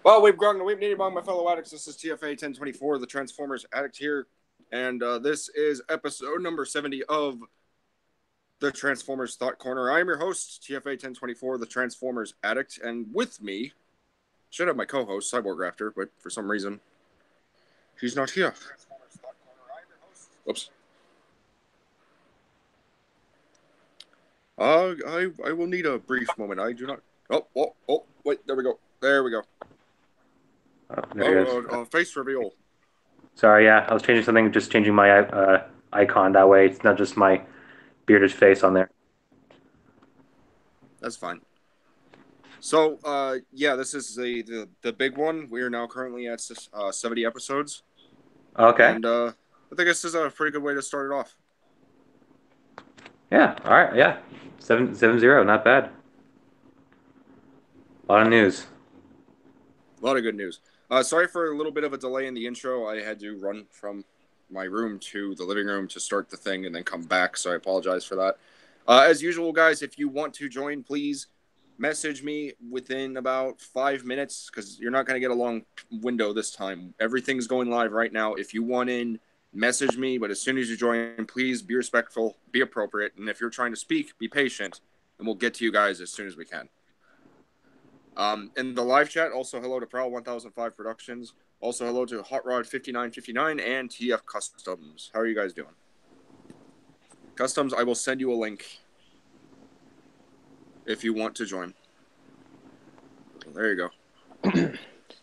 Well, we've grown. We've needed among my fellow addicts. This is TFA 1024, the Transformers Addict here, and this is episode number 70 of the Transformers Thought Corner. I am your host, TFA 1024, the Transformers Addict, and with me, should have my co-host, Cyborg Raptor, but for some reason, he's not here. Oops. I will need a brief moment. I do not. Oh! Wait, there we go. There we go. Face reveal. Sorry, yeah, I was changing something, just changing my icon. That way it's not just my bearded face on there. That's fine. So, yeah, this is the big one. We are now currently at 70 episodes. Okay. And I think this is a pretty good way to start it off. Yeah, all right, yeah. 770, not bad. A lot of news. A lot of good news. Sorry for a little bit of a delay in the intro. I had to run from my room to the living room to start the thing and then come back, so I apologize for that. As usual, guys, if you want to join, please message me within about 5 minutes, because you're not going to get a long window this time. Everything's going live right now. If you want in, message me, but as soon as you join, please be respectful, be appropriate, and if you're trying to speak, be patient, and we'll get to you guys as soon as we can. In the live chat, also hello to Prowl 1005 Productions. Also hello to Hot Rod 5959 and TF Customs. How are you guys doing? Customs, I will send you a link if you want to join. There you go.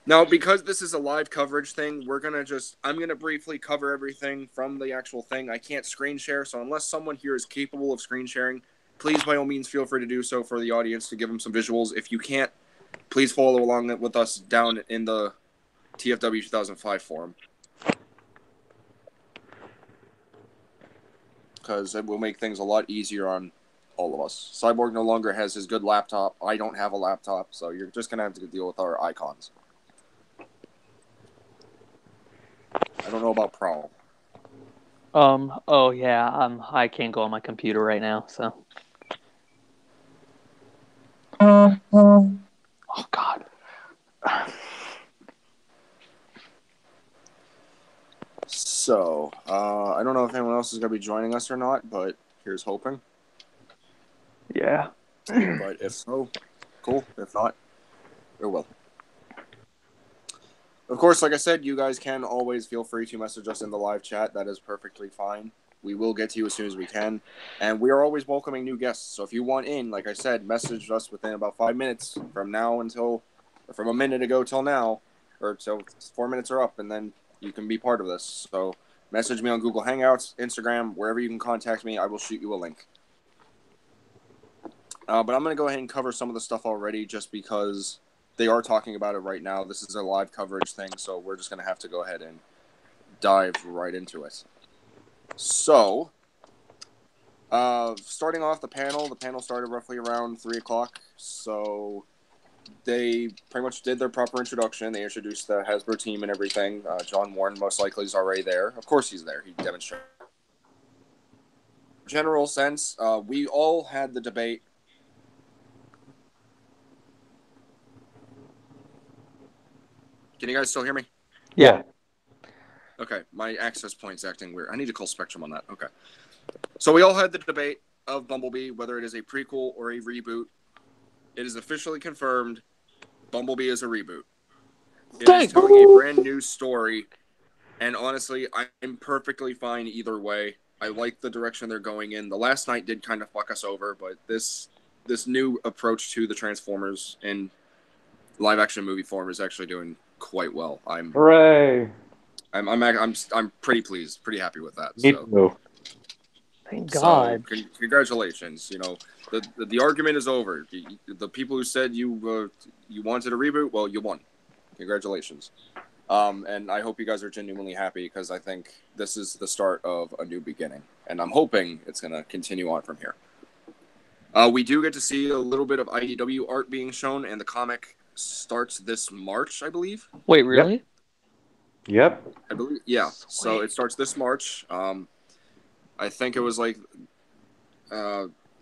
Now, because this is a live coverage thing, I'm gonna briefly cover everything from the actual thing. I can't screen share, so unless someone here is capable of screen sharing, please by all means feel free to do so for the audience to give them some visuals. If you can't, please follow along with us down in the TFW 2005 forum, because it will make things a lot easier on all of us. Cyborg no longer has his good laptop. I don't have a laptop, so you're just going to have to deal with our icons. I don't know about Prowl. Oh yeah, I can't go on my computer right now, so. Oh God. So, I don't know if anyone else is going to be joining us or not, but here's hoping. Yeah. But if so, cool. If not, it will. Of course, like I said, you guys can always feel free to message us in the live chat. That is perfectly fine. We will get to you as soon as we can. And we are always welcoming new guests. So if you want in, like I said, message us within about 5 minutes from now until, or from a minute ago till now, or so 4 minutes are up, and then you can be part of this. So message me on Google Hangouts, Instagram, wherever you can contact me. I will shoot you a link. But I'm going to go ahead and cover some of the stuff already just because they are talking about it right now. This is a live coverage thing, so we're just going to have to go ahead and dive right into it. So, starting off the panel started roughly around 3 o'clock, so they pretty much did their proper introduction. They introduced the Hasbro team and everything. John Warren most likely is already there. Of course he's there. He demonstrated. General sense, we all had the debate. Can you guys still hear me? Yeah. Okay, my access point's acting weird. I need to call Spectrum on that. Okay. So we all had the debate of Bumblebee, whether it is a prequel or a reboot. It is officially confirmed Bumblebee is a reboot. It is telling a brand new story, and honestly, I'm perfectly fine either way. I like the direction they're going in. The last night did kind of fuck us over, but this new approach to the Transformers in live-action movie form is actually doing quite well. Hooray! I'm pretty pleased, pretty happy with that. Me too. Thank God. So congratulations. You know, the argument is over. The people who said you wanted a reboot, well, you won. Congratulations. And I hope you guys are genuinely happy, because I think this is the start of a new beginning, and I'm hoping it's going to continue on from here. We do get to see a little bit of IDW art being shown, and the comic starts this March, I believe. Wait, really? Yep. I believe, yeah. Sweet. So it starts this March. I think it was like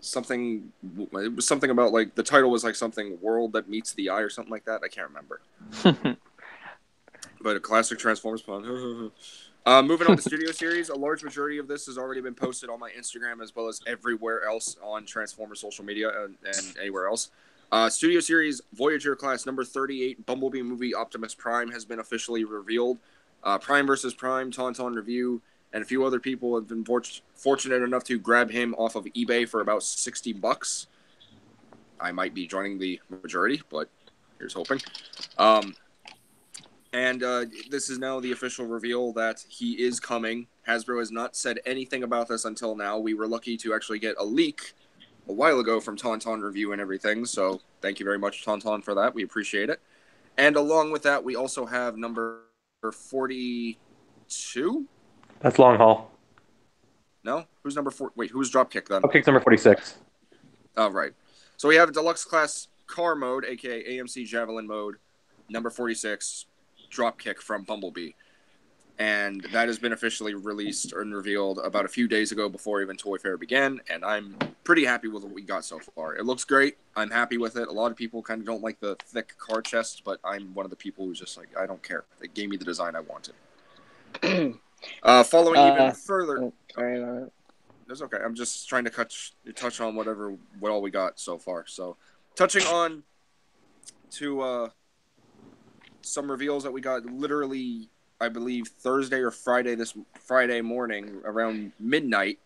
something. It was something about like the title was like something world that meets the eye or something like that. I can't remember. But a classic Transformers pun. Moving on to Studio Series, a large majority of this has already been posted on my Instagram as well as everywhere else on Transformers social media and anywhere else. Studio Series Voyager Class number 38 Bumblebee movie Optimus Prime has been officially revealed. Prime versus Prime, Tauntaun Review, and a few other people have been fortunate enough to grab him off of eBay for about $60. I might be joining the majority, but here's hoping. And this is now the official reveal that he is coming. Hasbro has not said anything about this until now. We were lucky to actually get a leak a while ago from Tauntaun Review and everything, so thank you very much, Tauntaun, for that. We appreciate it. And along with that, we also have number 42? That's long haul. No? Who's number 4? Wait, who's Dropkick then? Dropkick's number 46. Oh, right. So we have Deluxe Class Car Mode, aka AMC Javelin Mode, number 46, Dropkick from Bumblebee. And that has been officially released and revealed about a few days ago before even Toy Fair began, and I'm pretty happy with what we got so far. It looks great. I'm happy with it. A lot of people kind of don't like the thick car chest, but I'm one of the people who's just like, I don't care. They gave me the design I wanted. Following even further... Sorry about that. That's okay. I'm just trying to touch on what all we got so far. So, touching on to some reveals that we got literally, I believe, Thursday or Friday, this Friday morning around midnight.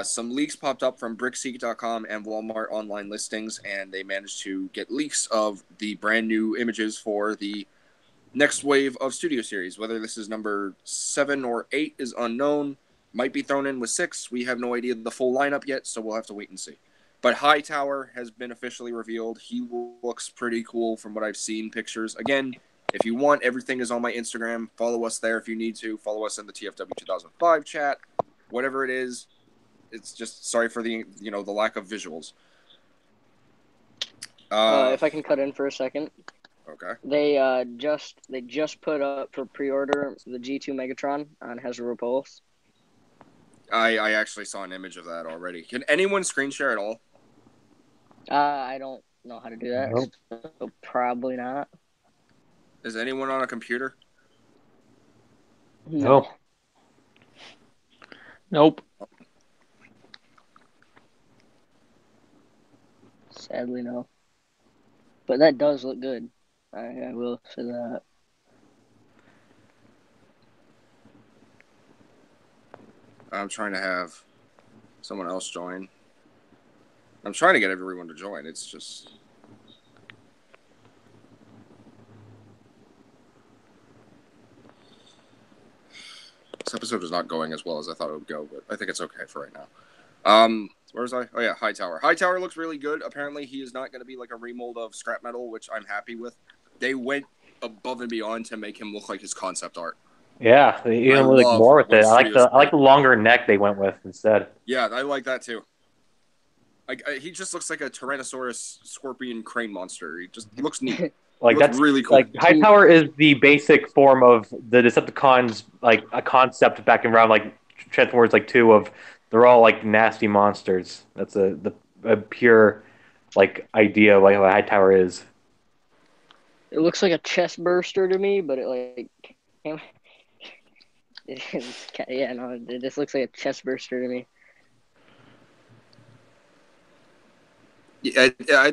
Some leaks popped up from BrickSeek.com and Walmart online listings, and they managed to get leaks of the brand new images for the next wave of Studio Series. Whether this is number 7 or 8 is unknown. Might be thrown in with 6. We have no idea the full lineup yet, so we'll have to wait and see. But Hightower has been officially revealed. He looks pretty cool from what I've seen pictures. Again, if you want, everything is on my Instagram. Follow us there if you need to. Follow us in the TFW 2005 chat. Whatever it is, it's just sorry for the lack of visuals. If I can cut in for a second. Okay. They just put up for pre-order the G2 Megatron on Hasbro Pulse. I actually saw an image of that already. Can anyone screen share at all? I don't know how to do that. Nope. So probably not. Is anyone on a computer? No. Nope. Sadly, no. But that does look good. I will say that. I'm trying to have someone else join. I'm trying to get everyone to join. It's just... This episode is not going as well as I thought it would go, but I think it's okay for right now. Where was I? Oh, yeah, Hightower. Hightower looks really good. Apparently, he is not going to be like a remold of Scrap Metal, which I'm happy with. They went above and beyond to make him look like his concept art. Yeah, they even like more with it. I like the longer neck they went with instead. Yeah, I like that too. He just looks like a Tyrannosaurus scorpion crane monster. He looks neat. Like that's really cool. Like Hightower is the basic form of the Decepticons, like a concept back around like Transformers like 2 of they're all like nasty monsters. That's a pure like idea of like what Hightower is. It looks like a chest burster to me, but it just looks like a chest burster to me. Yeah,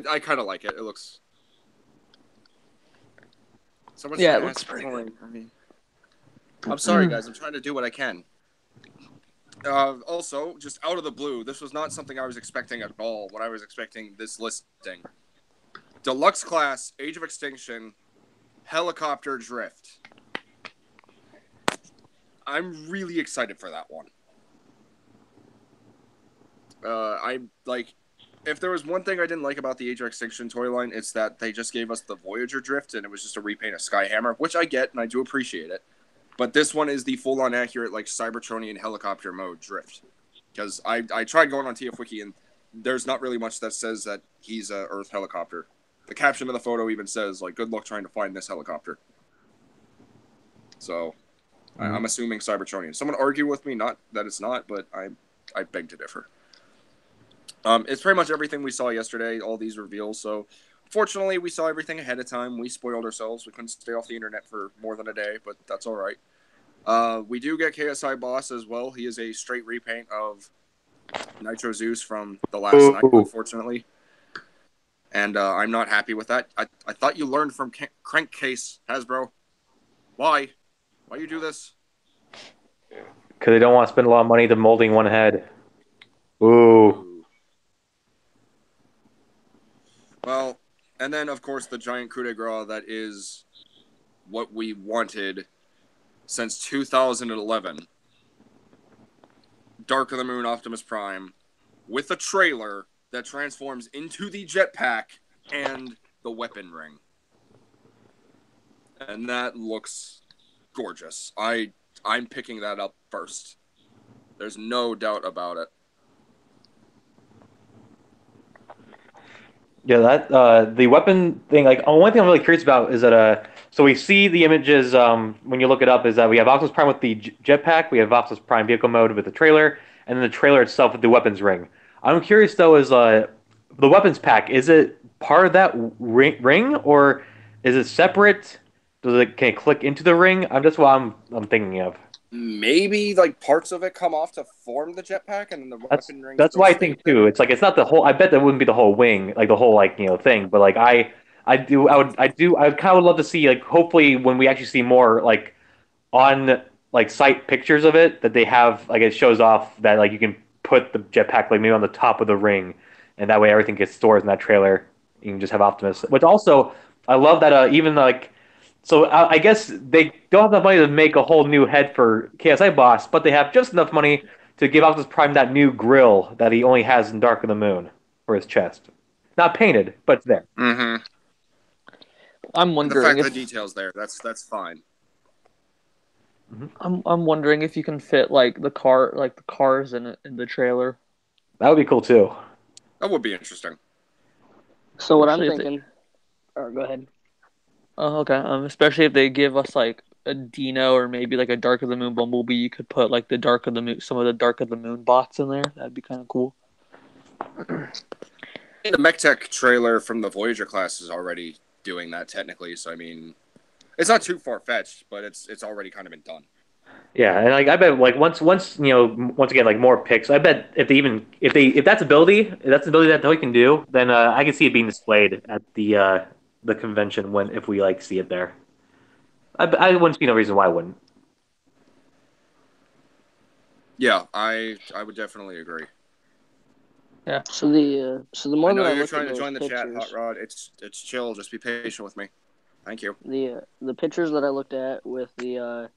I kind of like it. It looks. It looks pretty good. I mean, I'm sorry, guys. I'm trying to do what I can. Also, just out of the blue, this was not something I was expecting at all when I was expecting this listing. Deluxe Class, Age of Extinction, Helicopter Drift. I'm really excited for that one. If there was one thing I didn't like about the Age of Extinction toy line, it's that they just gave us the Voyager Drift, and it was just a repaint of Skyhammer, which I get, and I do appreciate it. But this one is the full-on accurate, like, Cybertronian helicopter mode Drift. Because I tried going on TF Wiki, and there's not really much that says that he's a Earth helicopter. The caption of the photo even says, like, good luck trying to find this helicopter. So, I'm assuming Cybertronian. Someone argue with me, not that it's not, but I beg to differ. It's pretty much everything we saw yesterday, all these reveals. So, fortunately, we saw everything ahead of time. We spoiled ourselves. We couldn't stay off the internet for more than a day, but that's all right. We do get KSI Boss as well. He is a straight repaint of Nitro Zeus from the last night, unfortunately. And I'm not happy with that. I thought you learned from Crankcase, Hasbro. Why? Why you do this? Because they don't want to spend a lot of money to molding one head. Ooh. Well, and then, of course, the giant coup de grace that is what we wanted since 2011. Dark of the Moon Optimus Prime with a trailer that transforms into the jetpack and the weapon ring. And that looks gorgeous. I'm picking that up first. There's no doubt about it. Yeah, that the weapon thing. Like, one thing I'm really curious about is that so we see the images when you look it up is that we have Optimus Prime with the jetpack, we have Optimus Prime vehicle mode with the trailer, and then the trailer itself with the weapons ring. I'm curious though, is the weapons pack, is it part of that ring or is it separate? Can it click into the ring? That's what I'm thinking of. Maybe like parts of it come off to form the jetpack, and then the weapon ring. That's what I think too. It's like it's not the whole. I bet that wouldn't be the whole wing, like the whole thing. But like I kind of would love to see, like, hopefully when we actually see more like on like site pictures of it, that they have, like, it shows off that, like, you can put the jetpack like maybe on the top of the ring, and that way everything gets stored in that trailer. You can just have Optimus. Which also, I love that even like, so I guess they don't have enough money to make a whole new head for KSI Boss, but they have just enough money to give Optimus Prime that new grill that he only has in Dark of the Moon for his chest. Not painted, but it's there. Mm-hmm. I'm wondering the details there. That's fine. I'm wondering if you can fit like the cars in the trailer. That would be cool too. That would be interesting. So what I'm thinking. Or go ahead. Oh, okay. Especially if they give us like a Dino or maybe like a Dark of the Moon Bumblebee, you could put like the Dark of the Moon, some of the Dark of the Moon bots in there. That'd be kind of cool. The MechTech trailer from the Voyager class is already doing that technically, so I mean, it's not too far fetched, but it's already kind of been done. Yeah, and like I bet like once again, like more picks. I bet if that's ability that Toy can do, then I can see it being displayed at the convention if we like see it there. I wouldn't see no reason why I wouldn't. Yeah, I would definitely agree. Yeah. So the more I know that you're look trying at to join the chat, pictures, Hot Rod. It's chill. Just be patient with me. Thank you. The pictures that I looked at with the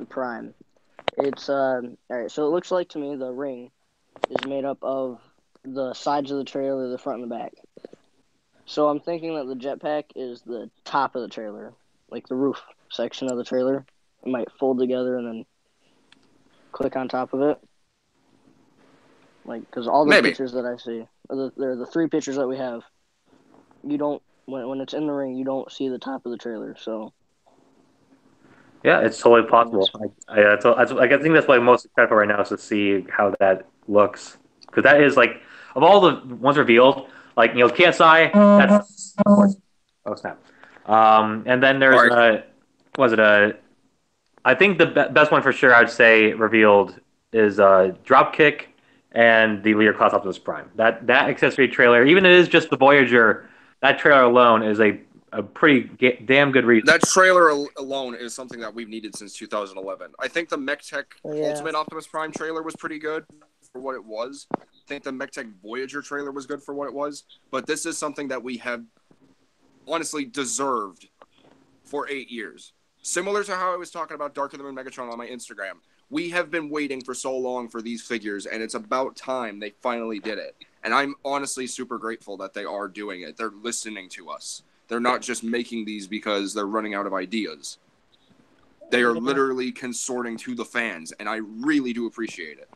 Prime, it's all right. So it looks like to me the ring is made up of the sides of the trailer, the front and the back. So I'm thinking that the jetpack is the top of the trailer, like the roof section of the trailer. It might fold together and then click on top of it. Like, because all the pictures that I see, they're the three pictures that we have. You don't when it's in the ring, you don't see the top of the trailer. So yeah, it's totally possible. I think that's why I'm most excited for right now is to see how that looks, because that is like, of all the ones revealed, like, KSI. That's, of course. Oh snap! And then there's I think the best one for sure I'd say revealed is Dropkick and the Leader Class Optimus Prime. That accessory trailer, even if it is just the Voyager, that trailer alone is a pretty damn good reason. That trailer alone is something that we've needed since 2011. I think the MechTech Ultimate Optimus Prime trailer was pretty good for what it was. I think the MechTech Voyager trailer was good for what it was. But this is something that we have honestly deserved for 8 years. Similar to how I was talking about Dark of the Moon Megatron on my Instagram. We have been waiting for so long for these figures, and it's about time they finally did it. And I'm honestly super grateful that they are doing it. They're listening to us. They're not just making these because they're running out of ideas. They are literally consorting to the fans, and I really do appreciate it.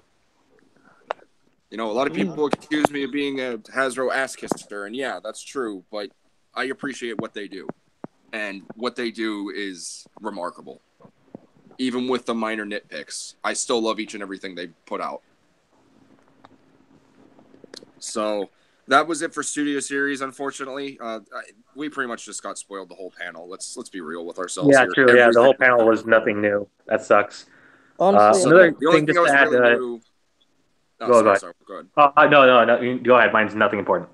A lot of people accuse me of being a Hasbro ass-kisser, and yeah, that's true, but I appreciate what they do. And what they do is remarkable. Even with the minor nitpicks, I still love each and everything they put out. So that was it for Studio Series. Unfortunately, we pretty much just got spoiled the whole panel. Let's be real with ourselves Yeah, here. true. Yeah, the whole Everything panel was nothing new. That sucks. Honestly, So Another the only thing thing just I to was add. really new. Oh, Go sorry. ahead. Go ahead. No. Go ahead. Mine's nothing important.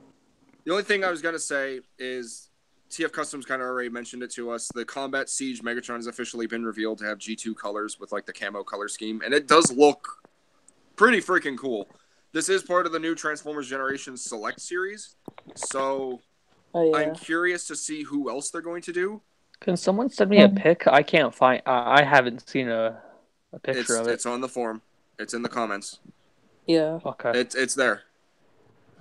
The only thing I was gonna say is TF Customs kind of already mentioned it to us. The Combat Siege Megatron has officially been revealed to have G2 colors with like the camo color scheme, and it does look pretty freaking cool. This is part of the new Transformers Generation Select series, so I'm curious to see who else they're going to do. Can someone send me a pic? I can't find. I haven't seen a picture of it. It's on the forum. It's in the comments. Yeah. Okay. It's there.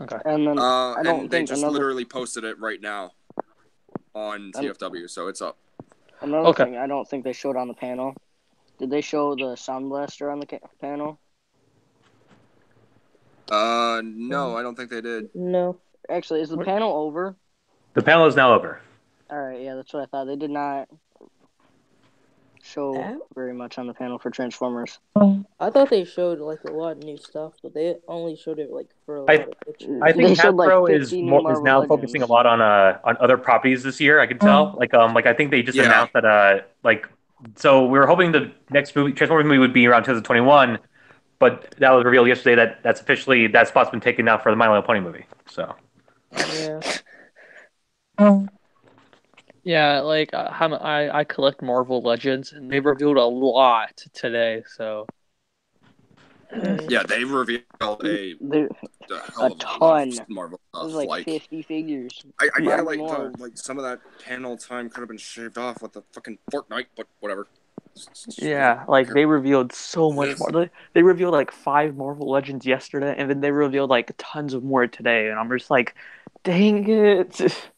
Okay. And then I don't and they think just another literally posted it right now on TFW, so it's up. thing I don't think they showed on the panel. Did they show the Sound Blaster on the panel? No, I don't think they did. No. Actually, is the panel over? The panel is now over. All right, yeah, that's what I thought. They did not show very much on the panel for Transformers. I thought they showed like a lot of new stuff, but they only showed it like for a lot of pictures. I think They showed, like, Hasbro 50 new is Marvel now Legends. focusing a lot on other properties this year. I can tell. Like I think they just announced that so we were hoping the next Transformers movie would be around 2021, but that was revealed yesterday that's officially that spot's been taken now for the My Little Pony movie. So Yeah. Yeah, like I collect Marvel Legends, and they revealed a lot today. So Yeah, they revealed a hell of a ton. lot of Marvel It was stuff. like 50 figures. Yeah, More. like some of that panel time could have been shaved off with the fucking Fortnite, but whatever. yeah, like they revealed so much more. They revealed like 5 Marvel Legends yesterday, and then they revealed like tons of more today. And I'm just like, dang it!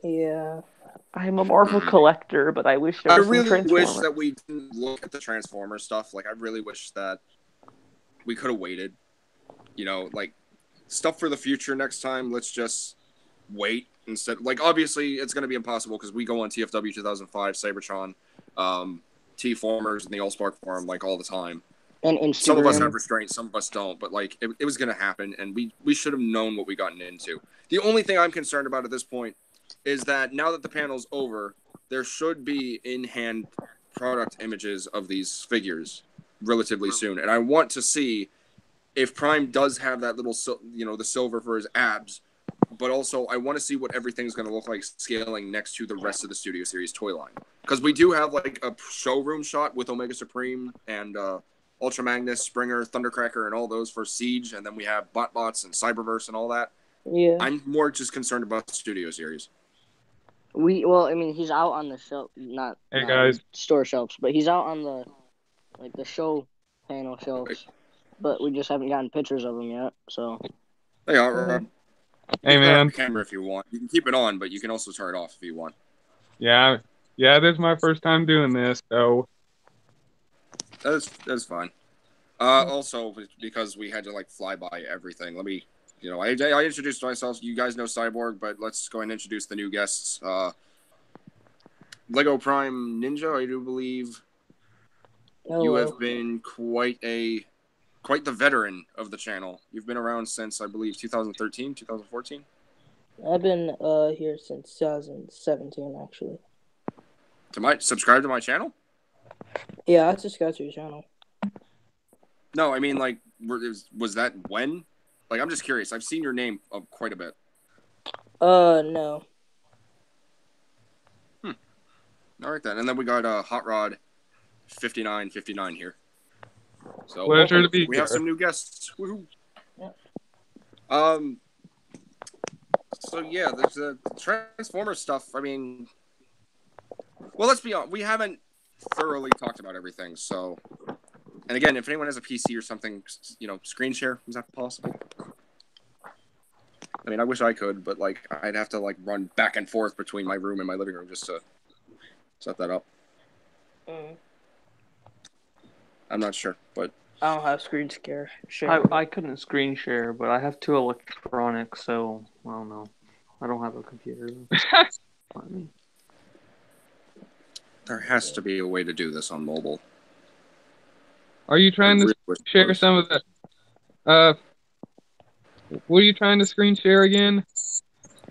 Yeah. I'm a Marvel collector, but I wish there was some really wish Transformers. that we didn't look at the Transformer stuff. Like, I really wish that we could have waited. You know, like, stuff for the future next time, let's just wait instead. Like, obviously, it's going to be impossible because we go on TFW 2005, Cybertron, T-Formers, and the Allspark Forum, like, all the time. And Instagram. Some of us have restraints, some of us don't, but, like, it was going to happen, and we should have known what we gotten into. The only thing I'm concerned about at this point is that now that the panel's over, there should be in-hand product images of these figures relatively soon. And I want to see if Prime does have that little, the silver for his abs, but also I want to see what everything's going to look like scaling next to the rest of the Studio Series toy line. Because we do have, like, a showroom shot with Omega Supreme and Ultra Magnus, Springer, Thundercracker, and all those for Siege, and then we have BotBots and Cyberverse and all that. Yeah. I'm more just concerned about the Studio Series. He's out on the shelf, not store shelves, but he's out on the show panel shelves. But we just haven't gotten pictures of him yet, so. Hey, Rob. Hey, man. Camera if you want. You can keep it on, but you can also turn it off if you want. Yeah, this is my first time doing this, so. That's fine. Also, because we had to, like, fly by everything, let me... I introduced myself. You guys know Cyborg, but let's go and introduce the new guests. Lego Prime Ninja, I do believe. Hello. You have been quite the veteran of the channel. You've been around since, I believe, 2013, 2014? I've been here since 2017, actually. Subscribe to my channel? Yeah, I subscribed to your channel. No, I mean, like, was that when? Like, I'm just curious. I've seen your name quite a bit. No. All right, then. And then we got Hot Rod 5959 here. So pleasure to be we here. have some new guests. Woohoo! Yeah. So, yeah, there's the Transformer stuff. I mean, well, let's be honest. We haven't thoroughly talked about everything, so... And again, if anyone has a PC or something, screen share, is that possible? I mean, I wish I could, but, like, I'd have to, like, run back and forth between my room and my living room just to set that up. I'm not sure, but... I don't have screen share. I couldn't screen share, but I have 2 electronics, so I don't know. I don't have a computer. There has to be a way to do this on mobile. Are you trying to share some of that? What are you trying to screen share again?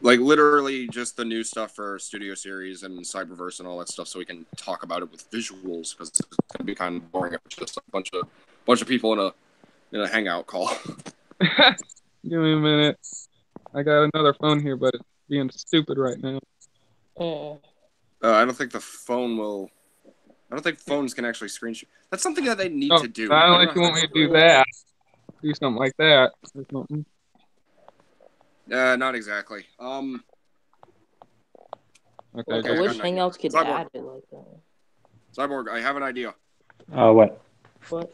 Like literally just the new stuff for Studio Series and Cyberverse and all that stuff, so we can talk about it with visuals because it's gonna be kind of boring if it's just a bunch of people in a hangout call. Give me a minute. I got another phone here, but it's being stupid right now. I don't think the phone will. I don't think phones can actually screen share. That's something that they need Oh, to do. not I don't unless you know want how me to to do that. Do something like that or something. Not exactly. Okay, Okay, I I got wish an idea. Hangouts could Cyborg. add it like that. Cyborg, I have an idea. What? But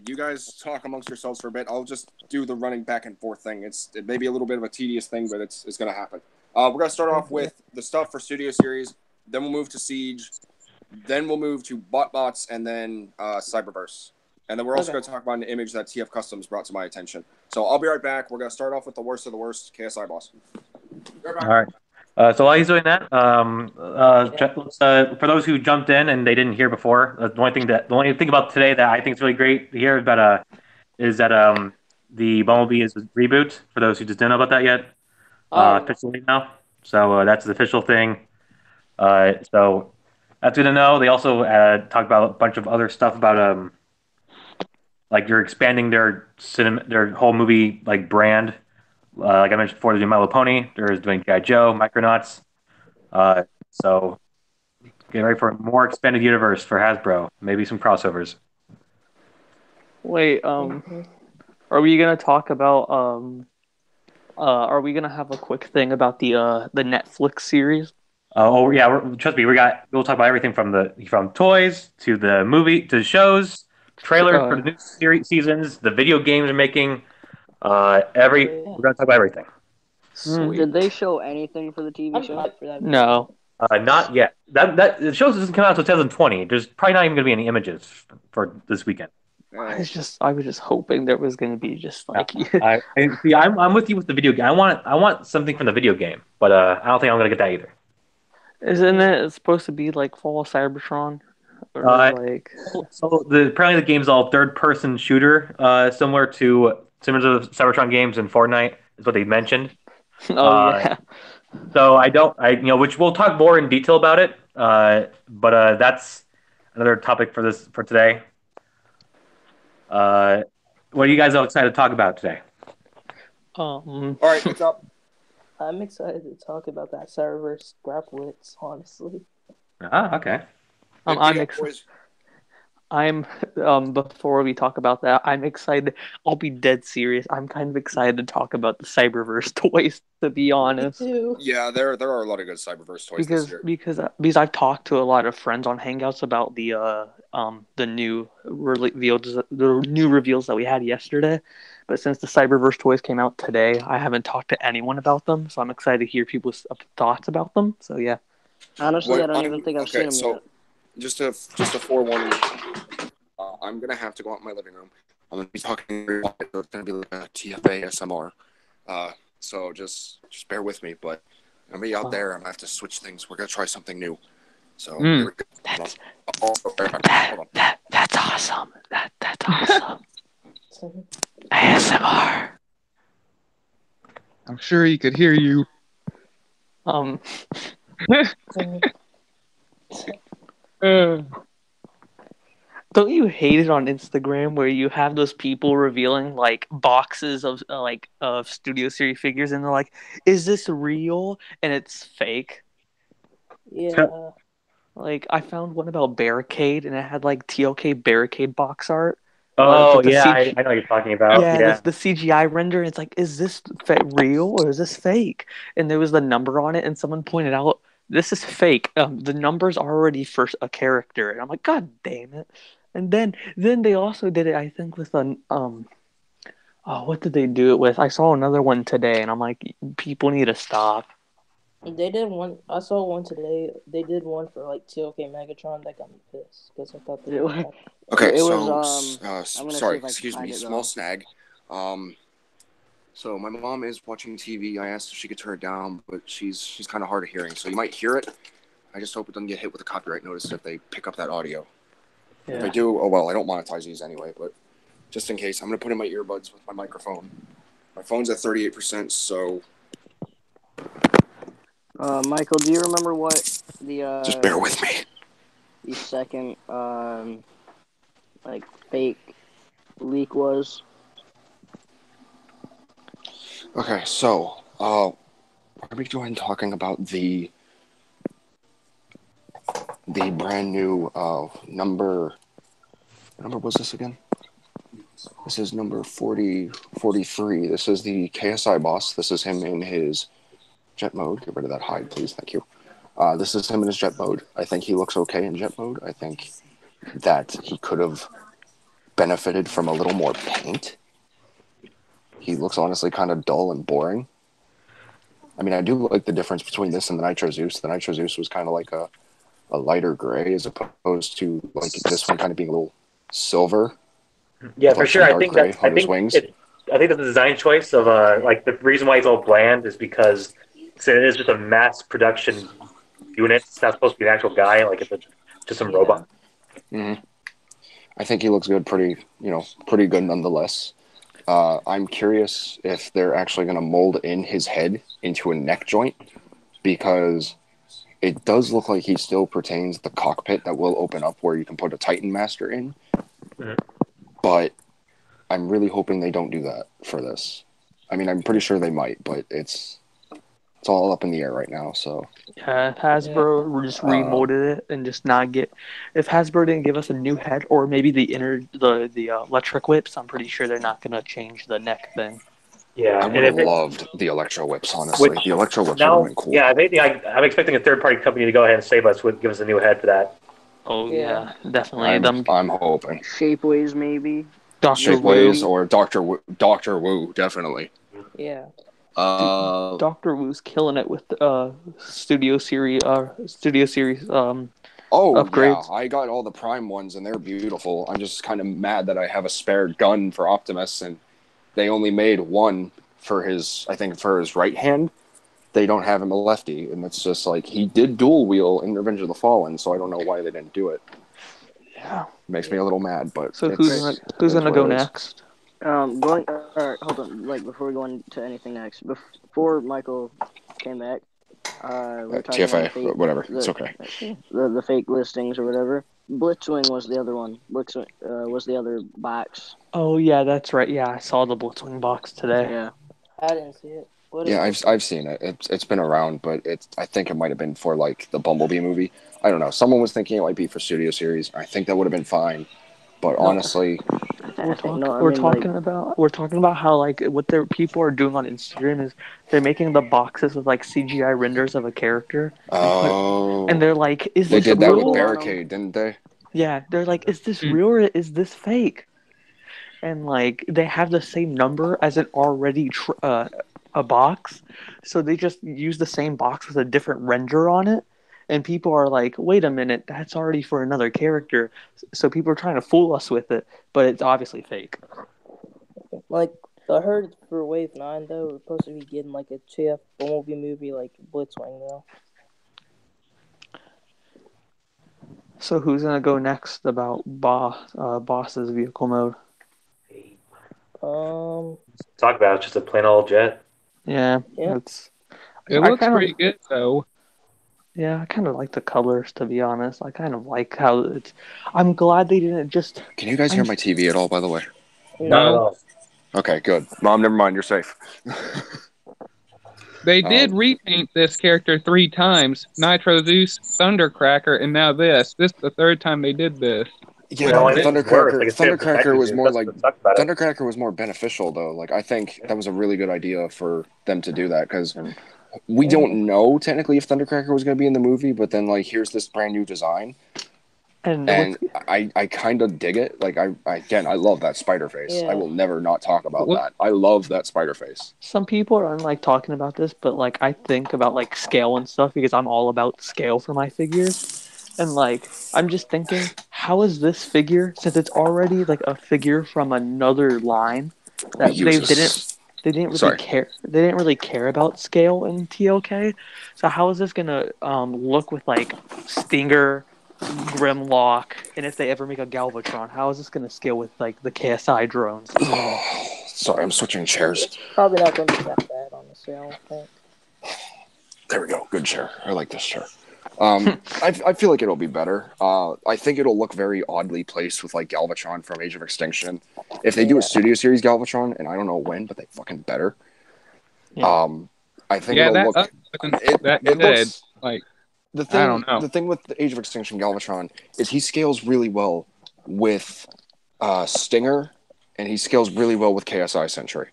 You guys talk amongst yourselves for a bit. I'll just do the running back and forth thing. It may be a little bit of a tedious thing, but it's going to happen. We're going to start off with the stuff for Studio Series. Then we'll move to Siege. Then we'll move to BotBots and then Cyberverse. And then we're also going to talk about an image that TF Customs brought to my attention. So I'll be right back. We're going to start off with the worst of the worst, KSI Boss. All right. So while he's doing that, for those who jumped in and they didn't hear before, the only thing about today that I think is really great to hear about is that the Bumblebee is a reboot. For those who just didn't know about that yet, officially now. So that's the official thing. So that's good to know. They also talked about a bunch of other stuff about like you're expanding their whole movie like brand. Like I mentioned before, they're doing My Little Pony. They're doing G.I. Joe, Micronauts. So get ready for a more expanded universe for Hasbro. Maybe some crossovers. Wait, are we gonna talk about are we gonna have a quick thing about the Netflix series? Yeah, trust me, we'll talk about everything from toys to the movie to the shows, trailers for the new seasons, the video games are making. We're gonna talk about everything. Sweet. Did they show anything for the TV show? For that. No. Not yet. That the show doesn't come out until 2020. There's probably not even going to be any images for this weekend. I was just hoping there was gonna be just like I'm with you with the video game. I want something from the video game, but I don't think I'm gonna get that either. Isn't it supposed to be like Fall Cybertron? Or like So apparently the game's all third person shooter, similar to the Cybertron games and Fortnite is what they mentioned. yeah. So which we'll talk more in detail about it. But that's another topic for today. What are you guys all excited to talk about today? All right, it's up. I'm excited to talk about that Cyberverse Grapplitz, honestly. Okay. I'm excited. Before we talk about that, I'm excited. I'll be dead serious. I'm kind of excited to talk about the Cyberverse toys, to be honest. Me too. Yeah, there are a lot of good Cyberverse toys this year. Because I've talked to a lot of friends on Hangouts about the new reveals that we had yesterday. But since the Cyberverse toys came out today, I haven't talked to anyone about them. So I'm excited to hear people's thoughts about them. So yeah. Honestly, I don't even think I've seen them yet. Just a forewarning. I'm gonna have to go out in my living room. I'm gonna be talking. It's gonna be like a TFA SMR. So just bear with me. But I'm gonna be out there. I'm gonna have to switch things. We're gonna try something new. So here we go. That's awesome. That's awesome. ASMR. I'm sure he could hear you. Don't you hate it on Instagram where you have those people revealing like boxes of of Studio Series figures and they're like, "Is this real?" and it's fake. Yeah. Like I found one about Barricade and it had like TOK Barricade box art. Oh yeah, I know what you're talking about. Yeah, the CGI render. And it's like, is this real or is this fake? And there was the number on it, and someone pointed out this is fake. The number's already for a character, and I'm like, God damn it! And then they also did it, I think, with an what did they do it with? I saw another one today, and I'm like, people need to stop. They did one. I saw one today. They did one for like TOK Megatron. That got me pissed because I thought they were. Okay, it so was, sorry, excuse me, small snag. So my mom is watching TV. I asked if she could turn it down, but she's kind of hard of hearing, so you might hear it. I just hope it doesn't get hit with a copyright notice if they pick up that audio. Yeah. If they do, oh well, I don't monetize these anyway, but just in case, I'm gonna put in my earbuds with my microphone. My phone's at 38%, so Michael, do you remember what just bear the with me. the second fake leak was? Okay, so are we going talking about the brand new number? What number was this again? This is number 43. This is the KSI boss. This is him in his jet mode. Get rid of that hide, please. Thank you. This is him in his jet mode. I think he looks okay in jet mode. I think that he could have benefited from a little more paint. He looks honestly kind of dull and boring. I mean, I do like the difference between this and the Nitro Zeus. The Nitro Zeus was kind of like a lighter gray as opposed to like this one kind of being a little silver. Yeah, for like sure. some I dark think gray that on his wings. I think the design choice of like the reason why it's all bland is because it is just a mass production unit. It's not supposed to be an actual guy. Like it's just some robot. Mm-hmm. I think he looks good. Pretty good nonetheless. I'm curious if they're actually going to mold in his head into a neck joint, because it does look like he still pertains the cockpit that will open up where you can put a Titan Master in. Mm-hmm. But I'm really hoping they don't do that for this. I mean, I'm pretty sure they might, but it's all up in the air right now. So Yeah, if Hasbro just remolded it and just not get, if Hasbro didn't give us a new head or maybe the electric whips, I'm pretty sure they're not gonna change the neck thing. Yeah, I would have loved the Electro Whips, honestly. Which the Electro Whips would now, have been cool. yeah, I'm expecting a third-party company to go ahead and save us with give us a new head for that. Oh Yeah. yeah, definitely. I'm hoping. Shapeways, maybe. Dr. Shapeways Wu. or Dr. Wu, definitely. Yeah. Dr. Wu's killing it with Studio Series Oh, upgrades. yeah, I got all the Prime ones, and they're beautiful. I'm just kind of mad that I have a spare gun for Optimus, and they only made one for his right hand. They don't have him a lefty, and it's just like, he did dual wheel in Revenge of the Fallen, so I don't know why they didn't do it. Yeah. Makes me a little mad, but So who's gonna go next? Hold on. Like, before we go into anything next, before Michael came back, we were talking TFA, about fake, whatever, it's okay. The fake listings or whatever. Blitzwing was the other one. Blitzwing was the other box. Oh yeah, that's right. Yeah, I saw the Blitzwing box today. Yeah. I didn't see it. What Yeah, is I've seen it. It's been around, but I think it might have been for like the Bumblebee movie. I don't know. Someone was thinking it might be for Studio Series. I think that would have been fine, but honestly, We're talking about how like what their people are doing on Instagram is they're making the boxes with like CGI renders of a character. And they're like, is they this did that real? with Barricade, didn't they? Yeah, they're like, is this real or is this fake? And like they have the same number as an already a box, so they just use the same box with a different render on it. And people are like, wait a minute, that's already for another character. So people are trying to fool us with it, but it's obviously fake. Like, I heard for Wave 9, though, we're supposed to be getting, like, a TF Bumblebee movie, like Blitzwing, though. So who's going to go next about Boss's vehicle mode? Talk about it's just a plain old jet. Yeah. It looks pretty good, though. Yeah, I kind of like the colors, to be honest. I kind of like how it's. I'm glad they didn't just. Can you guys hear my TV at all, by the way? No. Okay, good. Mom, never mind. You're safe. They did repaint this character 3 times. Nitro Zeus, Thundercracker, and now this. This is the 3rd time they did this. Yeah, Thundercracker was more like Thundercracker was more beneficial though. Like I think that was a really good idea for them to do that, because we don't know technically if Thundercracker was going to be in the movie, but then like here's this brand new design, and I kind of dig it. Like I love that spider face. Yeah. I will never not talk about that. I love that spider face. Some people are like talking about this, but like I think about like scale and stuff because I'm all about scale for my figures. And like I'm just thinking, how is this figure, since it's already like a figure from another line that they didn't really care about scale in TOK. So how is this gonna look with like Stinger, Grimlock, and if they ever make a Galvatron, how is this gonna scale with like the KSI drones? Sorry, I'm switching chairs. It's probably not going to be that bad on the sale, I think. There we go. Good chair. I like this chair. I feel like it'll be better. I think it'll look very oddly placed with like Galvatron from Age of Extinction. If they do a Studio Series Galvatron, and I don't know when, but they fucking better. Yeah. I think Yeah, it'll that look. that It good. looks Like the thing. I don't know. The thing with the Age of Extinction Galvatron is he scales really well with Stinger, and he scales really well with KSI Sentry.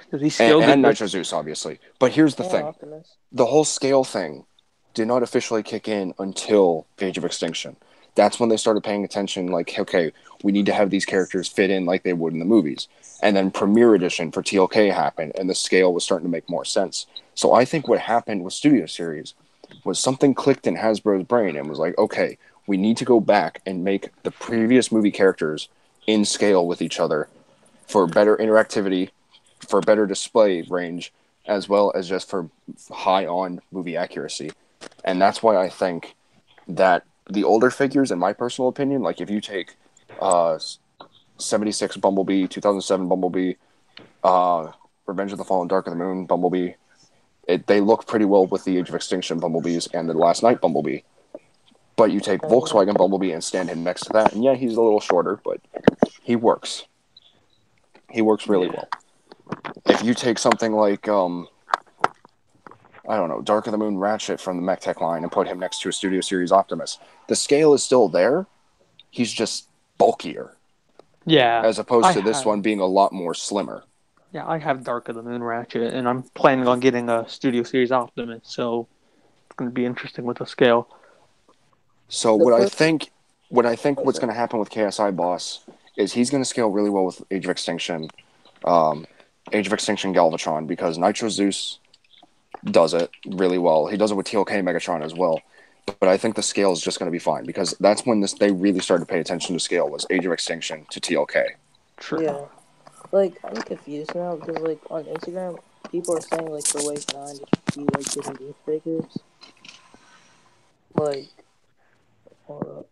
Does he scale And good? Nitro Zeus, obviously. But here's the thing. Optimus. The whole scale thing did not officially kick in until Age of Extinction. That's when they started paying attention, like, okay, we need to have these characters fit in like they would in the movies. And then Premiere Edition for TLK happened, and the scale was starting to make more sense. So I think what happened with Studio Series was something clicked in Hasbro's brain and was like, okay, we need to go back and make the previous movie characters in scale with each other for better interactivity, for better display range, as well as just for high on movie accuracy. And that's why I think that the older figures, in my personal opinion, like if you take 76 Bumblebee, 2007 Bumblebee, Revenge of the Fallen, Dark of the Moon Bumblebee, they look pretty well with the Age of Extinction Bumblebees and the Last Night Bumblebee. But you take Volkswagen Bumblebee and stand him next to that, and yeah, he's a little shorter, but he works. He works really well. If you take something like, I don't know, Dark of the Moon Ratchet from the Mech Tech line and put him next to a Studio Series Optimus, the scale is still there. He's just bulkier. Yeah. As opposed to this one being a lot more slimmer. Yeah, I have Dark of the Moon Ratchet, and I'm planning on getting a Studio Series Optimus, so it's going to be interesting with the scale. So what I think what's going to happen with KSI Boss is he's going to scale really well with Age of Extinction Galvatron, because Nitro Zeus does it really well. He does it with TLK Megatron as well. But I think the scale is just going to be fine, because that's when they really started to pay attention to scale, was Age of Extinction to TLK. True. Yeah. Like, I'm confused now because, like, on Instagram, people are saying, like, for Wave 9, they should be, like, getting these figures. Like, hold up.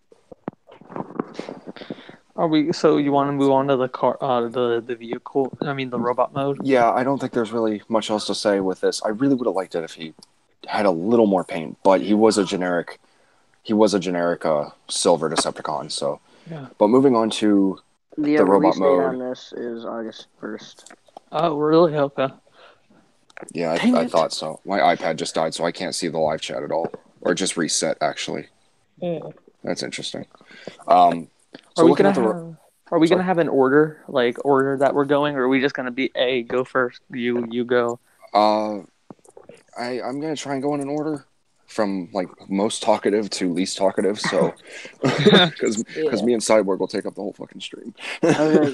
So you want to move on to the car, the vehicle? I mean, the robot mode. Yeah, I don't think there's really much else to say with this. I really would have liked it if he had a little more paint, but he was a generic silver Decepticon. So, yeah. But moving on to the robot release mode date on this is August 1st. Oh, really? Okay. Yeah, I thought so. My iPad just died, so I can't see the live chat at all, or just reset actually. Yeah. That's interesting. Are we gonna have an order that we're going, or are we just gonna be go first, you go? I'm gonna try and go in an order from like most talkative to least talkative, so because me and Cyborg will take up the whole fucking stream. I don't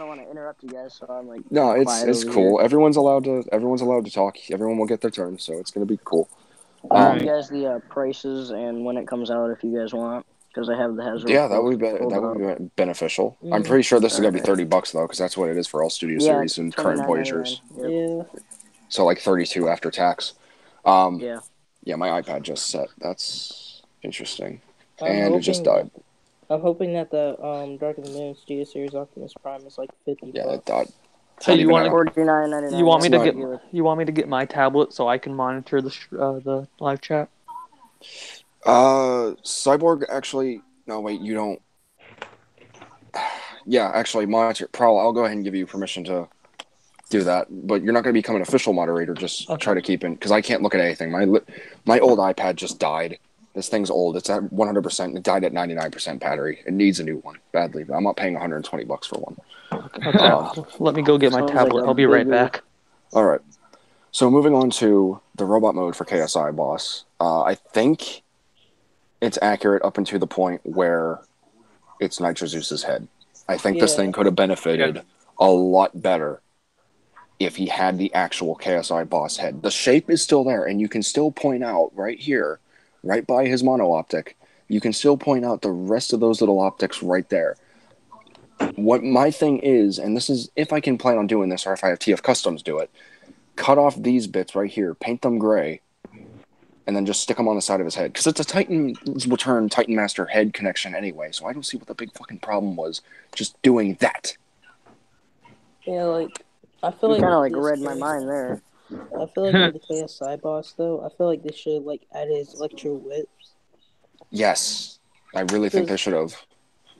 want to interrupt you guys, so I'm like. No, it's cool. Here. Everyone's allowed to talk. Everyone will get their turn, so it's gonna be cool. I'll give you guys the prices and when it comes out if you guys want, because I have the Hasbro. Yeah, that would be beneficial. I'm pretty sure this is gonna be $30 though, because that's what it is for all Studio Series and current Voyagers. Yep. Yeah. So like 32 after tax. Yeah. Yeah, my iPad just set. That's interesting. It just died. I'm hoping that the Dark of the Moon Studio Series Optimus Prime is like $50. Yeah, it died. So you want $49.99. You want me to get my tablet so I can monitor the live chat? Cyborg actually. No, wait, you don't. Yeah, actually, monitor. Prowl, I'll go ahead and give you permission to do that, but you're not going to become an official moderator. Just try to keep in, because I can't look at anything. My old iPad just died. This thing's old. It's at 100%. It died at 99% battery. It needs a new one badly, but I'm not paying $120 for one. Okay. Let me go get my tablet. I'll be right back. All right. So moving on to the robot mode for KSI Boss, I think it's accurate up until the point where it's Nitro Zeus's head. I think this thing could have benefited a lot better if he had the actual KSI Boss head. The shape is still there, and you can still point out right here, right by his mono optic, you can still point out the rest of those little optics right there. What my thing is, and this is if I can plan on doing this, or if I have TF Customs do it, cut off these bits right here, paint them gray, and then just stick them on the side of his head. Because it's a Titan's Return Titan Master head connection anyway, so I don't see what the big fucking problem was just doing that. Yeah, like I feel You like kind of with like this read my case, mind there. I feel like with the KSI boss though, I feel like they should like add his electro whips Yes, I really think they should have.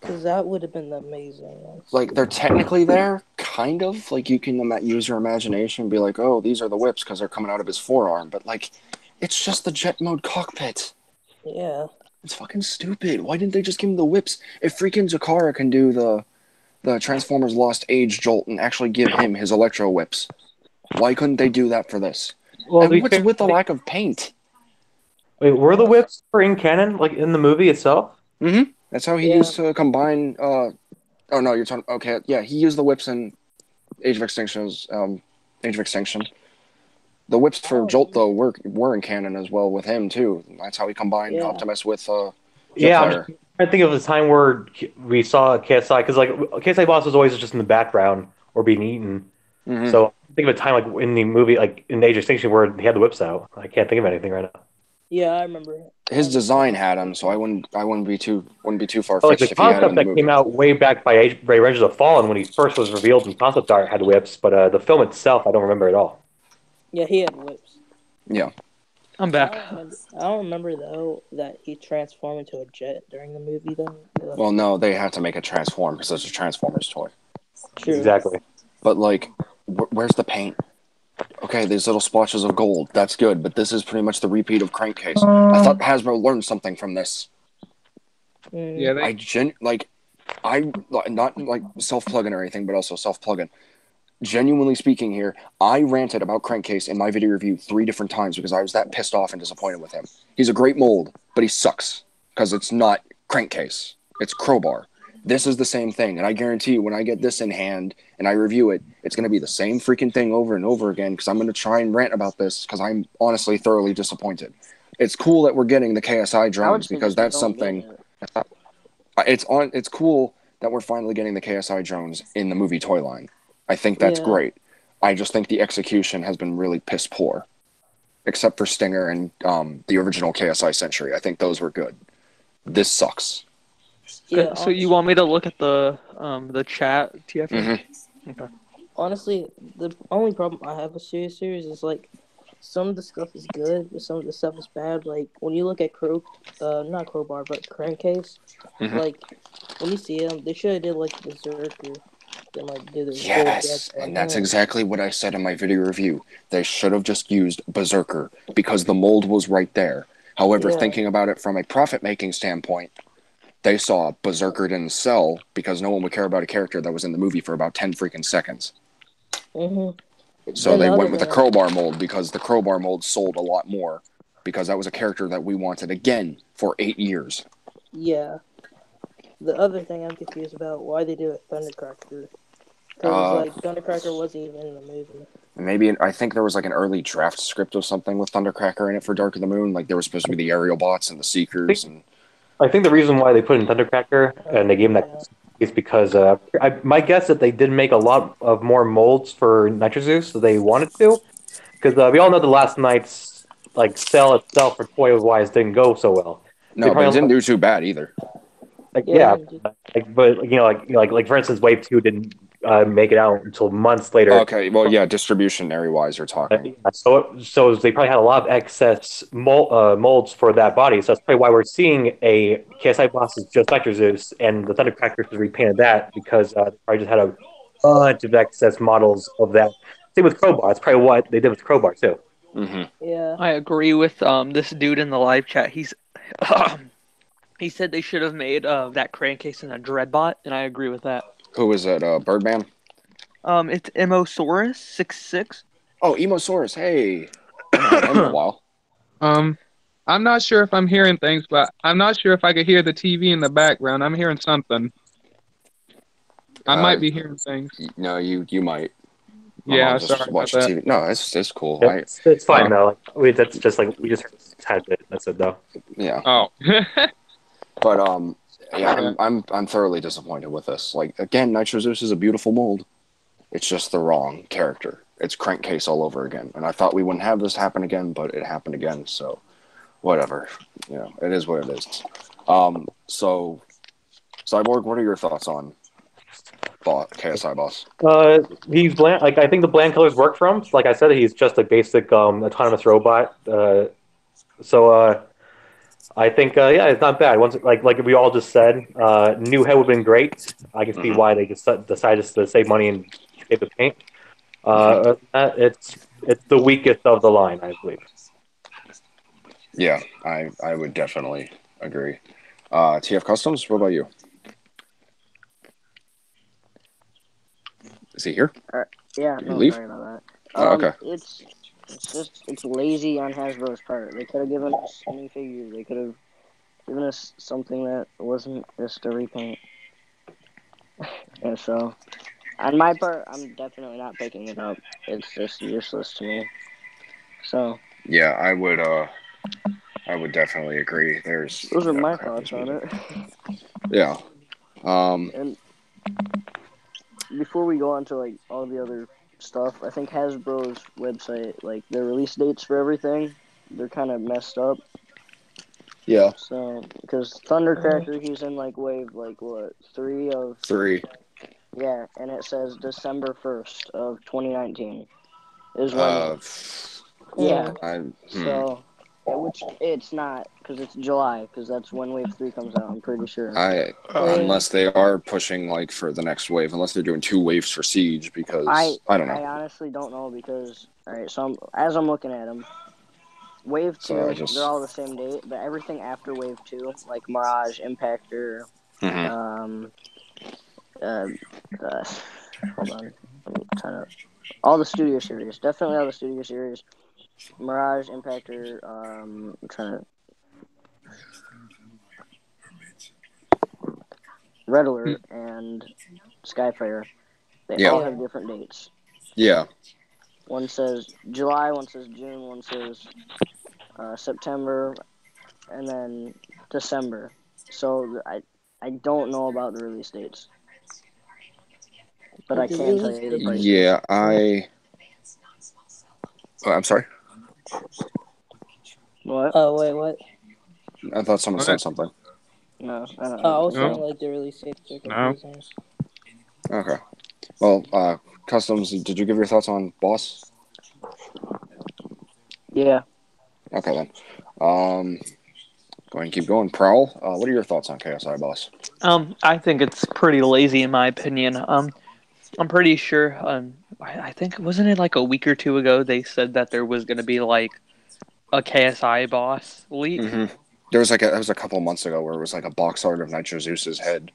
because that would have been amazing. Like they're technically there, kind of. Like you can use your imagination and be like, oh, these are the whips because they're coming out of his forearm. But like, it's just the jet mode cockpit. Yeah. It's fucking stupid. Why didn't they just give him the whips? If freaking Zakara can do the Transformers Lost Age jolt and actually give him his electro whips, why couldn't they do that for this? Well, to And be what's fair, with the lack of paint? wait, were the whips for in canon, like in the movie itself? Mm-hmm. That's how he Yeah. used to combine. Oh no, you're talking. Okay, yeah, he used the whips in Age of Extinction. Age of Extinction. The whips for Jolt though were in canon as well with him too. That's how he combined Yeah. Optimus with Yeah, I'm Jetfire. just trying to think of the time where we saw KSI, because like KSI boss was always just in the background or being eaten. Mm-hmm. So think of a time like in the movie, like in Age of Extinction, where he had the whips out. I can't think of anything right now. Yeah, I remember. His design had him, so I wouldn't be too far But like fetched the if he had him concept in the that movie. came out way back by Revenge of the Fallen when he first was revealed in concept art had whips, but the film itself I don't remember at all. Yeah, he had whips. Yeah. I'm I back. don't remember though that he transformed into a jet during the movie though. Well, no, they have to make it transform because it's a Transformers toy. True. Exactly. But like, where's the paint? Okay, these little splotches of gold. That's good, but this is pretty much the repeat of Crankcase. I thought Hasbro learned something from this. Yeah, I'm not like self-plugging or anything, but also self-plugging. Genuinely speaking here, I ranted about Crankcase in my video review 3 different times because I was that pissed off and disappointed with him. He's a great mold, but he sucks because it's not Crankcase. It's Crowbar. This is the same thing, and I guarantee you when I get this in hand and I review it, it's going to be the same freaking thing over and over again because I'm going to try and rant about this because I'm honestly thoroughly disappointed. It's cool that we're getting the KSI drones because that's something. It's cool that we're finally getting the KSI drones in the movie toy line. I think that's great. I just think the execution has been really piss poor, except for Stinger and the original KSI Century. I think those were good. This sucks. Yeah, So you want me to look at the chat, TF? Mm-hmm. Okay. Honestly, the only problem I have with Series is like some of the stuff is good, but some of the stuff is bad. Like when you look at not Crowbar, but Crankcase, Mhm. like when you see him, they should have did like Berserker. And, like, do the Yes, and that's exactly what I said in my video review. They should have just used Berserker because the mold was right there. However, thinking about it from a profit-making standpoint, they saw Berserker didn't sell because no one would care about a character that was in the movie for about 10 freaking seconds. Mm-hmm. So they went with the Crowbar mold because the Crowbar mold sold a lot more because that was a character that we wanted again for 8 years. Yeah. The other thing I'm confused about, why they do a Thundercracker. Because, like, Thundercracker wasn't even in the movie. Maybe, I think there was like an early draft script of something with Thundercracker in it for Dark of the Moon. Like there was supposed to be the aerial bots and the Seekers. I think the reason why they put in Thundercracker and they gave him that is because my guess that they did make a lot of more molds for Nitro Zeus that they wanted to, because we all know the last night's like sell itself for toy wise didn't go so well. No, but it didn't do too bad either. Like but like for instance, Wave 2 didn't make it out until months later. Okay, well, yeah, distributionary wise, you're talking. So they probably had a lot of excess molds for that body. So that's probably why we're seeing a KSI boss is just Nitro Zeus, and the Thundercrackers repainted that because they probably just had a bunch of excess models of that. Same with Crowbar. That's probably what they did with Crowbar too. Mm-hmm. Yeah, I agree with this dude in the live chat. He said they should have made that Crankcase in a Dreadbot, and I agree with that. Who is it? Birdman? It's Emosaurus 66. Oh, Emosaurus. Hey, I haven't had him in a while. I'm not sure if I'm hearing things, but I'm not sure if I could hear the TV in the background. I'm hearing something. I might be hearing things. No, you might. Yeah, sorry about that. TV. No, it's cool. Yeah, it's fine though. That's just like we just had it. That's it though. Yeah. Oh. But yeah, I'm thoroughly disappointed with this. Like again, Nitro Zeus is a beautiful mold. It's just the wrong character. It's Crankcase all over again. And I thought we wouldn't have this happen again, but it happened again. So whatever. You know, it is what it is. So Cyborg, what are your thoughts on KSI boss? He's bland. Like I think the bland colors work for him. Like I said, he's just a basic autonomous robot. I think yeah, it's not bad. Once like we all just said, new head would have been great. I can see why they just decided to save money and save the paint. It's the weakest of the line, I believe. Yeah, I would definitely agree. TF Customs, what about you? Is he here? Yeah, Did he no, leave? sorry about that. Oh, okay. It's lazy on Hasbro's part. They could have given us a new figure. They could have given us something that wasn't just a repaint. And so, on my part, I'm definitely not picking it up. It's just useless to me. So. Yeah, I would definitely agree. Those are my thoughts on it. Yeah. And before we go on to like all the other stuff, I think Hasbro's website, like their release dates for everything, they're kind of messed up. Yeah. So, because Thundercracker, he's in like wave like what 3 of 3. Yeah, and it says December 1st of 2019 is when. Yeah. So, which it's not because it's July because that's when wave 3 comes out. I'm pretty sure. Unless they are pushing like for the next wave, unless they're doing 2 waves for Siege, because I don't know. I honestly don't know because all right. So as I'm looking at them, wave 2, they're all the same date, but everything after wave 2, like Mirage, Impactor, hold on, I'm trying to. All the studio series, definitely all the studio series. Mirage, Impactor, I'm trying to. Red Alert and Skyfire, they all have different dates. Yeah. One says July, one says June, one says September, and then December. So I don't know about the release dates, but I can tell you the prices. Yeah, I'm sorry. What? Oh wait, what? I thought someone said something. No, I don't I know. was saying like the release dates are confusing. Okay. Well, Customs, did you give your thoughts on Boss? Yeah. Okay then. Go ahead and keep going. Prowl, what are your thoughts on KSI Boss? I think it's pretty lazy in my opinion. I'm pretty sure. I think wasn't it like a week or two ago they said that there was going to be like a KSI boss leak. There was that was a couple of months ago where it was like a box art of Nitro Zeus's head.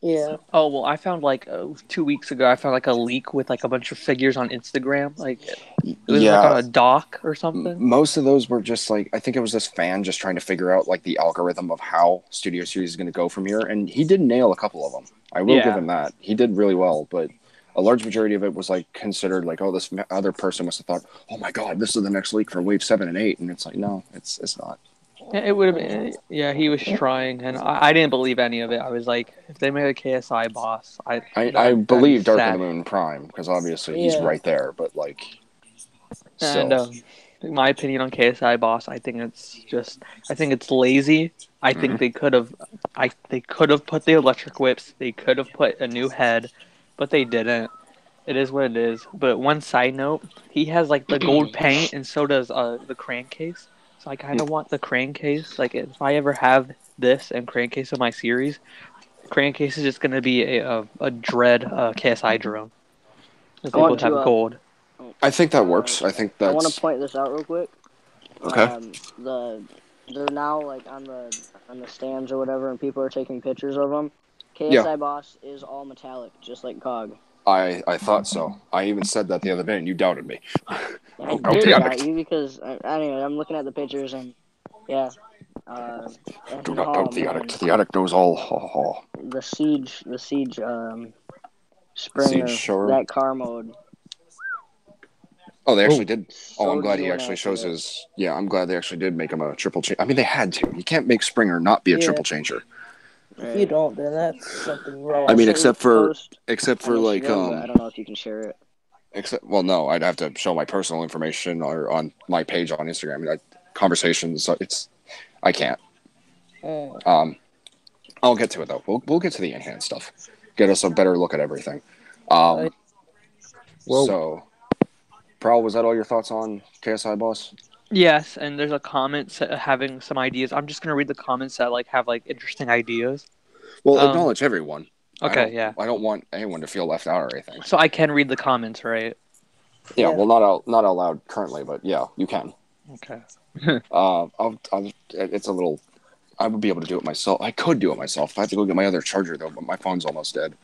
Yeah. Oh well, I found like 2 weeks ago. I found like a leak with like a bunch of figures on Instagram. Like it was like on a dock or something. Most of those were just like I think it was this fan just trying to figure out like the algorithm of how Studio Series is going to go from here, and he did nail a couple of them. I will give him that. He did really well, but a large majority of it was like considered like, oh, this other person must have thought, oh my god, this is the next leak for Wave 7 and 8, and it's like, no, it's not. It would have been. Yeah, he was trying, and I didn't believe any of it. I was like, if they made a KSI boss, I believe Dark of the Moon Prime because obviously he's right there, but like, still. And in my opinion on KSI boss, I think it's lazy. I think they could have put the electric whips. They could have put a new head, but they didn't. It is what it is. But one side note, he has like the gold paint, and so does the crankcase. So I kind of want the crankcase. Like if I ever have this and crankcase in my series, crankcase is just gonna be a dread KSI drone. They both have gold. I think that works. I think that's. I want to point this out real quick. Okay. They're now like on the stands or whatever, and people are taking pictures of them. KSI Boss is all metallic, just like COG. I thought so. I even said that the other day, and you doubted me. I did doubt you because anyway, I'm looking at the pictures and yeah. Do not doubt the addict. The addict knows all. The siege, Springer, that car mode. Oh, they actually did. Oh, I'm glad he actually shows his. Yeah, I'm glad they actually did make him a triple change. I mean, they had to. You can't make Springer not be a triple changer. If you don't, then that's something wrong. I mean, except for like I don't know if you can share it. No, I'd have to show my personal information or on my page on Instagram. I mean, conversations. I can't. I'll get to it though. We'll get to the in-hand stuff. get us a better look at everything. Right. Whoa. So, Prowl, was that all your thoughts on KSI Boss? Yes, and there's a comment having some ideas. I'm just gonna read the comments that like have like interesting ideas. Well, acknowledge everyone. Okay, yeah. I don't want anyone to feel left out or anything. So I can read the comments, right? Yeah, Yeah. well, not out loud currently, but yeah, you can. Okay. It's a little. I would be able to do it myself. I could do it myself. I have to go get my other charger though, but my phone's almost dead.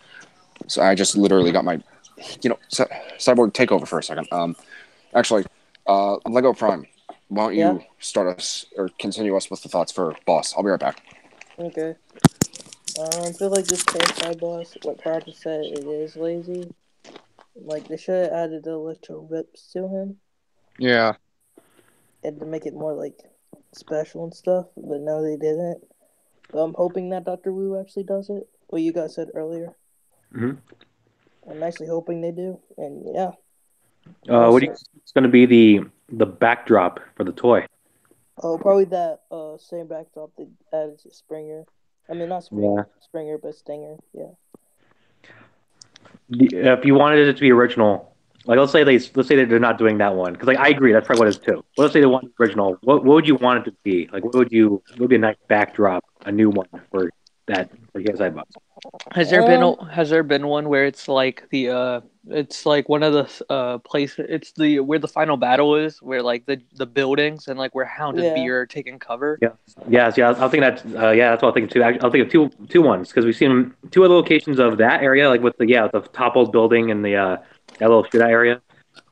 So I just literally got my, Cyborg, take over for a second. Actually, Lego Prime, why don't you start us or continue us with the thoughts for Boss? I'll be right back. Okay. I feel like this KSI boss, what Prodigy said, it is lazy. Like, they should have added the electro whips to him Yeah. and to make it more, like, special and stuff, but no, they didn't. But I'm hoping that Dr. Wu actually does it, what you guys said earlier. Mm-hmm. I'm actually hoping they do, and yeah. What do you think is going to be the backdrop for the toy? Oh, probably that same backdrop they added to Springer. I mean, not Springer, Springer, but Stinger, yeah. If you wanted it to be original, like let's say they're not doing that one, because like I agree that's probably what it is too. But let's say they want original. What would you want it to be? Like what would be a nice backdrop, a new one for that for KSI Box? Has there been one where it's like it's like one of the places, it's the where the final battle is, where like the buildings and like where Hound and Beer are taking cover? Yeah. Yes, yeah. I was thinking that. That's what I was thinking too. I'll think of two ones because we've seen two other locations of that area, like with the toppled building and that little shootout area.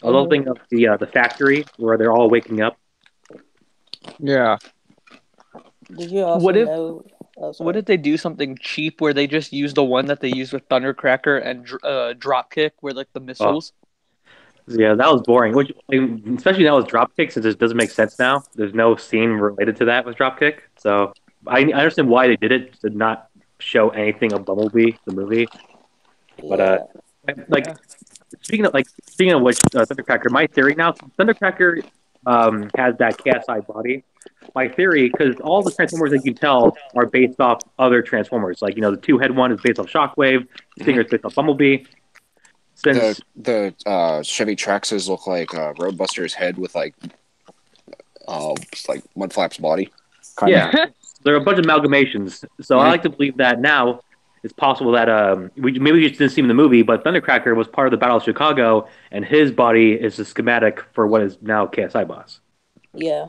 I was also thinking of the factory where they're all waking up. Yeah. Did you also know? What if they do something cheap where they just use the one that they use with Thundercracker and Dropkick, where like the missiles? Yeah, that was boring. Which, especially now with Dropkick, since it doesn't make sense now. There's no scene related to that with Dropkick, so I understand why they did it to not show anything of Bumblebee, the movie. But speaking of which, Thundercracker. My theory now, Thundercracker has that KSI body. My theory, because all the Transformers that you can tell are based off other Transformers. Like, the two-head one is based off Shockwave, Stinger is based off Bumblebee. Since the Chevy Traxxas look like Roadbuster's head with like Mudflap's body. They're a bunch of amalgamations. So I like to believe that now it's possible that maybe we just didn't see him in the movie, but Thundercracker was part of the Battle of Chicago, and his body is a schematic for what is now KSI Boss. Yeah.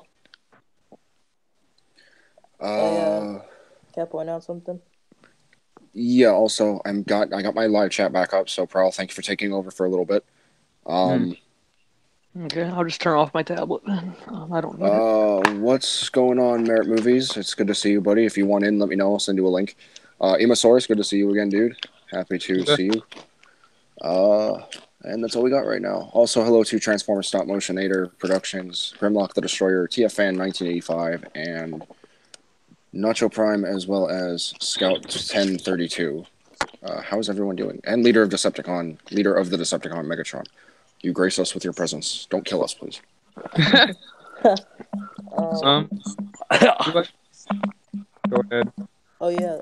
Can I point out something? Yeah. Also, I got my live chat back up. So, Prowl, thank you for taking over for a little bit. Okay, I'll just turn off my tablet. I don't need it. What's going on, Merit Movies? It's good to see you, buddy. If you want in, let me know. I'll send you a link. Emasaurus, good to see you again, dude. Happy to see you. And that's all we got right now. Also, hello to Transformers Stop Motionator Productions, Grimlock the Destroyer, TFN 1985, and Nacho Prime, as well as Scout 1032. How is everyone doing? And leader of the Decepticon Megatron. You grace us with your presence. Don't kill us, please. Go ahead. Oh yeah.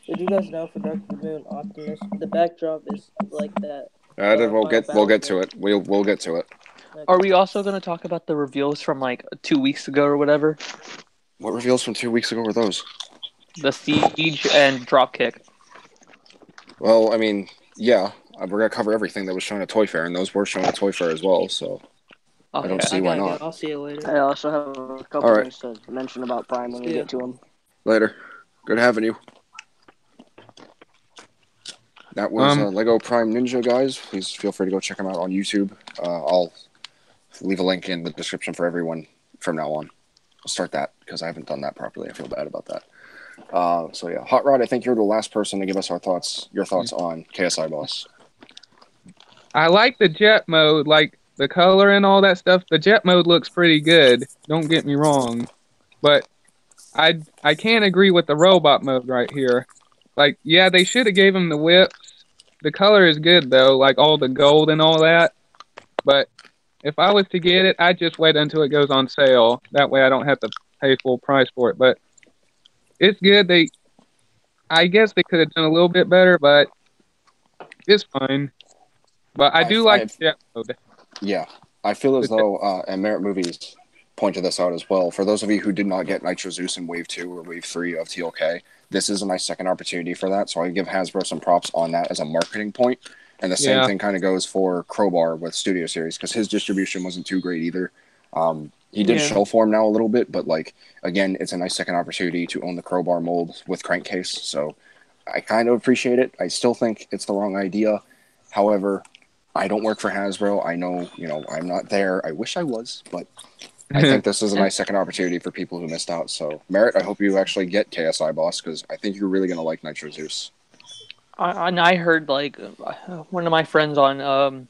Did you guys know for Dark of the Moon, Optimus, the backdrop is like that? We'll get to it. We'll get to it. Okay. Are we also going to talk about the reveals from like 2 weeks ago or whatever? What reveals from 2 weeks ago were those? The Siege and Dropkick. Well, I mean, yeah, we're gonna cover everything that was shown at Toy Fair, and those were shown at Toy Fair as well. So I don't see why not. I'll see you later. I also have a couple things to mention about Prime when we get to them. Later. Good having you. That was Lego Prime Ninja, guys. Please feel free to go check them out on YouTube. I'll leave a link in the description for everyone from now on. I'll start that because I haven't done that properly. I feel bad about that. So yeah, Hot Rod, I think you're the last person to give us your thoughts on KSI Boss. I like the jet mode, like the color and all that stuff. The jet mode looks pretty good. Don't get me wrong, but I can't agree with the robot mode right here. Like, yeah, they should have gave him the whips. The color is good though, like all the gold and all that. But if I was to get it, I'd just wait until it goes on sale. That way I don't have to pay full price for it. But it's good. I guess they could have done a little bit better, but It's fine, but I do like jet mode. Yeah, I feel as though, and Merit Movies pointed this out as well. For those of you who did not get Nitro Zeus in Wave 2 or Wave 3 of TLK, this is a nice second opportunity for that. So I give Hasbro some props on that as a marketing point. And the same thing kind of goes for Crowbar with Studio Series, because his distribution wasn't too great either. He did shell form now a little bit, but like again, it's a nice second opportunity to own the Crowbar mold with Crankcase. So I kind of appreciate it. I still think it's the wrong idea. However, I don't work for Hasbro. I know, I'm not there. I wish I was, but I think this is a nice second opportunity for people who missed out. So, Merritt, I hope you actually get KSI Boss, because I think you're really going to like Nitro Zeus. I heard like one of my friends on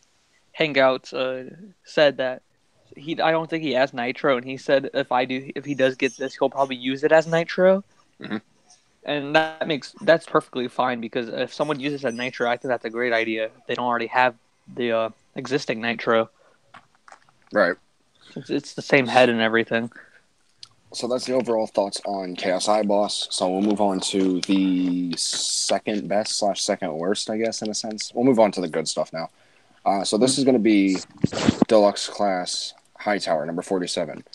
Hangouts said that I don't think he has Nitro, and he said if he does get this, he'll probably use it as Nitro. Mm-hmm. And that's perfectly fine, because if someone uses a Nitro, I think that's a great idea. They don't already have the existing Nitro. Right. It's the same head and everything. So that's the overall thoughts on KSI Boss. So we'll move on to the second best / second worst, I guess, in a sense. We'll move on to the good stuff now. So this is going to be Deluxe Class Hightower, number 47.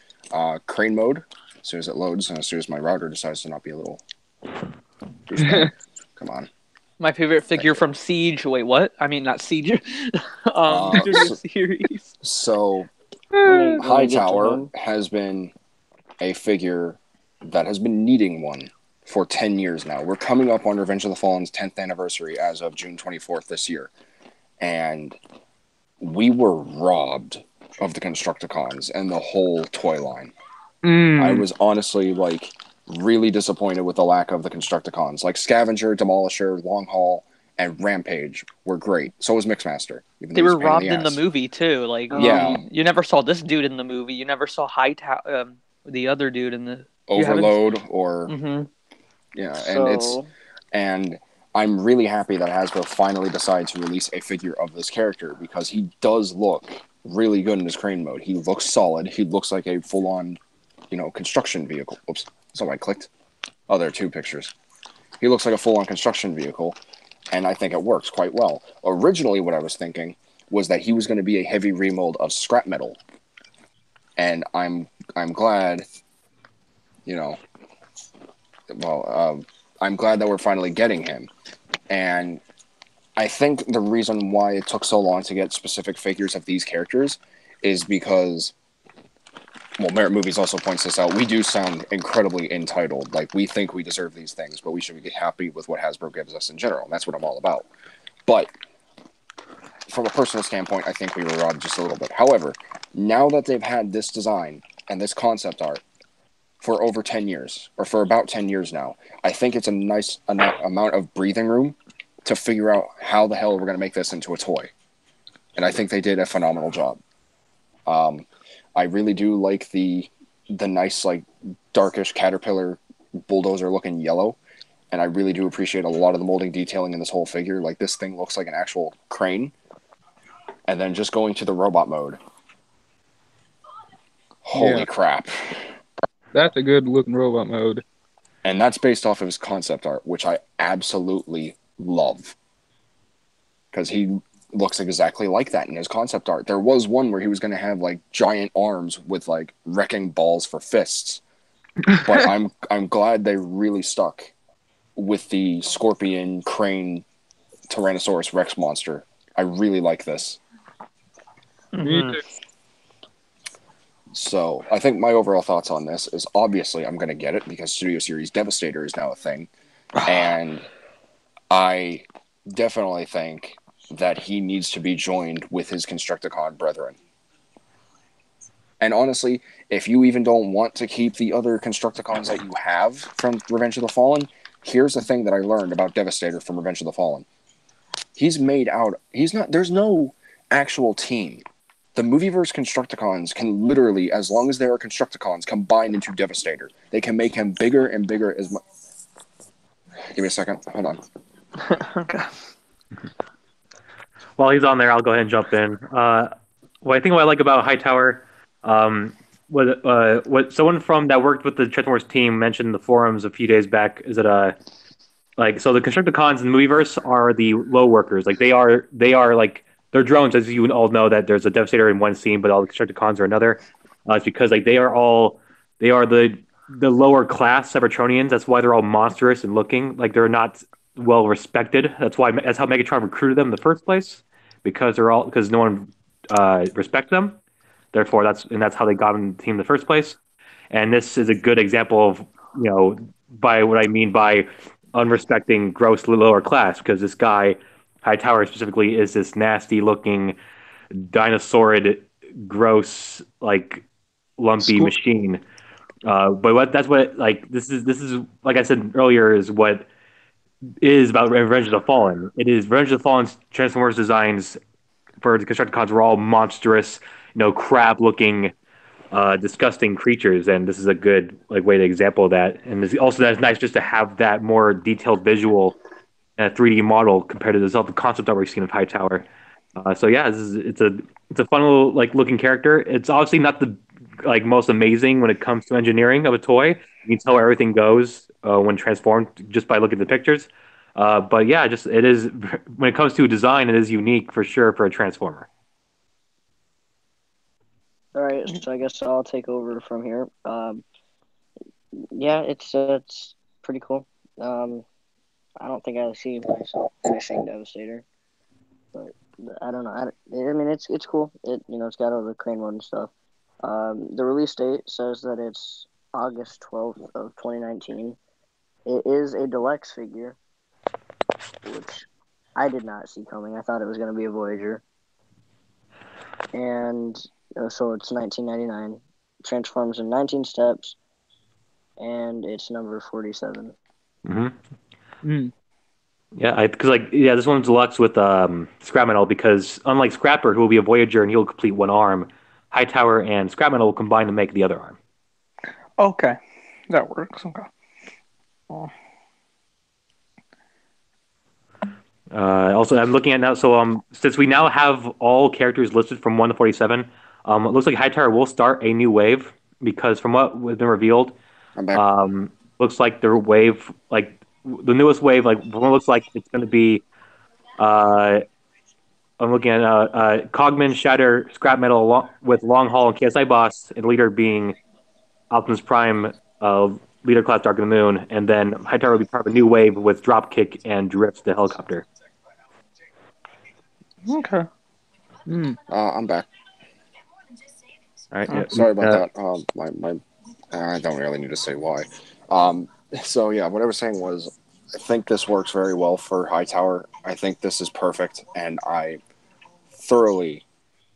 Crane mode, as soon as it loads, and as soon as my router decides to not be a little... Come on. My favorite figure from Siege. Wait, what? I mean, not Siege. Studio Series. So, Hightower has been a figure that has been needing one for 10 years now. We're coming up on Revenge of the Fallen's 10th anniversary as of June 24th this year. And we were robbed of the Constructicons and the whole toy line. I was honestly, really disappointed with the lack of the Constructicons. Like Scavenger, Demolisher, Long Haul, and Rampage were great. So was Mixmaster. They were robbed in the movie too. You never saw this dude in the movie. You never saw Hightower, the other dude in the Overload or and I'm really happy that Hasbro finally decided to release a figure of this character, because he does look really good in his crane mode. He looks solid. He looks like a full-on, construction vehicle. Oops. So I clicked. Oh, there are two pictures. He looks like a full-on construction vehicle, and I think it works quite well. Originally, what I was thinking was that he was going to be a heavy remold of scrap metal, and I'm glad, I'm glad that we're finally getting him. And I think the reason why it took so long to get specific figures of these characters is because... Well, Merit Movies also points this out. We do sound incredibly entitled. Like, we think we deserve these things, but we should be happy with what Hasbro gives us in general. And that's what I'm all about. But from a personal standpoint, I think we were robbed just a little bit. However, now that they've had this design and this concept art for over 10 years, or for about 10 years now, I think it's a nice amount of breathing room to figure out how the hell we're going to make this into a toy. And I think they did a phenomenal job. I really do like the nice, darkish caterpillar bulldozer looking yellow. And I really do appreciate a lot of the molding detailing in this whole figure. Like, this thing looks like an actual crane. And then just going to the robot mode. Holy crap. That's a good looking robot mode. And that's based off of his concept art, which I absolutely love. Because he looks exactly like that in his concept art. There was one where he was going to have giant arms with wrecking balls for fists. But I'm glad they really stuck with the scorpion crane Tyrannosaurus Rex monster. I really like this. Me too. So I think my overall thoughts on this is, obviously I'm going to get it because Studio Series Devastator is now a thing. And I definitely think that he needs to be joined with his Constructicon brethren. And honestly, if you even don't want to keep the other Constructicons that you have from Revenge of the Fallen, here's the thing that I learned about Devastator from Revenge of the Fallen. There's no actual team. The Movieverse Constructicons can literally, as long as they are Constructicons, combine into Devastator. They can make him bigger and bigger as much. Give me a second. Hold on. Okay. While he's on there, I'll go ahead and jump in. What I like about Hightower, what someone from that worked with the Transformers team mentioned in the forums a few days back is that like so the Constructicons in the movieverse are the low workers. Like they are like they're drones, as you all know that there's a Devastator in one scene, but all the Constructicons are another. It's because like they are the lower class Cybertronians. That's why they're all monstrous and looking like they're not well respected. That's how Megatron recruited them in the first place because no one respects them. Therefore, that's how they got in the team in the first place. And this is a good example of by what I mean by unrespecting gross lower class because this guy Hightower specifically is this nasty looking dinosaurid gross like lumpy machine. But that's what like this is like I said earlier is what is about Revenge of the Fallen. It is Revenge of the Fallen's Transformers designs for the Constructicons were all monstrous, crab looking disgusting creatures, and this is a good like way to example of that. And also that's nice just to have that more detailed visual and a 3D model compared to the concept art we've seen of Hightower. So yeah, it's a fun little like looking character. It's obviously not the like most amazing when it comes to engineering of a toy. You can tell where everything goes when transformed just by looking at the pictures. But yeah, just it is when it comes to design, it is unique for sure for a transformer. All right, so I guess I'll take over from here. Yeah, it's pretty cool. I don't think I see myself finishing Devastator, but I don't know. I mean, it's cool. It's got all the crane mode and stuff. The release date says that it's August 12th of 2019. It is a deluxe figure, which I did not see coming. I thought it was going to be a Voyager. And so it's $19.99. Transforms in 19 steps, and it's number 47. Mm-hmm. Mm. Yeah, this one's deluxe with scrap metal because unlike Scrapper, who will be a Voyager and he'll complete one arm, Hightower and scrap metal will combine to make the other arm. Okay, that works. Okay. Oh. Also, I'm looking at now. So, since we now have all characters listed from 1 to 47, it looks like Hightower will start a new wave because from what has been revealed, I'm back. looks like the wave, like the newest wave, like what looks like it's going to be. I'm looking at Cogman, Shatter, Scrap Metal with Long Haul and KSI Boss, and leader being Optimus Prime, leader class Dark of the Moon, and then Hightower will be part of a new wave with Dropkick and Drifts the helicopter. Okay. I'm back. All right. Yeah. Sorry about that. My I don't really need to say why. So yeah, what I was saying was, I think this works very well for Hightower. I think this is perfect, and I thoroughly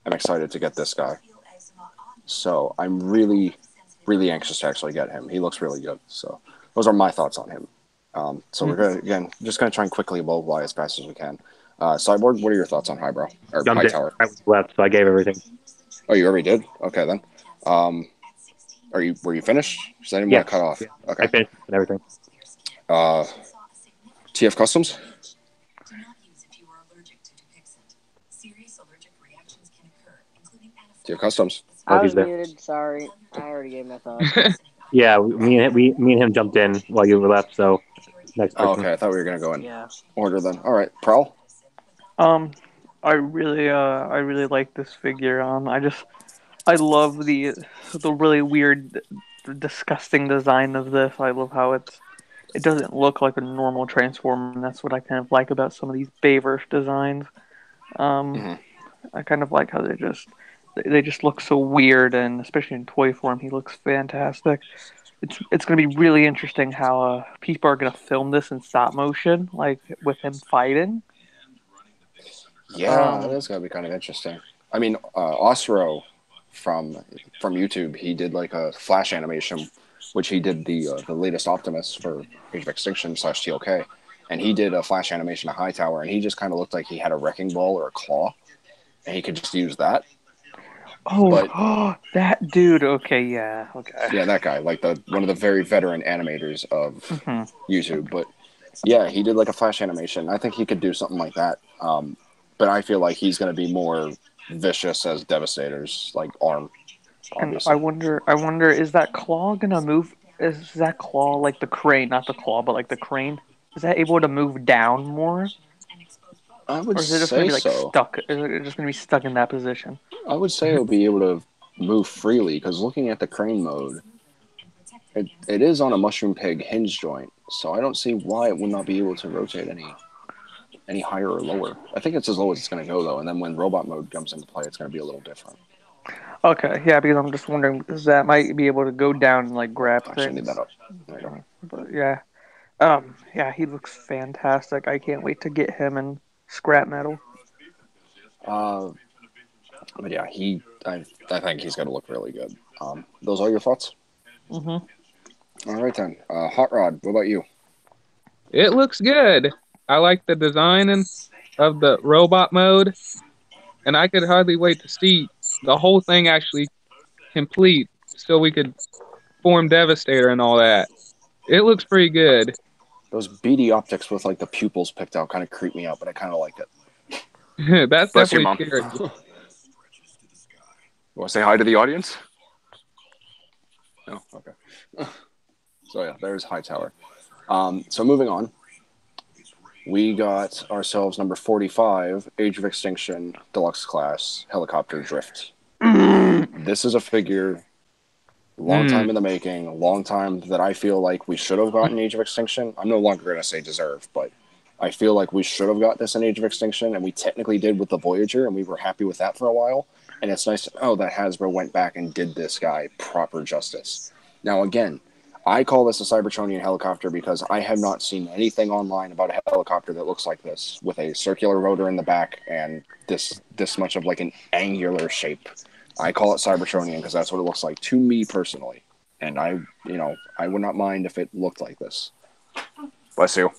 am excited to get this guy. So I'm really, really anxious to actually get him. He looks really good. So those are my thoughts on him. So we're gonna just gonna try and quickly blow by as fast as we can. Cyborg, what are your thoughts on Highbrow or Hightower? I was left, so I gave everything. Oh, you already did? Okay then. Were you finished? Because I didn't want to cut off. Yeah. Okay. I finished and everything. TF Customs. TF Customs. I was muted. Sorry, I already gave my thoughts. Yeah, me and him jumped in while you were left. So next person. Oh, okay. I thought we were gonna go in order then. All right, Prowl. I really like this figure. I love the really weird, disgusting design of this. I love how it doesn't look like a normal Transformer, and that's what I kind of like about some of these Bayverse designs. I kind of like how they just look so weird, and especially in toy form, he looks fantastic. It's going to be really interesting how people are going to film this in stop motion, like with him fighting. Yeah, that's going to be kind of interesting. I mean, Osro from YouTube, he did like a flash animation, which he did the latest Optimus for Age of Extinction / TLK, and he did a flash animation of Hightower, and he just kind of looked like he had a wrecking ball or a claw, and he could just use that. Oh, that dude. Okay, yeah, okay. Yeah, that guy, like one of the very veteran animators of YouTube. But yeah, he did like a flash animation. I think he could do something like that. But I feel like he's going to be more vicious as Devastator's like arm. Obviously. And I wonder, is that claw gonna move? Is that claw like the crane? Not the claw, but like the crane. Is that able to move down more? I would Or is it just going to say be like so. stuck? Is it just going to be stuck in that position? I would say it would be able to move freely because looking at the crane mode, it is on a mushroom pig hinge joint, so I don't see why it would not be able to rotate any higher or lower. I think it's as low as it's going to go though, and then when robot mode comes into play, it's going to be a little different. Okay, yeah, because I'm just wondering because that might be able to go down and like grab Actually, I need things. that up. There you go. But yeah, yeah, he looks fantastic. I can't wait to get him in scrap metal. But yeah, I think he's going to look really good. Those are your thoughts? Mm-hmm. All right then. Hot Rod, what about you? It looks good. I like the design of the robot mode, and I could hardly wait to see the whole thing actually complete so we could form Devastator and all that. It looks pretty good. Those beady optics with like the pupils picked out kind of creep me out, but I kind of like it. That's Bless you, definitely Mom. scary. You want to say hi to the audience? No? Okay. So yeah, there's Hightower. So moving on. We got ourselves number 45, Age of Extinction, Deluxe Class, Helicopter Drift. This is a figure, long time in the making, a long time that I feel like we should have gotten Age of Extinction. I'm no longer going to say deserve, but I feel like we should have got this in Age of Extinction, and we technically did with the Voyager, and we were happy with that for a while. And it's nice to know that Hasbro went back and did this guy proper justice. Now, again, I call this a Cybertronian helicopter because I have not seen anything online about a helicopter that looks like this, with a circular rotor in the back and this much of like an angular shape. I call it Cybertronian because that's what it looks like to me personally. And I would not mind if it looked like this. Bless you.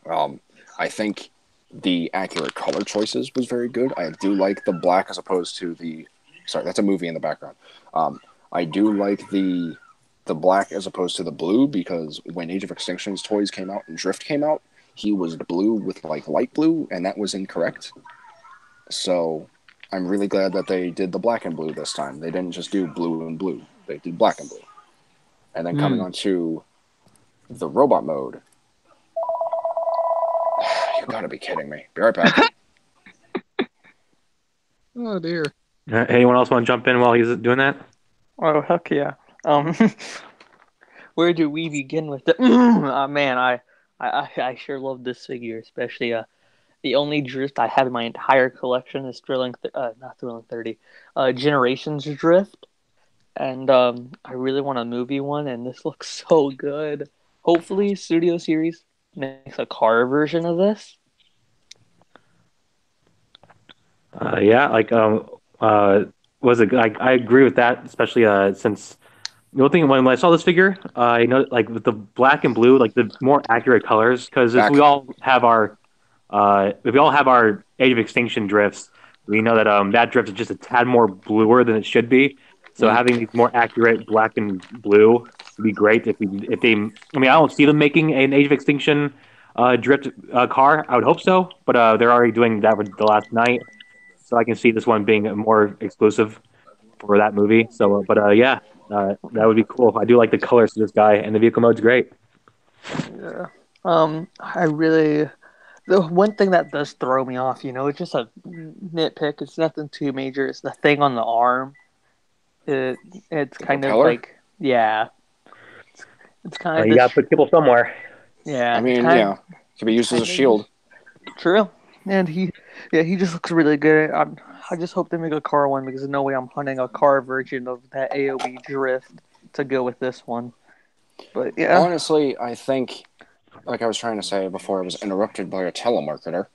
I think the accurate color choices was very good. I do like the black as opposed to the... Sorry, that's a movie in the background. I do like the black as opposed to the blue because when Age of Extinction's toys came out and Drift came out, he was blue with like light blue, and that was incorrect. So I'm really glad that they did the black and blue this time. They didn't just do blue and blue. They did black and blue. And then coming on to the robot mode. You gotta be kidding me. Be right back. Oh dear. Anyone else want to jump in while he's doing that? Oh heck yeah. Where do we begin with it? Oh, man, I sure love this figure, especially the only Drift I have in my entire collection is not Thrilling 30, Generations Drift, and I really want a movie one, and this looks so good. Hopefully, Studio Series makes a car version of this. Yeah, like was it? I agree with that, especially since the only thing when I saw this figure, I know like with the black and blue, like the more accurate colors, because if Back. we all have our Age of Extinction drifts, we know that that drift is just a tad more bluer than it should be. So having these more accurate black and blue would be great if they. I mean, I don't see them making an Age of Extinction drift car. I would hope so, but they're already doing that with the Last Night, so I can see this one being more exclusive for that movie. So, yeah, that would be cool. I do like the colors of this guy, and the vehicle mode's great. Yeah. I really. The one thing that does throw me off, it's just a nitpick. It's nothing too major. It's the thing on the arm. It's kind of propeller? like, yeah. It's kind of You got to put people somewhere. yeah. I mean, kind yeah. Can be used as a shield. True. And he just looks really good. I just hope they make a car one because there's no way I'm hunting a car version of that AOB Drift to go with this one. But yeah. Honestly, I think, like I was trying to say before I was interrupted by a telemarketer,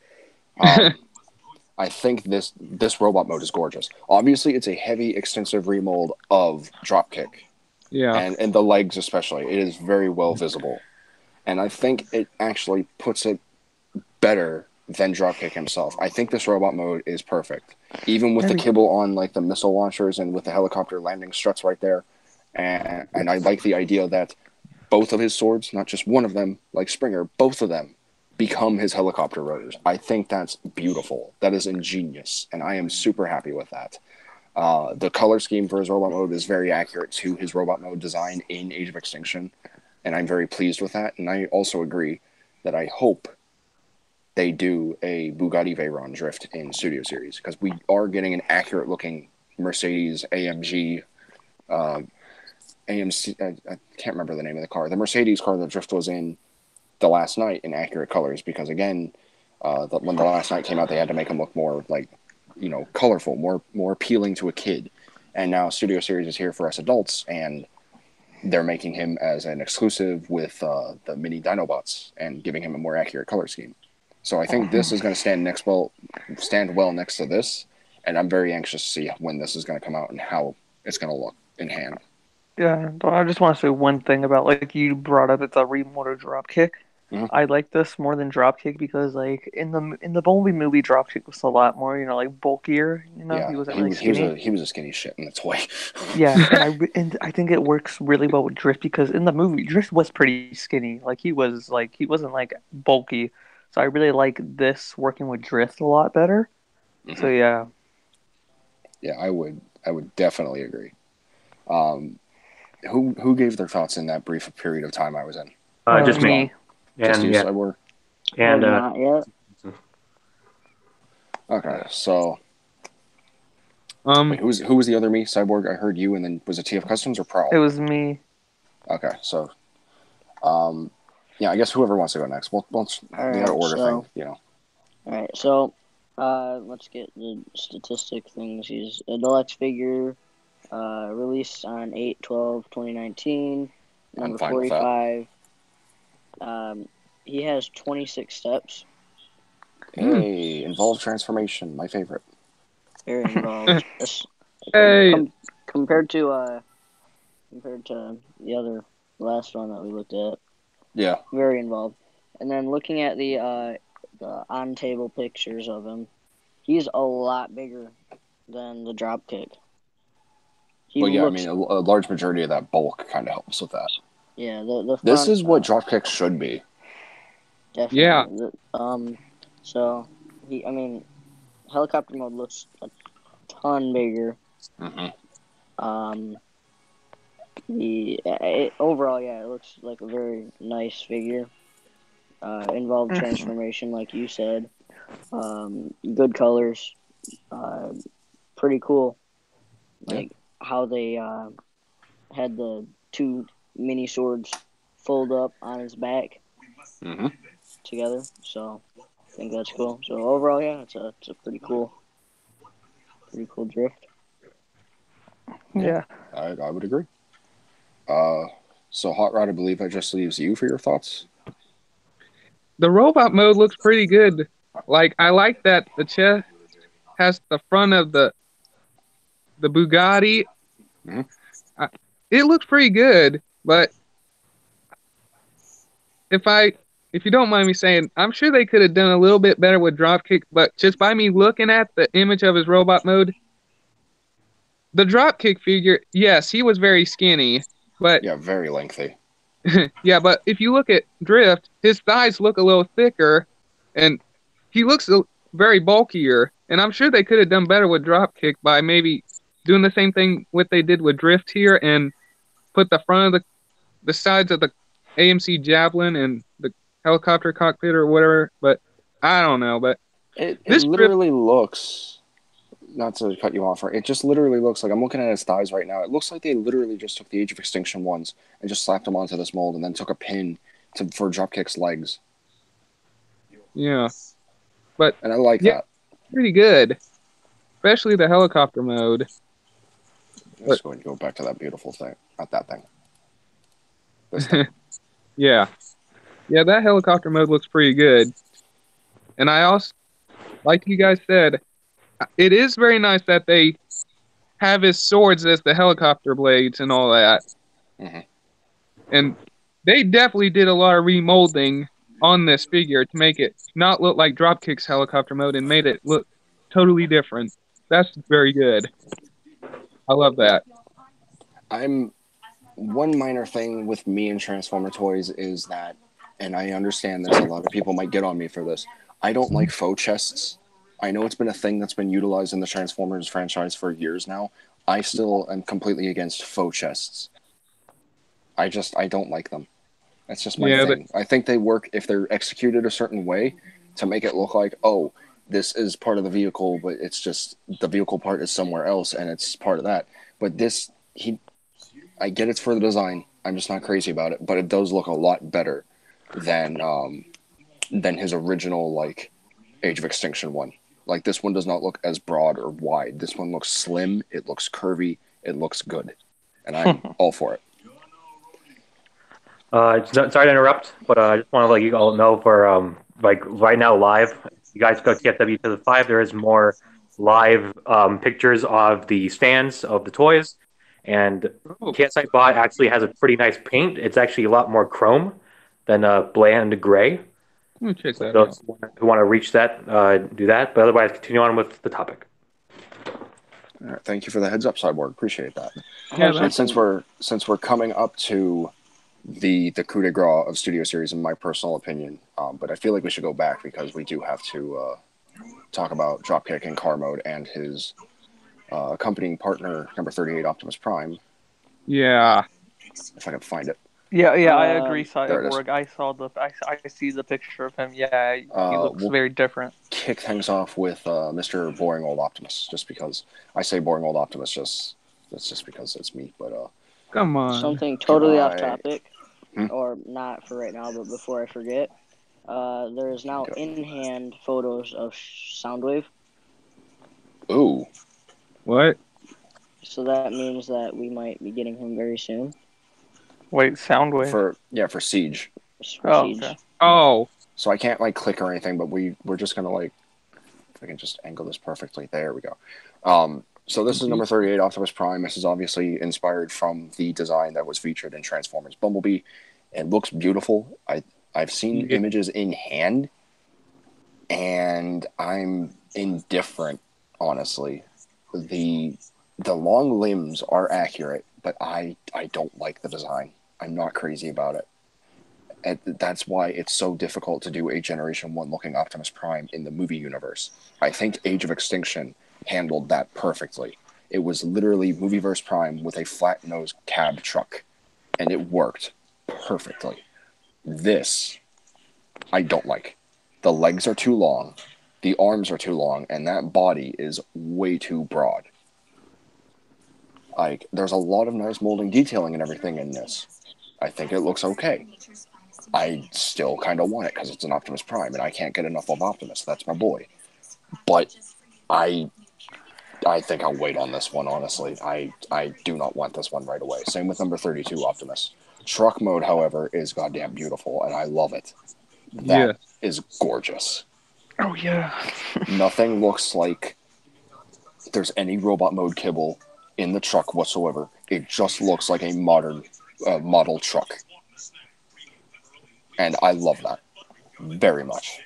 I think this robot mode is gorgeous. Obviously, it's a heavy, extensive remold of Dropkick. Yeah. And the legs especially. It is very well visible. And I think it actually puts it better than Dropkick himself. I think this robot mode is perfect. Even with the kibble on like the missile launchers and with the helicopter landing struts right there. And I like the idea that both of his swords, not just one of them, like Springer, both of them become his helicopter rotors. I think that's beautiful. That is ingenious. And I am super happy with that. The color scheme for his robot mode is very accurate to his robot mode design in Age of Extinction. and I'm very pleased with that. And I also agree that I hope they do a Bugatti Veyron drift in Studio Series, because we are getting an accurate looking Mercedes AMG. AMC, I can't remember the name of the car. The Mercedes car that Drift was in the last night in accurate colors, because again, when the last night came out, they had to make them look more like, colorful, more appealing to a kid. And now Studio Series is here for us adults, and they're making him as an exclusive with the mini Dinobots and giving him a more accurate color scheme. So I think this is going to stand well next to this, and I'm very anxious to see when this is going to come out and how it's going to look in hand. Yeah, I just want to say one thing about, like, you brought up, it's a remodeled Dropkick. Mhm. I like this more than Dropkick because, like, in the Bumblebee movie, Dropkick was a lot more, like, bulkier. Yeah, He wasn't really skinny. he was a skinny shit in the toy. Yeah, and I think it works really well with Drift because in the movie, Drift was pretty skinny. He wasn't like bulky. So I really like this working with Drift a lot better. Mhm. So yeah. Yeah, I would definitely agree. Who gave their thoughts in that brief period of time I was in? Just me. Just And you, yeah, Cyborg? and not yet. Okay, so wait, who was the other me? Cyborg, I heard you, and then was it TF Customs or Prowl? It was me. Okay, so yeah, I guess whoever wants to go next. We'll Alright, the order so- thing, Alright, so let's get the statistic things. He's a deluxe figure, released on 8/12/2019, I'm number fine with that. 45. He has 26 steps. Hey, involved transformation, my favorite. Very involved. Hey. Compared to the last one that we looked at, Yeah, very involved. And then looking at the on table pictures of him, he's a lot bigger than the Dropkick. but yeah, I mean, a large majority of that bulk kind of helps with that. Yeah, the front, This is what Dropkick should be. definitely. Yeah. So helicopter mode looks a ton bigger. Mm-hmm. Overall, yeah, it looks like a very nice figure. Involved transformation, like you said. Good colors. Pretty cool. Like how they had the two mini swords fold up on his back together. So I think that's cool. So overall, yeah, it's a pretty cool drift. Yeah. I would agree. So Hot Rod, I believe that just leaves you for your thoughts. The robot mode looks pretty good. Like, I like that the chest has the front of the Bugatti. Mhm. It looks pretty good, but if you don't mind me saying, I'm sure they could have done a little bit better with Dropkick, but just by me looking at the image of his robot mode, the Dropkick figure, yes, he was very skinny, but Yeah, very lengthy. yeah, but if you look at Drift, his thighs look a little thicker, and he looks very bulkier. And I'm sure they could have done better with Dropkick by maybe doing the same thing what they did with Drift here and put the front of the sides of the AMC Javelin and the helicopter cockpit or whatever. But I don't know. But It this literally looks, not to cut you off, it just literally looks like, I'm looking at his thighs right now. It looks like they literally just took the Age of Extinction ones and just slapped them onto this mold and then took a pin for Dropkick's legs. Yeah. But And I like that. pretty good. Especially the helicopter mode. Let's go and go back to that beautiful thing. Not that thing. This thing. Yeah. Yeah, that helicopter mode looks pretty good. And I also, like you guys said, it is very nice that they have his swords as the helicopter blades and all that. Mhm. And they definitely did a lot of remolding on this figure to make it not look like Dropkick's helicopter mode and made it look totally different. That's very good. I love that. One minor thing with me and Transformer toys is that, and I understand this, a lot of people might get on me for this, I don't like faux chests. I know it's been a thing that's been utilized in the Transformers franchise for years now. I still am completely against faux chests. I don't like them. That's just my thing. I think they work if they're executed a certain way to make it look like, oh, this is part of the vehicle, but it's just the vehicle part is somewhere else, and it's part of that. But this, I get it's for the design. I'm just not crazy about it, but it does look a lot better than his original like Age of Extinction one. Like this one does not look as broad or wide. This one looks slim. It looks curvy. It looks good, and I'm all for it. Sorry to interrupt, but I just want to let you all know for like right now live, you guys go TFW to the 5. There is more live pictures of the stands of the toys, and KSI Bot actually has a pretty nice paint. It's actually a lot more chrome than bland gray. Check that Those who want to reach that, do that. But otherwise, continue on with the topic. All right, thank you for the heads up, Cyborg. Appreciate that. Yeah, and since we're coming up to the coup de grace of Studio Series, in my personal opinion, but I feel like we should go back because we do have to talk about Dropkick in car mode and his accompanying partner, number 38 Optimus Prime. Yeah. If I can find it. Yeah, I agree, Cyborg. I see the picture of him. Yeah, he looks very different. Kick things off with Mr. Boring Old Optimus, just because I say Boring Old Optimus. That's just because it's me. But come on, something totally off topic, or not for right now, but before I forget, there is now in-hand photos of Soundwave. Ooh, what? So that means that we might be getting him very soon. Wait, Soundwave for Siege. Siege. Okay. Oh, so I can't like click or anything, but we're just gonna like, if I can just angle this perfectly. There we go. So this is number 38 Optimus Prime. This is obviously inspired from the design that was featured in Transformers Bumblebee. It looks beautiful. I've seen images in hand, and I'm indifferent, honestly. The long limbs are accurate, but I don't like the design. I'm not crazy about it. And that's why it's so difficult to do a Generation 1 looking Optimus Prime in the movie universe. I think Age of Extinction handled that perfectly. It was literally Movieverse Prime with a flat-nosed cab truck, and it worked perfectly. This, I don't like. The legs are too long, the arms are too long, and that body is way too broad. Like, there's a lot of nice molding detailing and everything in this. I think it looks okay. I still kind of want it because it's an Optimus Prime, and I can't get enough of Optimus. That's my boy. But I think I'll wait on this one, honestly. I do not want this one right away. Same with number 32 Optimus. Truck mode, however, is goddamn beautiful, and I love it. That is gorgeous. Oh, yeah. Nothing looks like there's any robot mode kibble in the truck whatsoever. It just looks like a modern model truck. And I love that very much.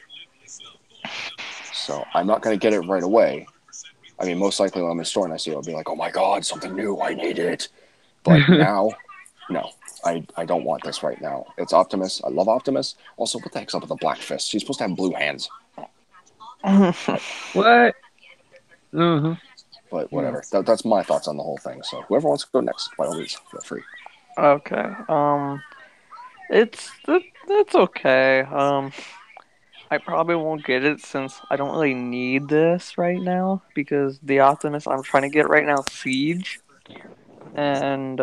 So I'm not going to get it right away. I mean, most likely when I'm in the store and I see it, I'll be like, oh my god, something new, I need it. But now, no, I don't want this right now. It's Optimus. I love Optimus. Also, what the heck's up with the black fist? She's supposed to have blue hands. What? Uh-huh. But whatever. That's my thoughts on the whole thing. So whoever wants to go next, by all means, feel free. Okay. It's okay. I probably won't get it since I don't really need this right now because the Optimus I'm trying to get right now is Siege, and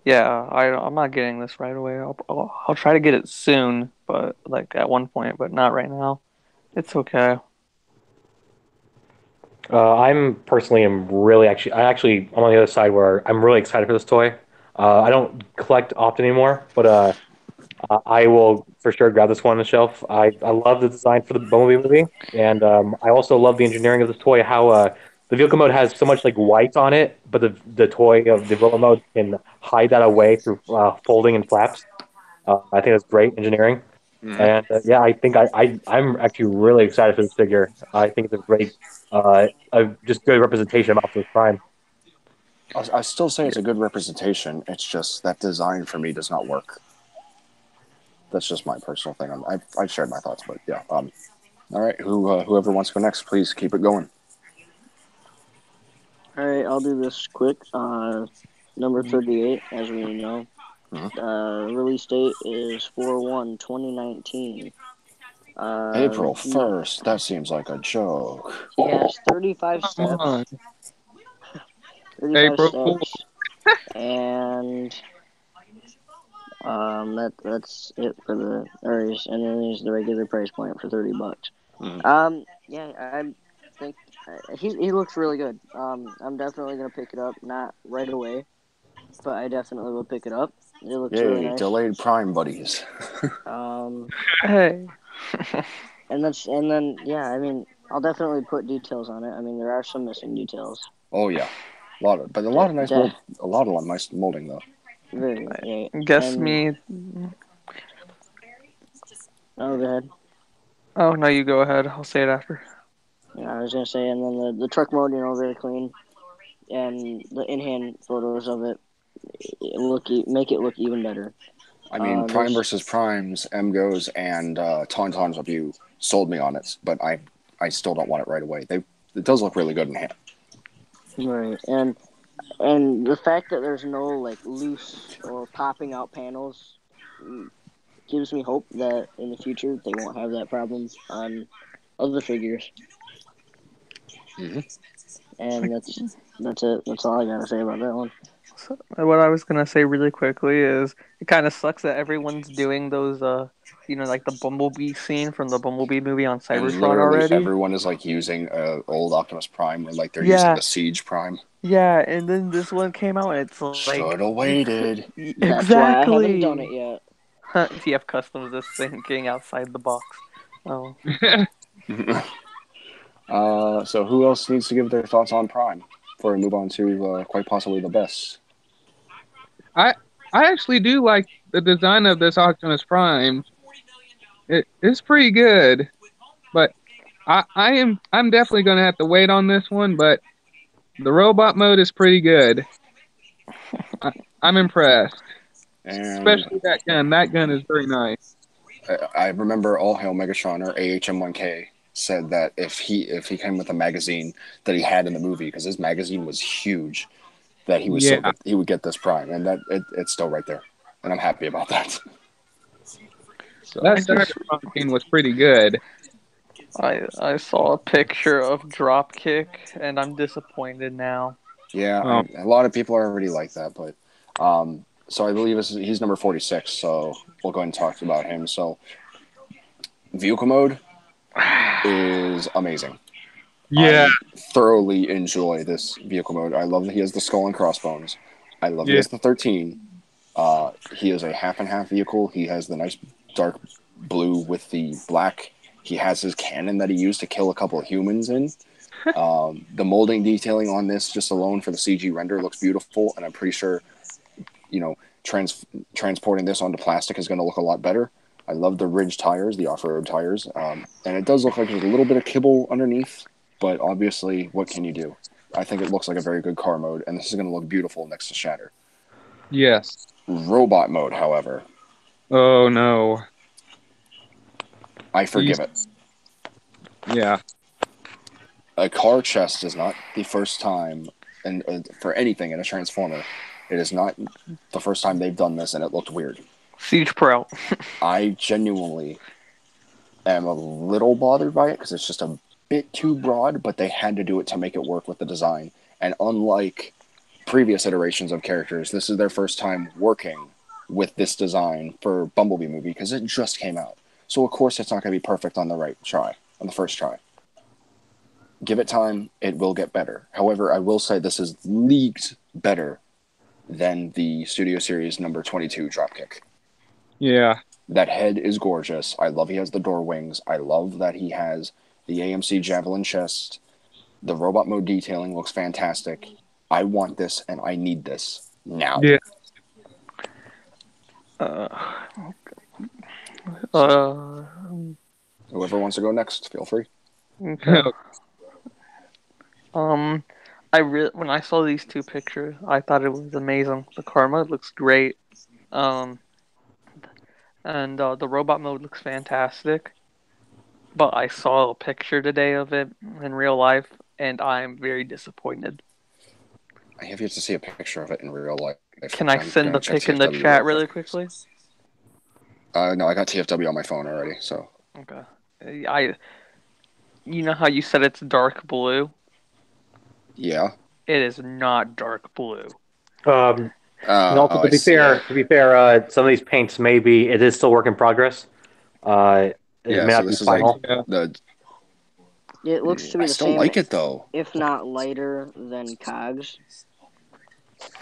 yeah, I'm not getting this right away. I'll try to get it soon, but like at one point, but not right now. It's okay. I'm personally I'm on the other side where I'm really excited for this toy. I don't collect Opt anymore, but I will for sure grab this one on the shelf. I love the design for the Bumblebee movie, and I also love the engineering of this toy. How the vehicle mode has so much like white on it, but the toy of the Villa mode can hide that away through folding and flaps. I think that's great engineering. Mm-hmm. And yeah, I think I'm actually really excited for this figure. I think it's a great, just good representation of Optimus Prime. I still say it's a good representation. It's just that design for me does not work. That's just my personal thing. I've shared my thoughts, but yeah. All right, whoever wants to go next, please keep it going. All right, I'll do this quick. Number 38, as we know, Release date is 4/1/2019. April 1st. That seems like a joke. He has 35 Come steps. on. 35 April Fool. steps. And that's it for the and then there's the regular price point for $30. Yeah, I think he looks really good. I'm definitely gonna pick it up, not right away, but I definitely will pick it up. It looks really nice. Delayed Prime buddies. Hey. And then yeah, I mean, I'll definitely put details on it. I mean, there are some missing details. Oh yeah, a lot of nice molding though. Very. Yeah. Guess me. Oh, go ahead. Oh no, you go ahead. I'll say it after. Yeah, I was gonna say, and then the truck mode, very clean, and the in-hand photos of it make it look even better. I mean, Prime versus Primes, MGOs, and Tauntauns of you sold me on it, but I still don't want it right away. It does look really good in hand. Right, and the fact that there's no like loose or popping out panels gives me hope that in the future they won't have that problem on other figures. And that's it. That's all I gotta say about that one. So, what I was gonna say really quickly is it kind of sucks that everyone's doing those, like the Bumblebee scene from the Bumblebee movie on Cybertron already. Everyone is like using old Optimus Prime, or like they're using the Siege Prime. Yeah, and then this one came out, and it's like should have waited. Exactly. That's why I haven't done it yet. TF Customs is thinking outside the box. Oh. So who else needs to give their thoughts on Prime before we move on to quite possibly the best? I actually do like the design of this Optimus Prime. It's pretty good, but I'm definitely gonna have to wait on this one. But the robot mode is pretty good. I'm impressed, especially that gun. That gun is very nice. I remember All Hail Megatron, or AHM1K, said that if he came with a magazine that he had in the movie, because his magazine was huge, that he would get this Prime, and that it's still right there, and I'm happy about that. So that Cybertron scene was pretty good. I saw a picture of Dropkick, and I'm disappointed now. Yeah, a lot of people are already like that, but so I believe he's number 46, so we'll go ahead and talk about him. So vehicle mode is amazing. Yeah. I thoroughly enjoy this vehicle mode. I love that he has the skull and crossbones. I love that he has the 13. He is a half and half vehicle. He has the nice dark blue with the black. He has his cannon that he used to kill a couple of humans in. The molding detailing on this just alone for the CG render looks beautiful, and I'm pretty sure, transporting this onto plastic is going to look a lot better. I love the ridge tires, the off-road tires, and it does look like there's a little bit of kibble underneath, but obviously, what can you do? I think it looks like a very good car mode, and this is going to look beautiful next to Shatter. Yes. Robot mode, however. Oh, no. I forgive it. Yeah. A car chest is not the first time, and for anything in a Transformer, it is not the first time they've done this, and it looked weird. Siege Pro. I genuinely am a little bothered by it because it's just a bit too broad, but they had to do it to make it work with the design. And unlike previous iterations of characters, this is their first time working with this design for Bumblebee movie because it just came out. So of course it's not going to be perfect on the first try. Give it time, it will get better. However, I will say this is leagues better than the Studio Series number 22 Dropkick. Yeah. That head is gorgeous. I love he has the door wings. I love that he has the AMC Javelin chest. The robot mode detailing looks fantastic. I want this and I need this now. Yeah. Whoever wants to go next, feel free. Okay. When I saw these two pictures, I thought it was amazing. The karma looks great. And the robot mode looks fantastic. But I saw a picture today of it in real life, and I'm very disappointed. I have yet to see a picture of it in real life. Can I send the pic in the chat really quickly? No, I got TFW on my phone already, so. Okay. You know how you said it's dark blue? Yeah. It is not dark blue. And also, to be fair, some of these paints it is still work in progress. It may so not be this is final. like the. It looks to be I the still same, like it though. if not lighter than Cogs.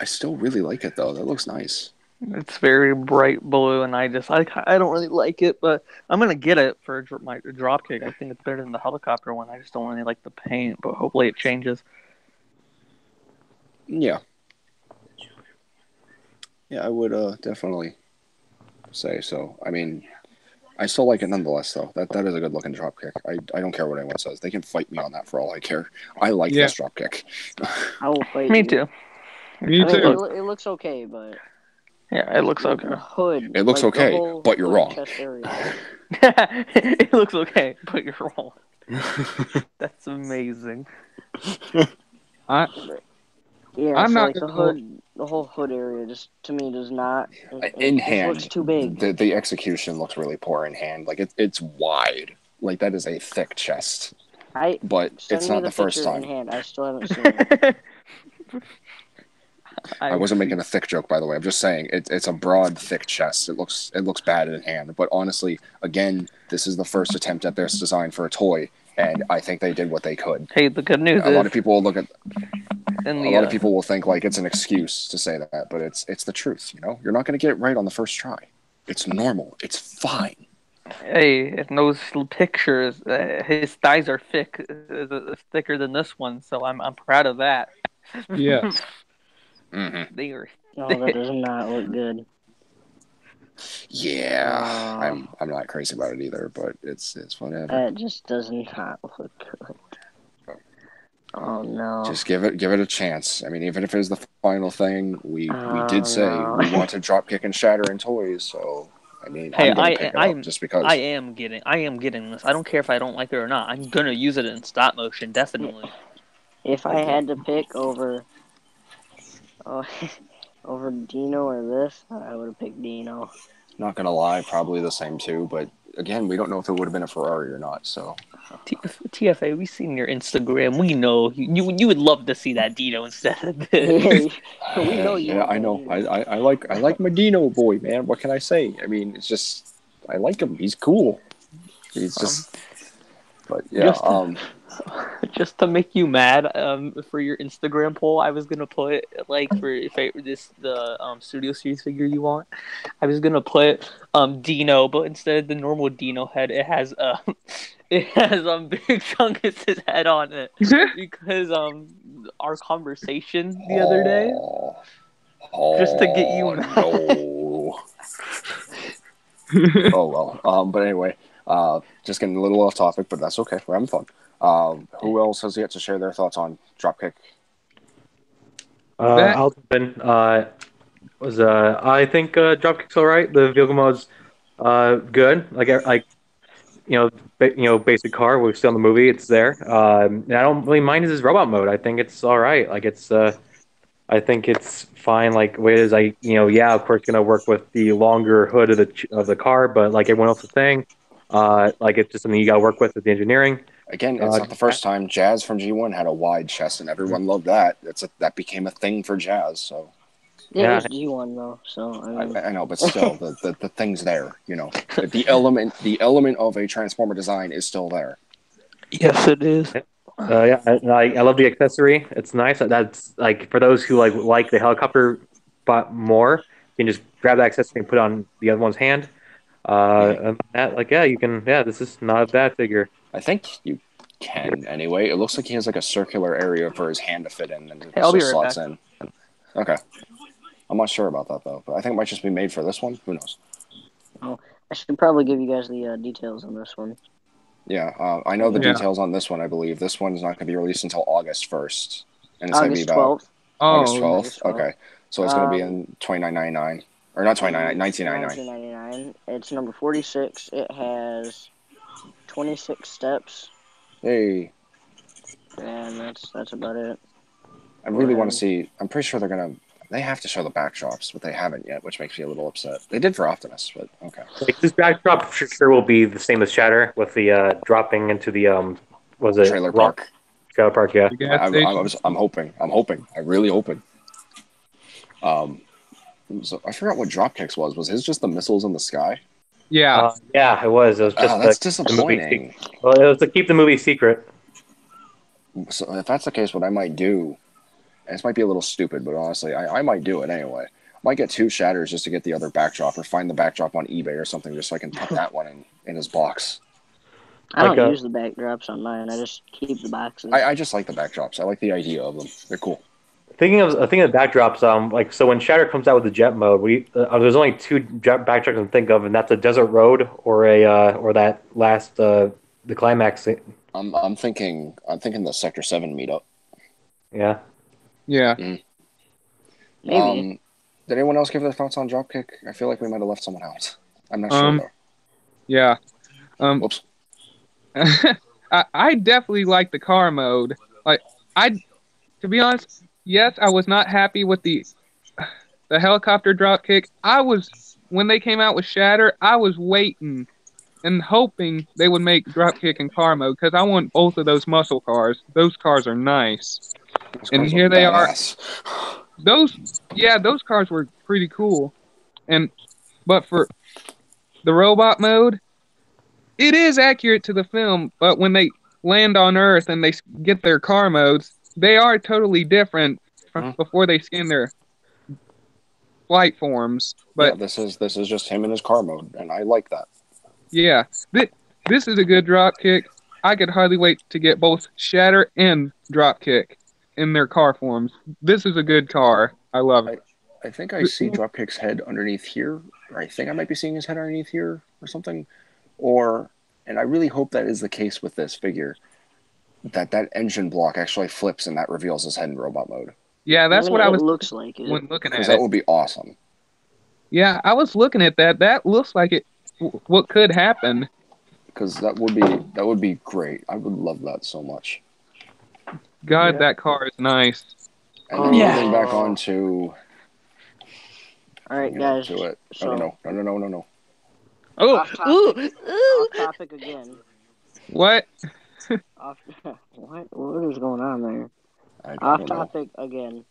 I still really like it though. That looks nice. It's very bright blue, and I don't really like it, but I'm gonna get it for my dropkick. I think it's better than the helicopter one. I just don't really like the paint, but hopefully it changes. Yeah. Yeah, I would definitely say so. I mean, I still like it nonetheless, though. That is a good looking dropkick. I don't care what anyone says. They can fight me on that for all I care. I like this dropkick. I will fight Me you. too. Me too. It looks okay, but Yeah, it looks okay. the hood. It looks like, the okay, whole but you're hood wrong. chest area. It looks okay, but you're wrong. That's amazing. Yeah, I'm so not like the gonna- hood, the whole hood area just to me does not. In It hand, looks too big. the execution looks really poor in hand. Like it's wide. Like that is a thick chest. But Send it's me not the the first picture time. in hand. I still haven't seen it. I wasn't making a thick joke, by the way. I'm just saying it's a broad, thick chest. It looks bad in hand. But honestly, again, this is the first attempt at this design for a toy, and I think they did what they could. Hey, the good news A lot of people will look at. A in the, lot of people will think like it's an excuse to say that, but it's the truth. You know, you're not going to get it right on the first try. It's normal. It's fine. Hey, in those pictures, his thighs are thicker than this one, so I'm proud of that. Yes. Mm-hmm. They are. No, that does not look good. Yeah, I'm not crazy about it either, but it's whatever. That just does not look good. Oh no! Just give it a chance. I mean, even if it's the final thing, we did say no. we want to drop kick and shatter in toys. So I mean, Hey, I'm gonna pick it up just because. I am getting this. I don't care if I don't like it or not. I'm gonna use it in stop motion, definitely. If I had to pick over Dino or this, I would have picked Dino. Not gonna lie, probably the same too. But again, we don't know if it would have been a Ferrari or not. So TFA, we've seen your Instagram. We know you would love to see that Dino instead of this. We know you. Yeah, I know. I like my Dino boy, man. What can I say? I mean, it's just I like him. He's cool. He's just. But yeah. Just to make you mad, for your Instagram poll, I was gonna put like the Studio Series figure you want. I was gonna put Dino, but instead of the normal Dino head, it has Big Chungus' head on it because our conversation the other day. Just to get you mad. No. Oh well. But anyway, just getting a little off topic, but that's okay. We're having fun. Who else has yet to share their thoughts on Dropkick? I'll jump in. I think Dropkick's all right. The vehicle mode's good. Like basic car. We've seen the movie. It's there. And I don't really mind his robot mode. I think it's all right. Like I think it's fine. Like the way it is. Of course, gonna work with the longer hood of the car, but like everyone else is saying, like it's just something you gotta work with the engineering. Again, it's not the first time. Jazz from G1 had a wide chest, and everyone loved that. That became a thing for Jazz. So yeah, it was G1 though. So I know, but still, the thing's there. You know, the element of a Transformer design is still there. Yes, it is. I love the accessory. It's nice. That's like for those who like the helicopter but more, you can just grab that accessory and put it on the other one's hand. This is not a bad figure. I think you can anyway. It looks like he has like a circular area for his hand to fit in, and it I'll be just right slots back. in. Okay, I'm not sure about that though, but I think it might just be made for this one. Who knows? Oh, I should probably give you guys the details on this one. Yeah, I know the details on this one. I believe this one's not going to be released until August 1st, and it's going to be about 12th. August Oh, 12th. Okay, so it's going to be in $29.99 or not $29.99, $19.99. It's number 46. It has 26 steps, Hey, and that's about it. I really want to see. I'm pretty sure they're gonna. They have to show the backdrops, but they haven't yet, which makes me a little upset. They did for Optimus, but okay. Like this backdrop for sure will be the same as Shatter with the dropping into the was it Trailer park. Trailer park, yeah. The gas station. I'm hoping. I'm really hoping. So I forgot what Dropkicks was. Was his just the missiles in the sky? Yeah. Yeah, it was. It was just That's the movie. disappointing. Well, it was to keep the movie secret. So if that's the case, what I might do, and this might be a little stupid, but honestly, I might do it anyway. I might get 2 shatters just to get the other backdrop, or find the backdrop on eBay or something, just so I can put that one in his box. I don't Like, use the backdrops on mine. I just keep the boxes. I just like the backdrops. I like the idea of them. They're cool. Thinking of backdrops, like so when Shatter comes out with the jet mode, there's only 2 backdrops I can think of, and that's a desert road or or that last the climax. I'm thinking the Sector 7 meetup. Yeah. Yeah. Maybe. Did anyone else give their thoughts on Dropkick? I feel like we might have left someone out. I'm not sure though. Yeah. Whoops. I definitely like the car mode. Like to be honest, yes, I was not happy with the helicopter dropkick. When they came out with Shatter, I was waiting and hoping they would make dropkick in car mode because I want both of those muscle cars. Those cars are nice. And here they are. Those cars were pretty cool. But for the robot mode, it is accurate to the film, but when they land on Earth and they get their car modes, they are totally different from before they scan their flight forms. But yeah, this is just him in his car mode, and I like that. Yeah, this is a good dropkick. I could hardly wait to get both Shatter and Dropkick in their car forms. This is a good car. I love it. I think I see Dropkick's head underneath here. Or I think I might be seeing his head underneath here or something. And I really hope that is the case with this figure. That engine block actually flips and that reveals his head in robot mode. Yeah, that's what I was looks like when looking at it. That would be awesome. Yeah, I was looking at that. That looks like it. What could happen? Because that would be great. I would love that so much. God, that car is nice. And then moving back on to. All right, guys. To it. So, No. Oh, off topic again. What? What is going on there? Off topic again.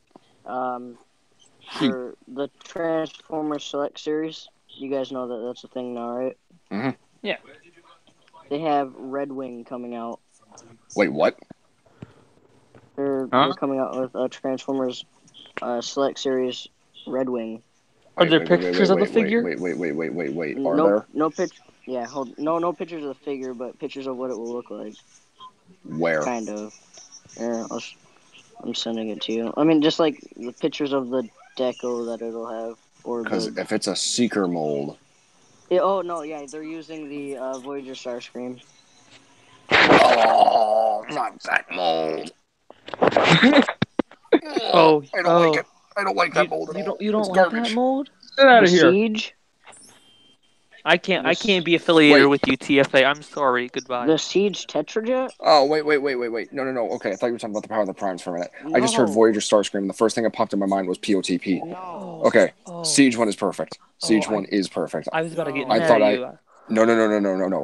For the Transformers Select Series, you guys know that that's a thing now, right? Mm-hmm. Yeah. They have Red Wing coming out. Wait, what? They're coming out with a Transformers Select Series Red Wing. Are there pictures of the figure? Wait. Are no, there? No picture. Yeah, no pictures of the figure, but pictures of what it will look like. Where? Kind of. Yeah, I'm sending it to you. I mean, just like the pictures of the deco that it'll have, or because if it's a Seeker mold. Oh no, yeah, they're using the Voyager Starscream. Oh, not that mold. I don't like it. I don't like that mold at all. You don't it's like garbage. that mold? Get out of here. Siege? I can't be affiliated with you, TFA. I'm sorry. Goodbye. The Siege Tetrajet? Oh, wait. No. Okay, I thought you were talking about the Power of the Primes for a minute. No. I just heard Voyager Starscream, and the first thing that popped in my mind was POTP. No. Okay, Siege one is perfect. Siege one is perfect. I was about to get I mad thought at you. No.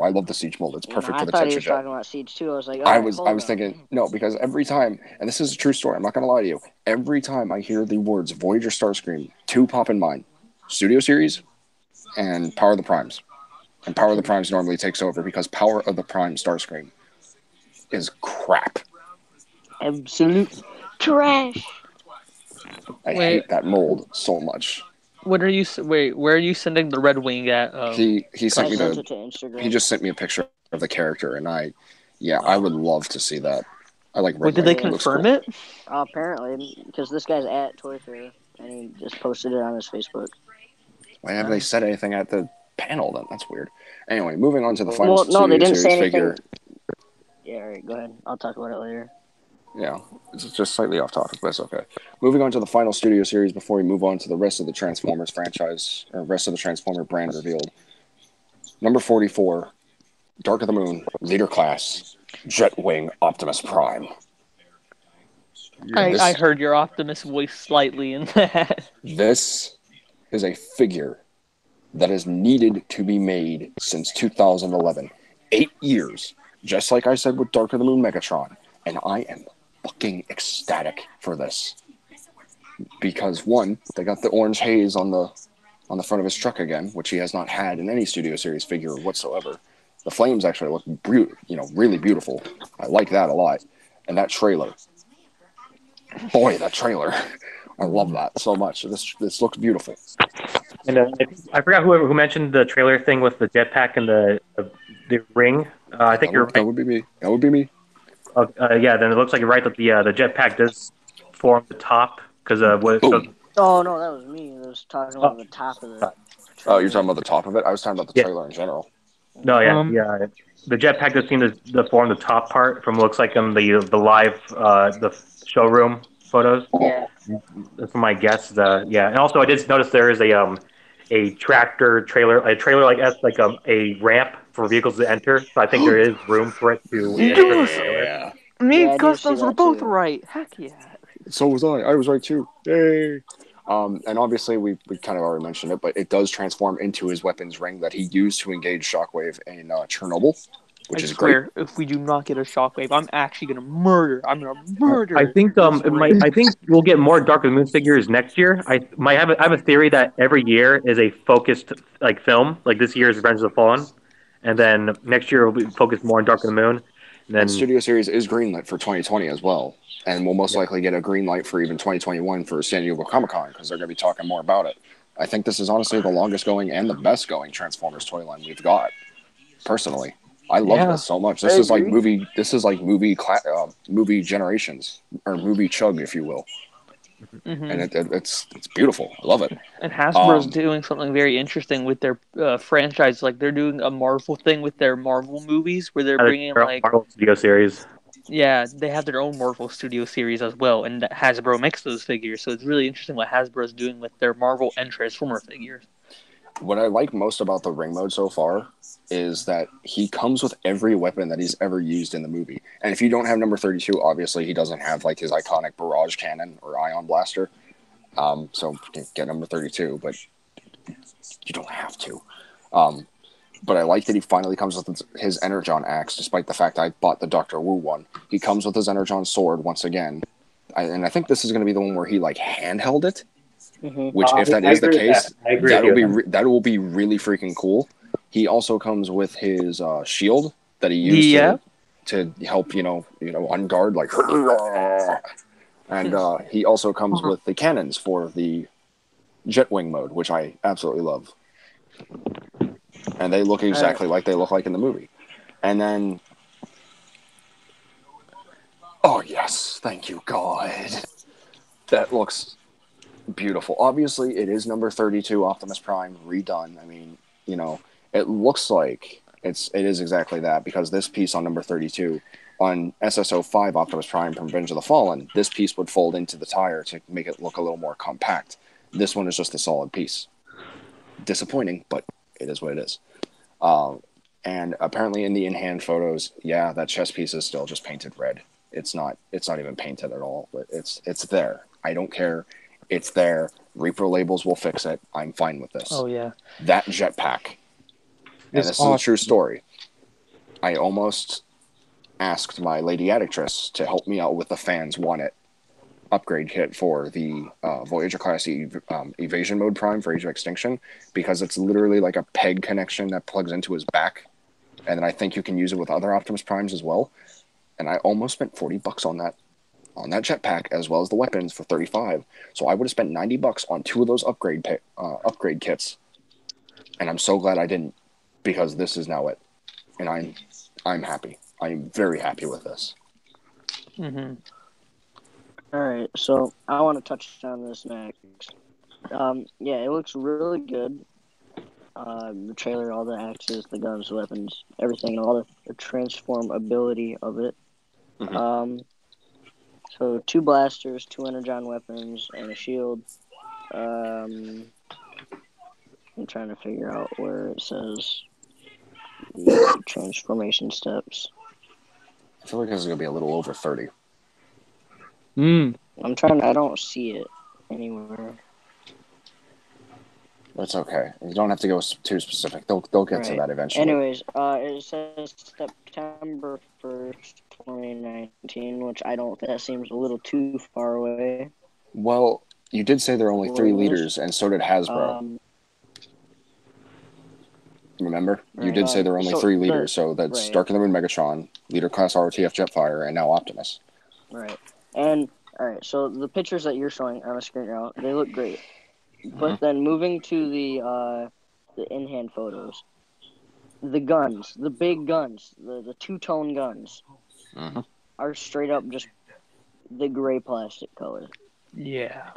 I love the Siege mold. It's perfect for the Tetrajet. I thought he was talking about Siege too. I was like, I was thinking, no, because every time, and this is a true story, I'm not going to lie to you, every time I hear the words Voyager Starscream, 2 pop in mind. Studio Series and Power of the Primes. And Power of the Primes normally takes over because Power of the Prime Starscream is crap. Absolute trash. I hate that mold so much. Where are you sending the Red Wing at? He sent me it to Instagram. He just sent me a picture of the character, and I would love to see that. I like Red Wait, did Wing. they confirm it? Apparently, because this guy's at Toy Fair, and he just posted it on his Facebook. Why haven't they said anything at the panel then? That's weird. Anyway, moving on to the final Studio they didn't Series say anything. figure. Yeah, all right, go ahead. I'll talk about it later. Yeah, it's just slightly off topic, but it's okay. Moving on to the final Studio Series before we move on to the rest of the Transformers franchise, or rest of the Transformer brand revealed. Number 44, Dark of the Moon, Leader Class, Jetwing Optimus Prime. I heard your Optimus voice slightly in that. This is a figure that is needed to be made since 2011. 8 years, just like I said with Dark of the Moon Megatron. And I am fucking ecstatic for this. Because one, they got the orange haze on the front of his truck again, which he has not had in any Studio Series figure whatsoever. The flames actually look really beautiful. I like that a lot. And that trailer. Boy, that trailer. I love that so much. This looks beautiful. And I forgot who mentioned the trailer thing with the jetpack and the ring. I think you're right. That would be me. That would be me. Yeah, then it looks like you're right that the jetpack does form the top because Boom. Oh no, that was me. I was talking about the top of the. Oh, you're talking about the top of it? I was talking about the trailer in general. No, yeah. The jetpack does seem to form the top part from looks like in the live the showroom photos. Yeah. That's my guess. Yeah, and also I did notice there is a tractor trailer, a trailer like a ramp for vehicles to enter. So I think there is room for it to enter the trailer. Yeah. Me Yeah, I and do Customs see were that both too. right. Heck yeah. So was I. I was right too. Yay. And obviously we kind of already mentioned it, but it does transform into his weapons ring that he used to engage Shockwave in Chernobyl, which I is swear, great. if we do not get a Shockwave, I'm actually gonna murder. I'm gonna murder. I think this ring. I think we'll get more Dark of the Moon figures next year. I have a theory that every year is a focused like film. Like this year is Revenge of the Fallen, and then next year will be focused more on Dark of the Moon. And And then Studio Series is greenlit for 2020 as well. And we'll most likely get a green light for even 2021 for San Diego Comic-Con because they're going to be talking more about it. I think this is honestly the longest going and the best going Transformers toy line we've got. Personally, I love this so much. This is like movie. This is like movie generations or movie chug, if you will. Mm-hmm. And it's beautiful. I love it. And Hasbro's doing something very interesting with their franchise. Like they're doing a Marvel thing with their Marvel movies, where they're bringing like Marvel Studio Series. Yeah, they have their own Marvel Studio Series as well, and Hasbro makes those figures. So it's really interesting what Hasbro's doing with their Marvel and Transformer figures. What I like most about the ring mode so far is that he comes with every weapon that he's ever used in the movie. And if you don't have number 32, obviously he doesn't have like his iconic barrage cannon or ion blaster. So get number 32, but you don't have to. But I like that he finally comes with his Energon axe, despite the fact I bought the Dr. Wu one. He comes with his Energon sword once again. And I think this is going to be the one where he like handheld it. Mm-hmm. Which, if that is the case, that will be really freaking cool. He also comes with his shield that he used to help on guard, like, and he also comes with the cannons for the Jetwing mode, which I absolutely love, and they look exactly like they look like in the movie. And then, oh yes, thank you God, that looks beautiful. Obviously, it is number 32 Optimus Prime redone. I mean, it looks like it is exactly that, because this piece on number 32 on SSO5 Optimus Prime from Revenge of the Fallen, this piece would fold into the tire to make it look a little more compact. This one is just a solid piece. Disappointing, but it is what it is. And apparently in the in-hand photos, yeah, that chest piece is still just painted red. It's not even painted at all, but it's there. I don't care. It's there. Repro labels will fix it. I'm fine with this. Oh, yeah. That jetpack. And this is a true story. I almost asked my lady addictress to help me out with the fans want it upgrade kit for the Voyager Class Evasion Mode Prime for Age of Extinction, because it's literally like a peg connection that plugs into his back. And then I think you can use it with other Optimus Primes as well. And I almost spent $40 on that jetpack, as well as the weapons, for $35. So I would have spent $90 on two of those upgrade kits, and I'm so glad I didn't, because this is now it, and I'm happy. I'm very happy with this. Mm-hmm. All right, so I want to touch on this next. Yeah, it looks really good. The trailer, all the axes, the guns, the weapons, everything, all the transformability of it. Mm-hmm. So 2 blasters, 2 energon weapons, and a shield. I'm trying to figure out where it says the transformation steps. I feel like this is going to be a little over 30. Mm. I'm trying. I don't see it anywhere. That's okay. You don't have to go too specific. They'll get to Right. that eventually. Anyways, it says September 1st, 2019, which I don't think that seems a little too far away. Well, you did say there are only 3 For this. liters, and so did Hasbro. Remember? You Right. did say there are only So 3 liters, so that's right. Dark of the Moon Megatron, Leader Class ROTF Jetfire, and now Optimus. Right. And all right, so the pictures that you're showing on the screen now, they look great. But then moving to the in-hand photos, the guns, the big guns, the two-tone guns, are straight up just the gray plastic color. Yeah.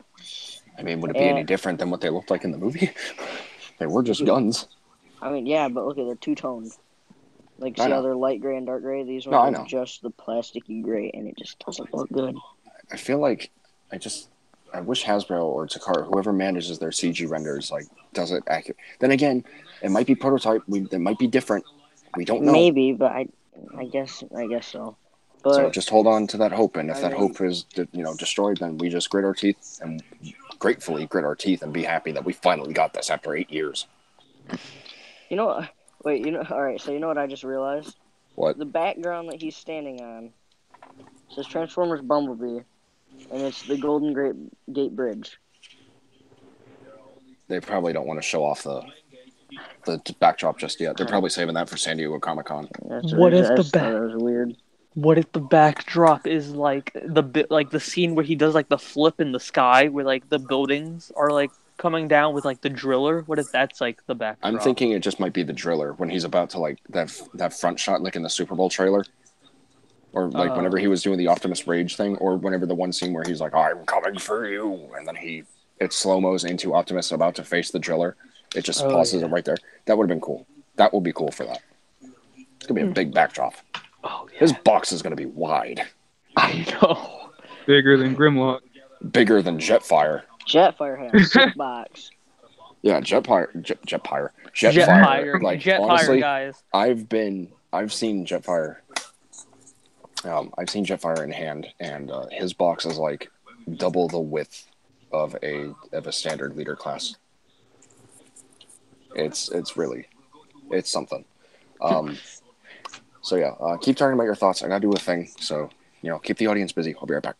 I mean, would it be any different than what they looked like in the movie? They were just guns. I mean, yeah, but look at they're two-toned. Like, see how they're light gray and dark gray? These ones are just the plasticky gray, and it just doesn't look good. I feel like I wish Hasbro or Takara, whoever manages their CG renders, like does it accurate. Then again, it might be prototype. It might be different. We don't know. Maybe, but I guess so. But so just hold on to that hope, and if that hope is destroyed, then we just grit our teeth and gratefully grit our teeth and be happy that we finally got this after 8 years. You know, wait, all right. So you know what I just realized? What? The background that he's standing on says Transformers Bumblebee, and it's the Golden Gate Bridge. They probably don't want to show off the backdrop just yet. They're probably saving that for San Diego Comic-Con. That was weird. What if the backdrop is like the scene where he does like the flip in the sky, where like the buildings are like coming down with like the driller? What if that's like the backdrop? I'm thinking it just might be the driller when he's about to like that front shot like in the Super Bowl trailer. Or like whenever he was doing the Optimus Rage thing, or whenever the one scene where he's like, "I'm coming for you," and then it slow-mos into Optimus about to face the driller. It just pauses it right there. That would have been cool. That would be cool for that. It's gonna be a big backdrop. Oh, yeah. His box is gonna be wide. I know. Bigger than Grimlock. Bigger than Jetfire. Jetfire has a big box. Yeah, Jetfire. Like Jetfire, honestly, guys. I've seen Jetfire. I've seen Jetfire in hand, and his box is like double the width of a standard leader class. It's something. So yeah, keep talking about your thoughts. I gotta do a thing, so keep the audience busy. I'll be right back.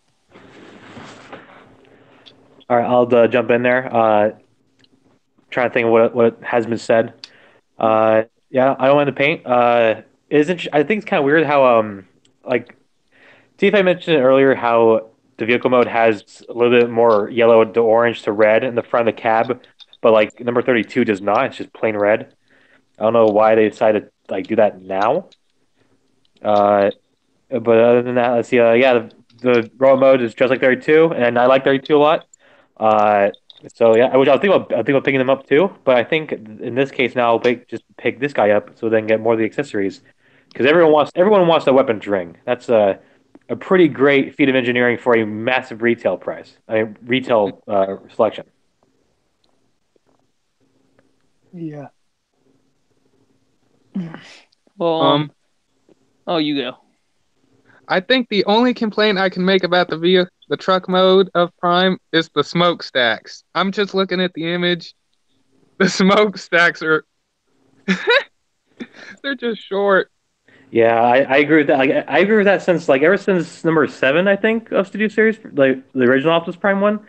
All right, I'll jump in there. Trying to think of what has been said. Yeah, I don't want to paint. Isn't I think it's kind of weird how like TFI mentioned earlier how the vehicle mode has a little bit more yellow to orange to red in the front of the cab, but like number 32 does not. It's just plain red. I don't know why they decided to like do that now. But other than that, let's see. Yeah, the robot mode is just like 32, and I like 32 a lot. So yeah, I think about picking them up too. But I think in this case now, I'll just pick this guy up so then get more of the accessories because everyone wants a weapons ring. That's a pretty great feat of engineering for a massive retail price. Retail selection. Yeah. Well, oh, you go. I think the only complaint I can make about the truck mode of Prime is the smokestacks. I'm just looking at the image. The smokestacks are they're just short. Yeah, I agree with that. Like, I agree with that since ever since number 7, I think, of Studio Series, like the original Optimus Prime one.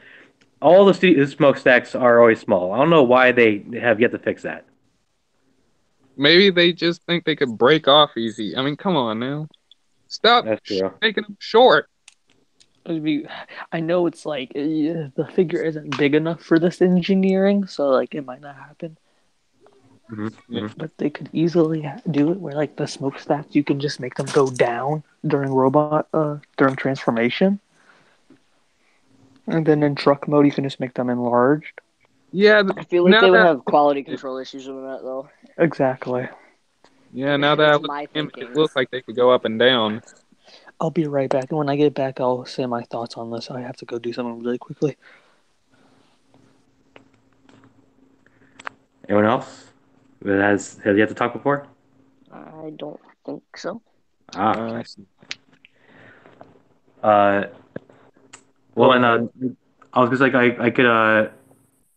All the smokestacks are always small. I don't know why they have yet to fix that. Maybe they just think they could break off easy. I mean, come on now. Stop making them short. I know it's like the figure isn't big enough for this engineering, so like it might not happen. Mm-hmm. But they could easily do it where like the smokestacks, you can just make them go down during during transformation, and then in truck mode you can just make them enlarged. Yeah, I feel like they would have quality control issues with that though. Exactly. Yeah, now that I look at them, it looks like they could go up and down. I'll be right back, and when I get back, I'll say my thoughts on this. I have to go do something really quickly. Anyone else that has yet to talk before? I don't think so. I see. Well, and I was just like I could I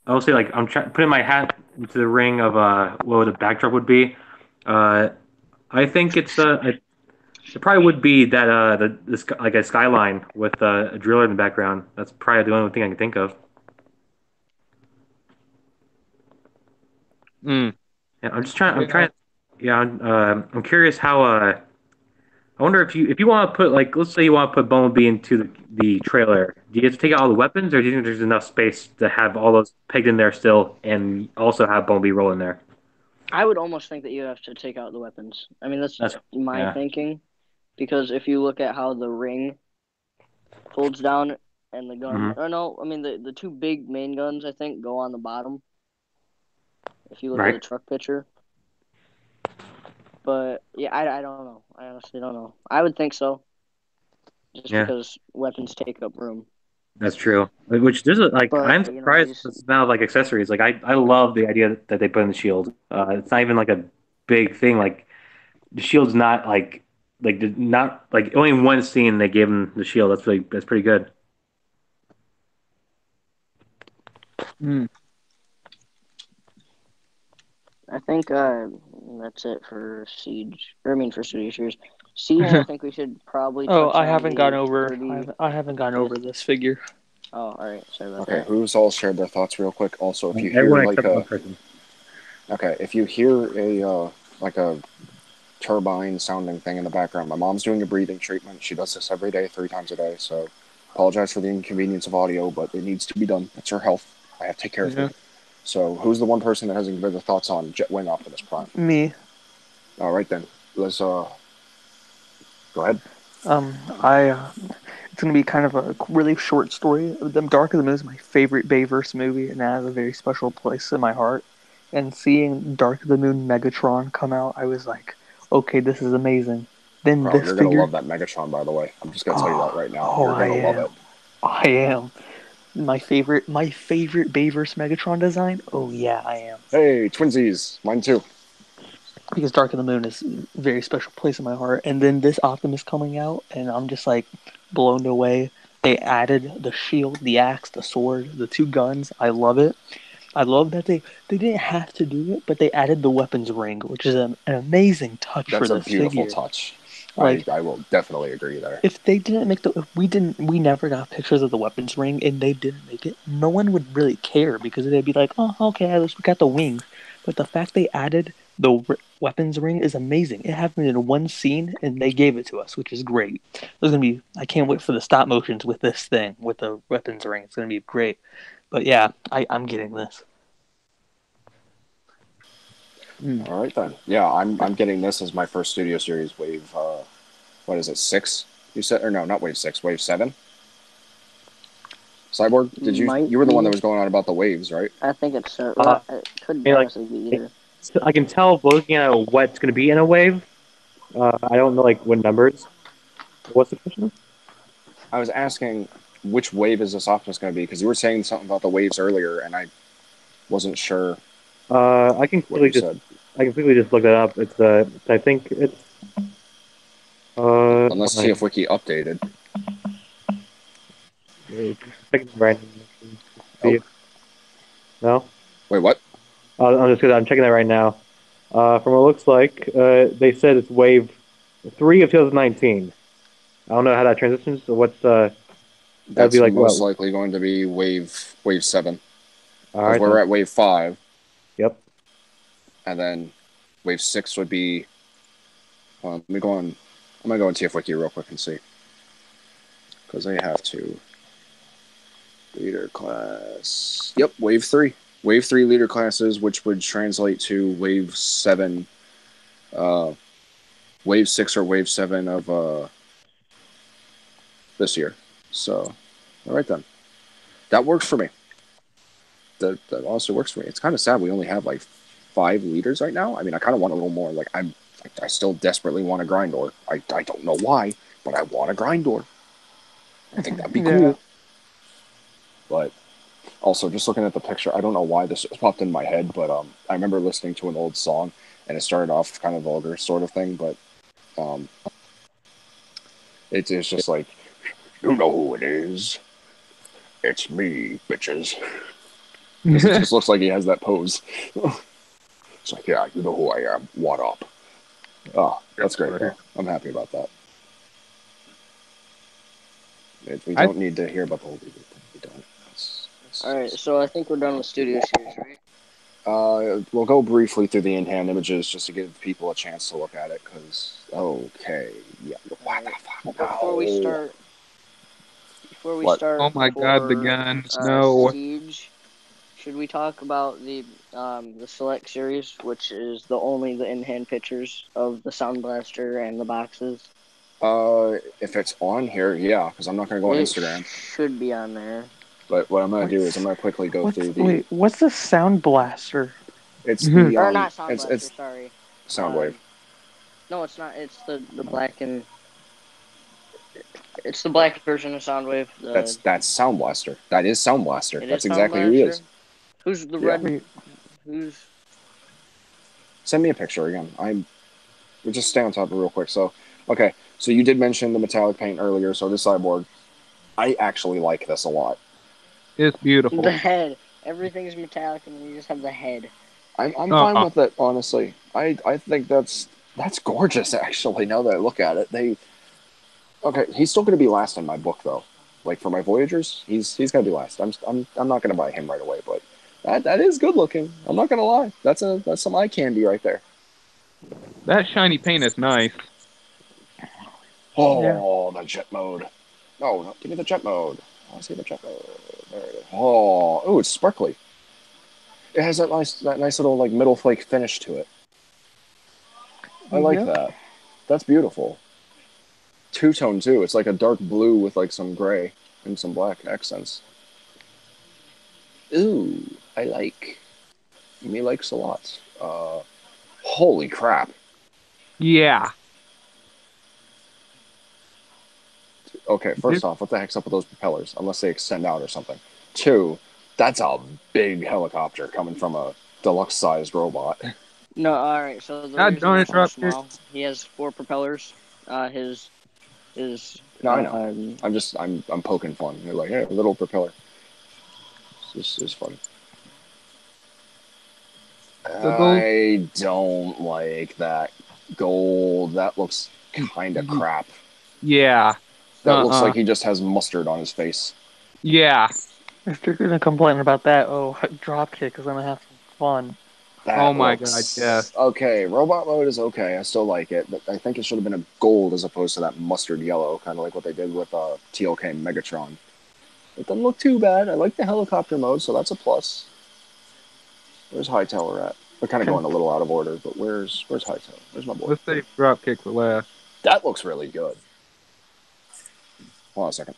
will say like I'm putting my hat into the ring of what the backdrop would be. Uh, I think it probably would be that like a skyline with a driller in the background. That's probably the only thing I can think of. Mm. Yeah, I'm just trying. I'm Yeah. trying. Yeah, I'm curious how. I wonder if you want to put like let's say you want to put Bumblebee into the trailer. Do you have to take out all the weapons, or do you think there's enough space to have all those pegged in there still, and also have Bumblebee roll in there? I would almost think that you have to take out the weapons. I mean, that's That's my yeah. thinking, because if you look at how the ring folds down and the gun, Hmm. or no, I mean the two big main guns I think go on the bottom. If you look at the Right. truck picture, but yeah, I don't know. I honestly don't know. I would think so, just Yeah. because weapons take up room. That's true. Which there's like But I'm you know, surprised these it's not like accessories. Like I love the idea that they put in the shield. It's not even like a big thing. Like the shield's not not like only in one scene they gave him the shield. That's pretty good. Mm. I think that's it for Siege. Or I mean for Studio Series. Siege, I think we should probably Oh, touch I on haven't gone the over. 30th. I haven't gone over this figure. Oh, all right. Sorry about Okay, that. who's all shared their thoughts real quick? Also, if you hear Everyone like except one a person. okay, if you hear a like a turbine sounding thing in the background, my mom's doing a breathing treatment. She does this every day, 3 times a day. So, apologize for the inconvenience of audio, but it needs to be done. It's her health. I have to take care of Yeah. her. So, who's the one person that hasn't given their thoughts on Jet Wing Optimus Prime? Me. All right then, let's go ahead. It's gonna be kind of a really short story. The Dark of the Moon is my favorite Bayverse movie, and that has a very special place in my heart. And seeing Dark of the Moon Megatron come out, I was like, okay, this is amazing. Then Bro, this you're gonna figure, love that Megatron, by the way. I'm just gonna tell you that oh, right now. oh, You're gonna love it. I am. My favorite Bayverse Megatron design. Oh yeah, I am. Hey, twinsies, mine too. Because Dark of the Moon is a very special place in my heart. And then this Optimus coming out, and I'm just like blown away. They added the shield, the axe, the sword, the two guns. I love it. I love that they didn't have to do it, but they added the weapons ring, which is an amazing touch for That's a this beautiful figure. touch. Like I will definitely agree there. if they didn't make if we never got pictures of the weapons ring, and they didn't make it, no one would really care because they'd be like, oh, okay, at least we got the wings. But the fact they added the weapons ring is amazing. It happened in one scene, and they gave it to us, which is great. There's gonna be, I can't wait for the stop motions with this thing, with the weapons ring. It's gonna be great. But yeah, I'm getting this. Mm. All right then. Yeah, I'm getting this as my first Studio Series wave. What is it? 6? You said, or no, not wave 6. Wave 7. Cyborg, did you? Might You were the one that be. was going on about the waves, right? I think it's Uh, well, it could I mean, honestly be either. I can tell looking at what's going to be in a wave. I don't know like what numbers. What's the question? I was asking which wave is this Optimus going to be because you were saying something about the waves earlier, and I wasn't sure I can what you quickly just said. look that up. It's I think it's Unless like, TF updated. checking right now. See Oh, if, no. wait, what? I'm checking that right now. From what it looks like, they said it's wave 3 of 2019. I don't know how that transitions. So what's that'd be That's like what? most likely going to be wave 7 All because right we're then. at wave 5, Yep. and then wave 6 would be. Let me go on. I'm gonna go on TF real quick and see because they have to. Leader class. Yep, wave 3. Wave 3 leader classes, which would translate to wave 7, wave 6 or wave 7 of this year. So, all right then. That works for me. That also works for me. It's kind of sad we only have like 5 leaders right now. I mean, I kind of want a little more. Like, I still desperately want a Grindor. I don't know why, but I want a Grindor. I think that'd be cool. But also, just looking at the picture, I don't know why this popped in my head, but I remember listening to an old song, and it started off kind of vulgar sort of thing, but it's just like, you know who it is. It's me, bitches. Because it just looks like he has that pose. It's like, yeah, you know who I am. What up? Oh, that's great, though. I'm happy about that. We don't need to hear about the whole reboot thing. We don't. All right, so I think we're done with Studio Series, right? We'll go briefly through the in-hand images just to give people a chance to look at it, because, okay, yeah. What the fuck? Before we start, Oh my god, the guns! No. Siege, should we talk about the Select series, which is only the in-hand pictures of the Sound Blaster and the boxes? If it's on here, yeah, because I'm not going to go on Instagram. Should be on there. But what I'm going to do is I'm going to quickly go through the... Wait, what's the Sound Blaster? It's the... or not Sound Blaster, sorry. Soundwave. No, it's not. It's the black and... It's the black version of Soundwave. That's Sound Blaster. That is Sound Blaster. That's exactly who he is. Who's the red? Who's... Send me a picture again. We'll just stay on top of it real quick. So, okay. So you did mention the metallic paint earlier. So this cyborg, I actually like this a lot. It's beautiful. The head. Everything's metallic and you just have the head. I'm fine with it, honestly. I think that's gorgeous, actually, now that I look at it. Okay, he's still going to be last in my book, though. Like, for my Voyagers, he's going to be last. I'm not going to buy him right away, but that is good looking. I'm not going to lie. That's some eye candy right there. That shiny paint is nice. Oh, the jet mode. No, give me the jet mode. I want to see the jet mode. There it is. Oh, it's sparkly. It has that nice little like middle flake finish to it. I like that. That's beautiful. Two-tone too. It's like a dark blue with like some gray and some black accents. Ooh, I like. Me likes a lot. Holy crap. Yeah. Okay, first off, what the heck's up with those propellers? Unless they extend out or something. Two, that's a big helicopter coming from a deluxe-sized robot. No, all right. So the reason it's so small, he has 4 propellers. His No, I know. I'm poking fun. You're like, hey, a little propeller. This is fun. I don't like that gold. That looks kind of crap. Yeah. That looks like he just has mustard on his face. Yeah. If you're gonna complain about that, Dropkick is gonna have some fun. Oh my god, yes. Okay, robot mode is okay. I still like it, but I think it should have been a gold as opposed to that mustard yellow, kind of like what they did with TLK Megatron. It doesn't look too bad. I like the helicopter mode, so that's a plus. Where's Hightower at? We're kind of going a little out of order, but where's Hightower? Where's my boy? Let's save Dropkick for last. That looks really good. Hold on a second.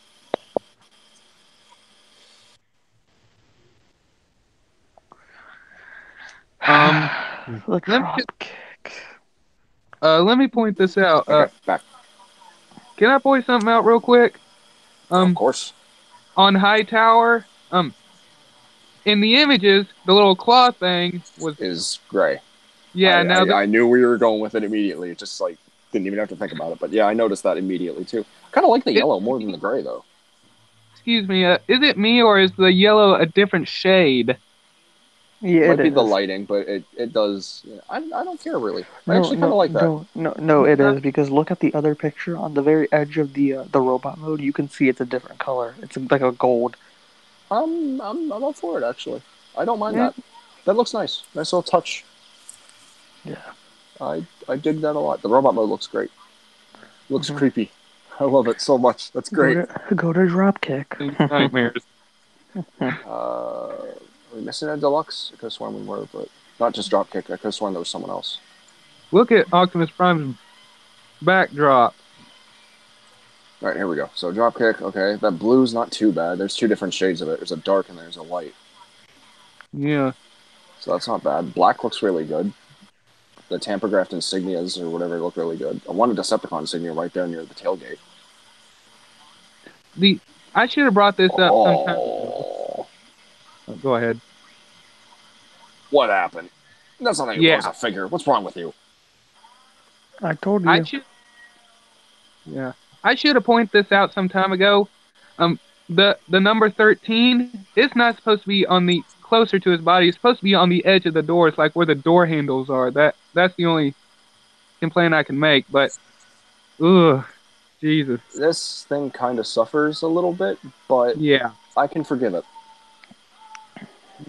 Let me point this out. Okay, back. Can I point something out real quick? Of course. On Hightower, in the images, the little claw thing is gray. Yeah, I knew we were going with it immediately. It just like didn't even have to think about it. But yeah, I noticed that immediately too. Kind of like the yellow more than the gray though. Excuse me, is it me or is the yellow a different shade? Yeah, it might be the lighting, but it does. You know, I don't care really. I actually kind of like that. No, it is because look at the other picture on the very edge of the robot mode. You can see it's a different color. It's like a gold. I'm all for it actually. I don't mind that. That looks nice. Nice little touch. Yeah. I dig that a lot. The robot mode looks great. Looks creepy. I love it so much. That's great. Go to Dropkick. Nightmares. Are we missing a deluxe? I could have sworn we were, but not just Dropkick. I could have sworn there was someone else. Look at Optimus Prime's backdrop. All right, here we go. So Dropkick, okay. That blue's not too bad. There's 2 different shades of it. There's a dark and there's a light. Yeah. So that's not bad. Black looks really good. The tamper-graphed insignias or whatever look really good. I want a Decepticon insignia right there near the tailgate. I should have brought this up sometime ago. Oh, go ahead. What happened? That's not how you close a figure. What's wrong with you? I told you. I should have pointed this out some time ago. the number 13, it's not supposed to be on the closer to his body. It's supposed to be on the edge of the door. It's like where the door handles are. That's the only complaint I can make. But, ugh, Jesus. This thing kind of suffers a little bit, but Yeah. I can forgive it.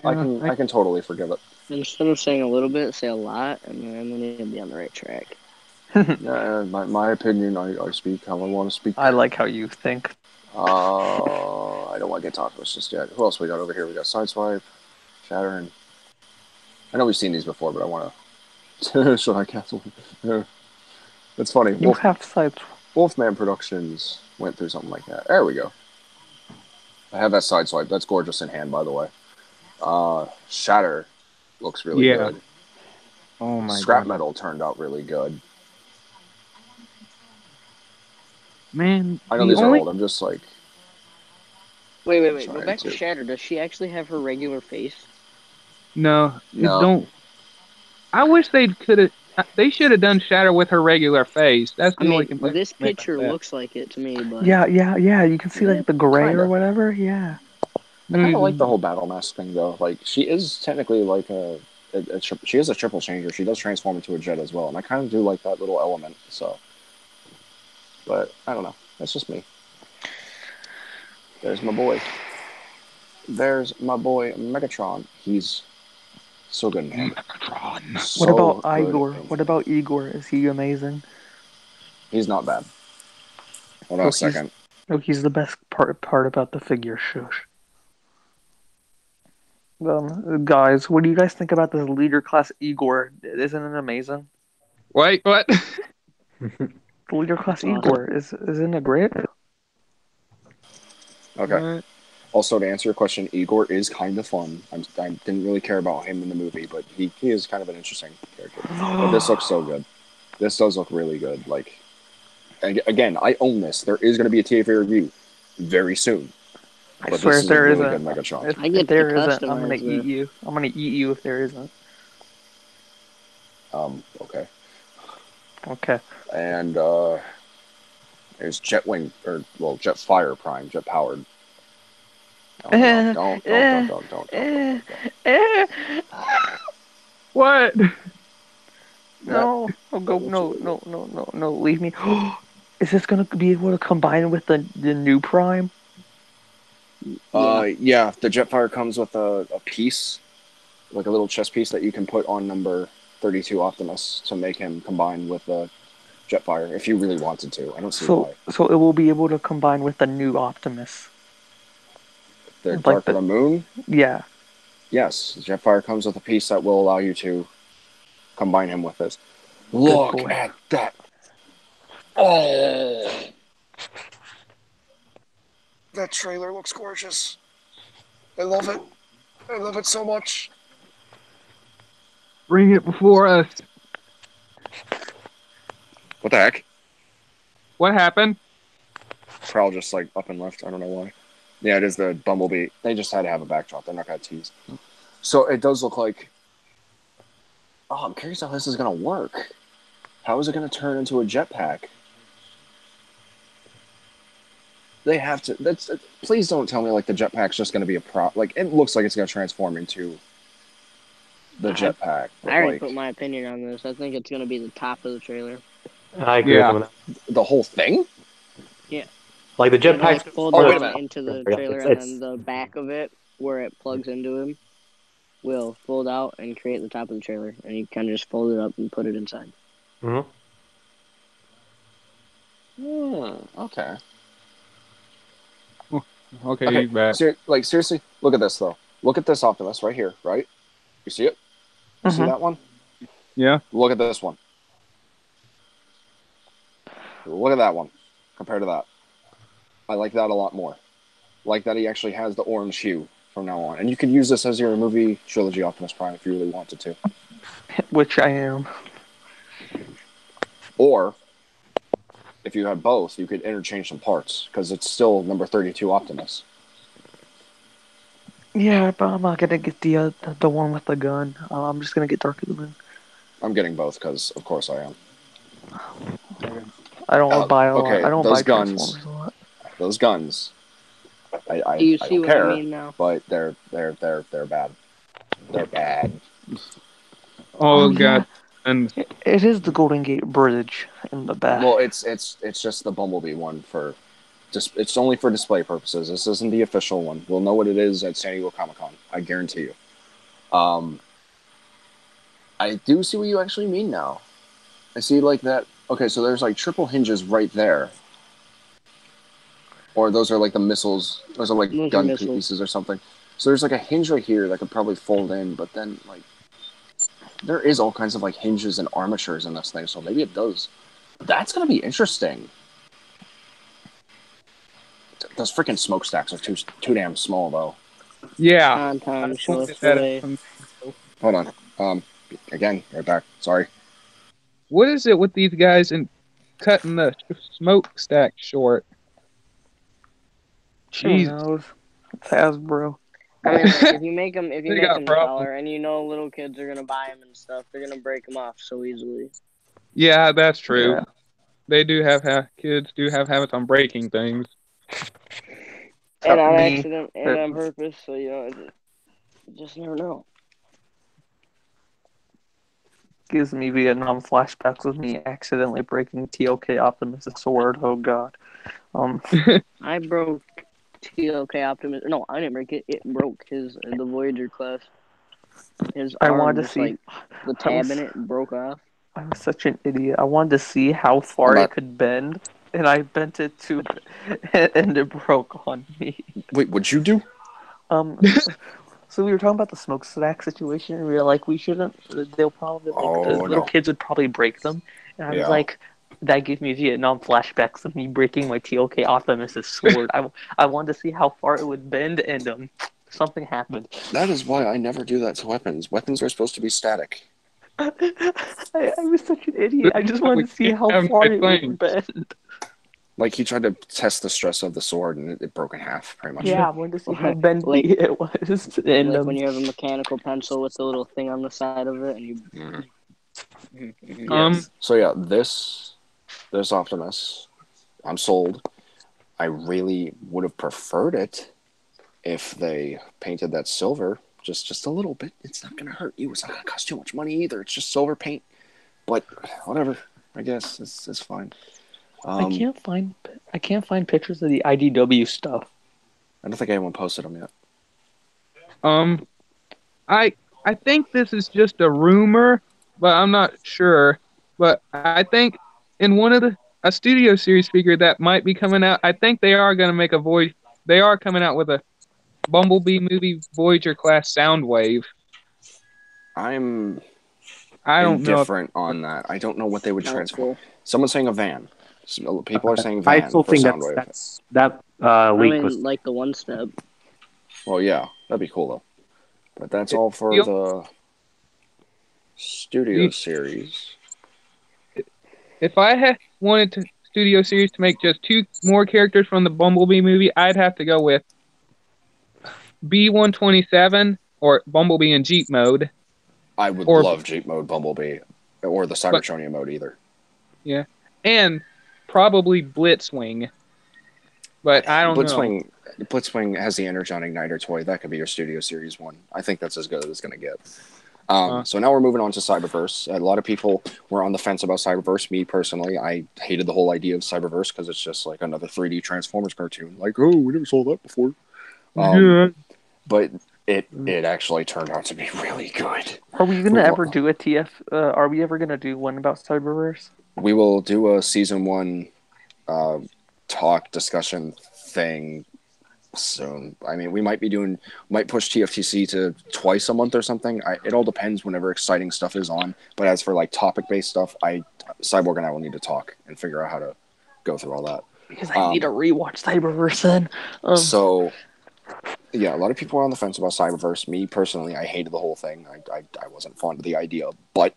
I can totally forgive it. Instead of saying a little bit, say a lot, and then you'll be on the right track. My opinion, I speak how I want to speak. I like how you think. I don't want to get tacos just yet. Who else we got over here? We got Sideswipe, Shatter, and I know we've seen these before, but I want to. Should I cancel? Yeah. It's funny. You have sides. Wolfman Productions went through something like that. There we go. I have that Sideswipe. That's gorgeous in hand, by the way. Shatter looks really good. Oh my Scrap god. Metal turned out really good. Man, I know these are old. I'm just like. Wait. Go Trying back to to. Shatter. Does she actually have her regular face? No, No. it don't. I wish they could have. They should have done Shatter with her regular face. That's the I only mean, complaint. this I make picture about that. looks like it to me, but Yeah. You can see like the gray Kinda. or whatever. Yeah. I kind of like the whole battle mask thing, though. Like, she is technically like she is a triple changer. She does transform into a jet as well, and I kind of do like that little element. So, but I don't know. That's just me. There's my boy. There's my boy Megatron. He's so good in hand. Megatron. What about So good Igor? in What hand. about Igor? Is he amazing? He's not bad. Hold on a second. No, he's the best part about the figure. Shush. Guys, what do you guys think about this leader class Igor? Isn't it amazing? Wait, what? The leader class That's awesome. Igor isn't it great? Okay. Also, to answer your question, Igor is kind of fun. I didn't really care about him in the movie, but he is kind of an interesting character. But this looks so good. This does look really good. Like, again, I own this. There is going to be a TFA review very soon. I But swear this if is a there really isn't, good Megatron. if there isn't, I'm gonna customize eat this. you. I'm gonna eat you if there isn't. Okay. Okay. And there's Jetwing, or well, Jetfire Prime, Jet Powered. Don't. What? No, no, leave me. Is this gonna be able to combine with the new Prime? Yeah, the Jetfire comes with a piece, like a little chest piece that you can put on number 32 Optimus to make him combine with the Jetfire if you really wanted to. I don't see why. So it will be able to combine with the new Optimus. The like Dark of the Moon? Yeah. Yes, Jetfire comes with a piece that will allow you to combine him with this. Look at that. Oh! That trailer looks gorgeous. I love it. I love it so much. Bring it before us. What the heck? What happened? Prowl just like up and left. I don't know why. Yeah, it is the Bumblebee. They just had to have a backdrop. They're not going to tease. So it does look like... Oh, I'm curious how this is going to work. How is it going to turn into a jetpack? They have to... Please don't tell me like the jetpack's just going to be a prop. Like, it looks like it's going to transform into the jetpack. I already put my opinion on this. I think it's going to be the top of the trailer. I agree with him on that. The whole thing? Yeah. Like the It'll, jetpack. fold wait a down minute. into the trailer, and then the back of it, where it plugs into him, will fold out and create the top of the trailer. And you kind of just fold it up and put it inside. Mm-hmm. Okay. Okay, he's back. Seriously, look at this, though. Look at this Optimus right here, right? You see it? You see that one? Yeah. Look at this one. Look at that one compared to that. I like that a lot more. Like that he actually has the orange hue from now on. And you could use this as your movie trilogy Optimus Prime if you really wanted to. Which I am. Or, if you had both, you could interchange some parts, because it's still number 32 Optimus. Yeah, but I'm not gonna get the one with the gun. I'm just gonna get Dark of the Moon. I'm getting both, because of course I am. I don't buy a lot. I don't buy those guns. Transformers a lot. Those guns Do you I see don't what care, I mean now? but they're bad. They're bad. Oh yeah, god. And it is the Golden Gate Bridge in the back. Well, it's just the Bumblebee one for just it's only for display purposes. This isn't the official one. We'll know what it is at San Diego Comic-Con. I guarantee you. I do see what you actually mean now. I see like that. Okay, so there's like triple hinges right there. Or those are like the missiles. Those are like Those are gun missiles. pieces or something. So there's like a hinge right here that could probably fold in, but then like there is all kinds of like hinges and armatures in this thing, so maybe it does. That's gonna be interesting. Those freaking smokestacks are too damn small though. yeah. On time, I show us pointed the that way. out. Hold on. Again, right back. Sorry. What is it with these guys and cutting the smokestack short? Who Jeez. knows? It's Hasbro. I mean, like, if you make them They got problems. taller, and you know little kids are gonna buy them and stuff, they're gonna break them off so easily. Yeah, that's true. Yeah. They do have kids do have habits on breaking things. And Except on me. accident and on purpose, so you know, you just never know. Gives me Vietnam flashbacks of me accidentally breaking TOK Optimus' sword. Oh god. I broke TLK Optimus. No, I didn't break it. It broke the Voyager class. His I arm wanted to just see. like the tab in it broke off. I was such an idiot. I wanted to see how far it could bend, and I bent it to, and it broke on me. Wait, what'd you do? So we were talking about the smokestack situation, and we were like, we shouldn't. They'll probably little kids would probably break them, and I was like, that gave me Vietnam flashbacks of me breaking my TOK Optimus' sword. I wanted to see how far it would bend, and something happened. That is why I never do that to weapons. Weapons are supposed to be static. I was such an idiot. I just wanted to see how far it would bend. Like he tried to test the stress of the sword, and it broke in half, pretty much. Yeah, I wanted to see how bendy it was. And, like when you have a mechanical pencil with the little thing on the side of it, and you. Yes. So yeah, this Optimus, I'm sold. I really would have preferred it if they painted that silver just a little bit. It's not gonna hurt you. It's not gonna cost too much money either. It's just silver paint. But whatever, I guess it's fine. I can't find pictures of the IDW stuff. I don't think anyone posted them yet. I think this is just a rumor, but I'm not sure. But I think in one of a studio series figure that might be coming out, I think they are going to make they are coming out with a Bumblebee movie Voyager class Soundwave. I don't know on that. I don't know what they would transform. Someone's saying a van. People are saying van. I still think Soundwave. that leak was like the one step. Well, yeah, that'd be cool though. But that's all for the studio series. If I had wanted to studio series to make just 2 more characters from the Bumblebee movie, I'd have to go with B-127 or Bumblebee in Jeep mode. I would love Jeep mode Bumblebee, or the Cybertronian mode either. Yeah, and probably Blitzwing. But I don't know. Blitzwing has the Energon Igniter toy. That could be your studio series one. I think that's as good as it's going to get. So now we're moving on to Cyberverse. A lot of people were on the fence about Cyberverse. Me personally, I hated the whole idea of Cyberverse because it's just like another 3D Transformers cartoon. Like, oh, we never saw that before. But it actually turned out to be really good. Are we gonna ever do a TF? Are we ever gonna do one about Cyberverse? We will do a season 1 talk discussion thing soon. I mean, we might push TFTC to twice a month or something. It all depends whenever exciting stuff is on. But as for like topic-based stuff, Cyborg and I will need to talk and figure out how to go through all that. Because I need to rewatch Cyberverse then. So, yeah, a lot of people are on the fence about Cyberverse. Me personally, I hated the whole thing. I wasn't fond of the idea. But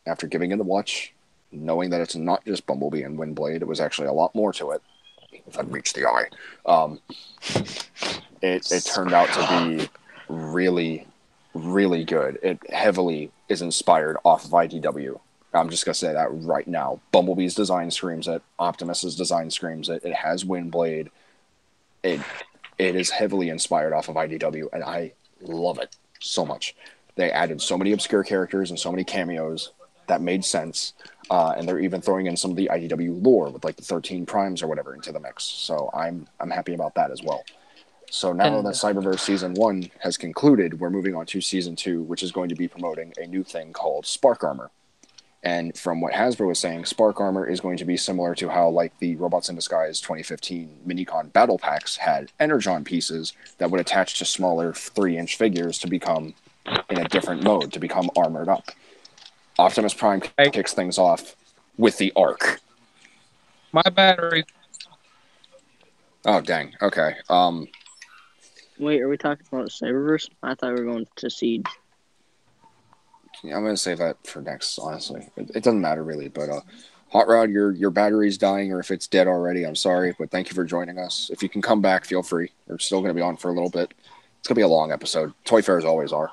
after giving it a watch, knowing that it's not just Bumblebee and Windblade, it was actually a lot more to it. If I'd reached the eye. It turned out to be really, really good. It heavily is inspired off of IDW. I'm just going to say that right now. Bumblebee's design screams it. Optimus's design screams it. It has Windblade. it is heavily inspired off of IDW, and I love it so much. They added so many obscure characters and so many cameos that made sense. And they're even throwing in some of the IDW lore with like the 13 primes or whatever into the mix. So I'm happy about that as well. So now that Cyberverse Season 1 has concluded, we're moving on to Season 2, which is going to be promoting a new thing called Spark Armor. And from what Hasbro was saying, Spark Armor is going to be similar to how like the Robots in Disguise 2015 Minicon Battle Packs had Energon pieces that would attach to smaller 3-inch figures to become in a different mode, to become armored up. Optimus Prime kicks things off with the Arc. My battery. Oh, dang. Okay. Wait, are we talking about Cyberverse? I thought we were going to Siege. I'm going to save that for next, honestly. It doesn't matter, really. But Hot Rod, your battery's dying, or if it's dead already, I'm sorry. But thank you for joining us. If you can come back, feel free. We're still going to be on for a little bit. It's going to be a long episode. Toy fairs always are.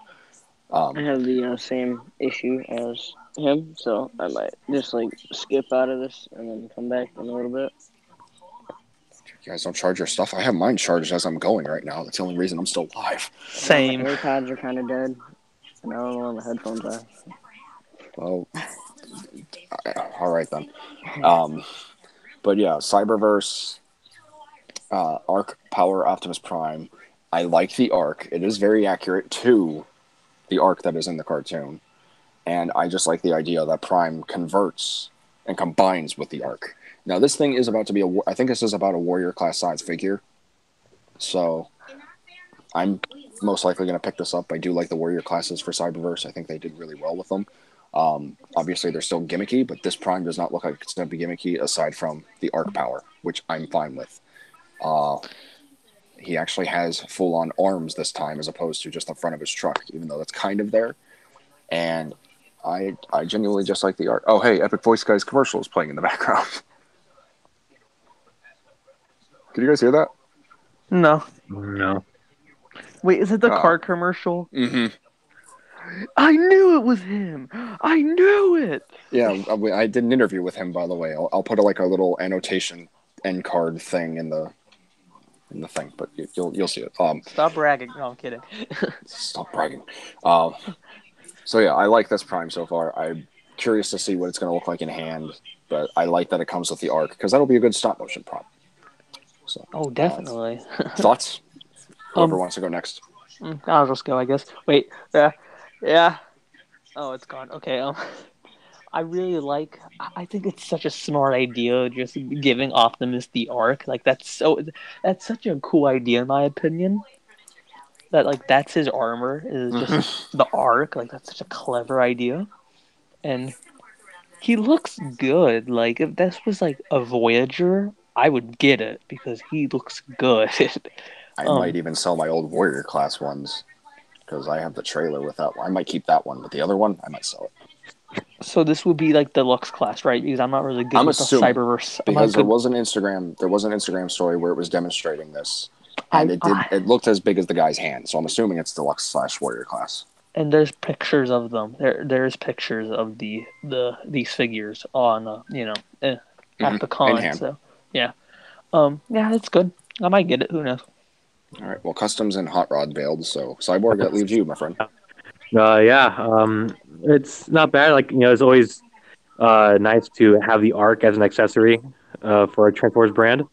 I have the same issue as him, so I might just like skip out of this and then come back in a little bit. You guys don't charge your stuff? I have mine charged as I'm going right now. That's the only reason I'm still live. Same. My AirPods are kind of dead, and I don't know where the headphones are. Well, all right then. But yeah, Cyberverse, Arc Power Optimus Prime. I like the Arc. It is very accurate to the Arc that is in the cartoon. And I just like the idea that Prime converts and combines with the Arc. Now, this thing is about to be I think this is about a Warrior class size figure. So I'm most likely going to pick this up. I do like the Warrior classes for Cyberverse. I think they did really well with them. Obviously, they're still gimmicky, but this Prime does not look like it's going to be gimmicky aside from the Arc Power, which I'm fine with. He actually has full-on arms this time as opposed to just the front of his truck, even though that's kind of there. And I genuinely just like the art. Oh, hey, Epic Voice Guys commercial is playing in the background. Can you guys hear that? No. No. Wait, is it the car commercial? Mm-hmm. I knew it was him. I knew it. Yeah, I did an interview with him, by the way. I'll put a little annotation end card thing in the thing, but you'll see it. Stop bragging. No, I'm kidding. Stop bragging. So yeah, I like this Prime so far. I'm curious to see what it's going to look like in hand, but I like that it comes with the Arc because that'll be a good stop motion prop. So, oh, definitely. Thoughts? Whoever wants to go next. I'll just go, I guess. Wait. Yeah. Oh, it's gone. Okay. I really like. I think it's such a smart idea, just giving Optimus the Arc. Like that's such a cool idea, in my opinion. That like that's his armor is just the Arc. Like that's such a clever idea, and he looks good. Like if this was like a Voyager, I would get it because he looks good. I might even sell my old Warrior class ones because I have the trailer with that one. I might keep that one, but the other one I might sell it. So this would be like deluxe class, right? Because I'm not really good with the Cyberverse. Because there was an Instagram story where it was demonstrating this, and it looked as big as the guy's hand. So I'm assuming it's deluxe / Warrior class. And there's pictures of them. There's pictures of these figures on at the con. So yeah, it's good. I might get it. Who knows? All right. Well, Customs and Hot Rod bailed. So Cyborg, that leaves you, my friend. It's not bad. Like it's always nice to have the Arc as an accessory for a Transformers brand.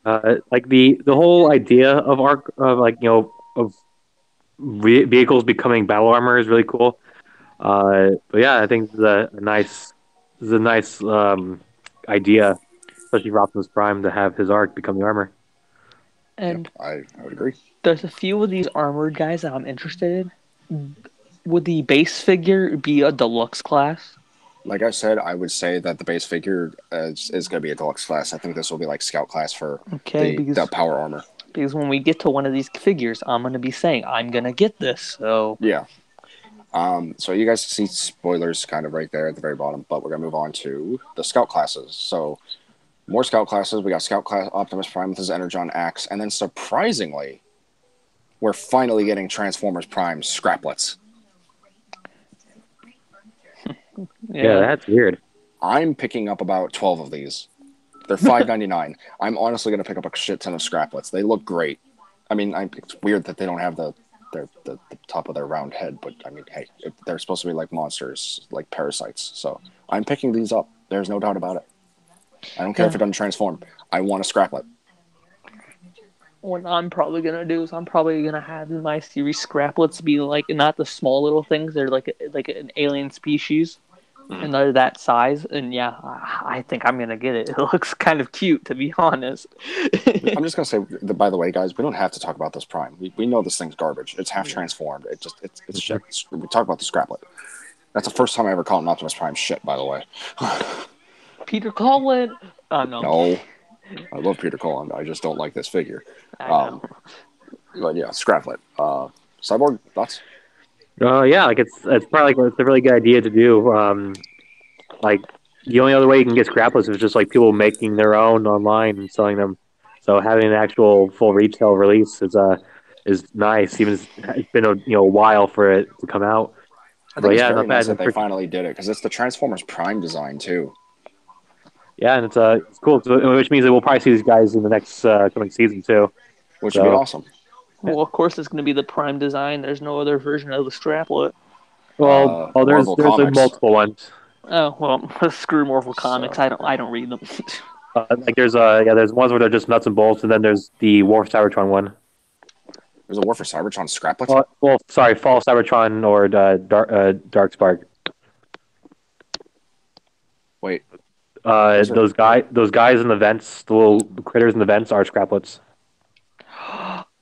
Like the whole idea of Arc of vehicles becoming battle armor is really cool. But yeah, I think this is a nice idea, especially for Optimus Prime to have his Arc become the armor. And I would agree. There's a few of these armored guys that I'm interested in. Would the base figure be a deluxe class? Like I said, I would say that the base figure is going to be a deluxe class. I think this will be like Scout class for the power armor. Because when we get to one of these figures, I'm going to be saying, I'm going to get this. So yeah. So you guys see spoilers kind of right there at the very bottom, but we're going to move on to the Scout classes. So more Scout classes. We got Scout class Optimus Prime with his Energon Axe. And then surprisingly, we're finally getting Transformers Prime scraplets. Yeah, that's weird. I'm picking up about 12 of these. They're $5.99. I'm honestly going to pick up a shit ton of scraplets. They look great. I mean, it's weird that they don't have the top of their round head, but I mean, hey, they're supposed to be like monsters, like parasites. So I'm picking these up. There's no doubt about it. I don't care if it doesn't transform. I want to scraplet. What I'm probably gonna do is I'm probably gonna have my series scraplets be like not the small little things. They're like an alien species, and they're that size. And yeah, I think I'm gonna get it. It looks kind of cute, to be honest. I'm just gonna say, by the way, guys, we don't have to talk about this Prime. We know this thing's garbage. It's half transformed. It's shit. We talk about the scraplet. That's the first time I ever called an Optimus Prime shit. By the way. Peter Cullen. No. No, I love Peter Cullen. I just don't like this figure. I know. But yeah, scraplet. Cyborg, thoughts? Yeah, like it's probably like it's a really good idea to do. Like the only other way you can get scraplets is just like people making their own online and selling them. So having an actual full retail release is nice. Even it's been a while for it to come out. I think But it's yeah, very not nice bad. that they finally did it because it's the Transformers Prime design too. Yeah, and it's cool, which means that we'll probably see these guys in the next coming season too. Which would be awesome. Well, of course, it's going to be the Prime design. There's no other version of the straplet. Well, there's multiple ones. Oh well, screw Marvel Comics. I don't read them. Like there's ones where they're just nuts and bolts, and then there's the War for Cybertron one. There's a War for Cybertron scraplet. Well, sorry, Fall Cybertron or Dark Spark. Wait. Those guys in the vents, the little critters in the vents, are scraplets.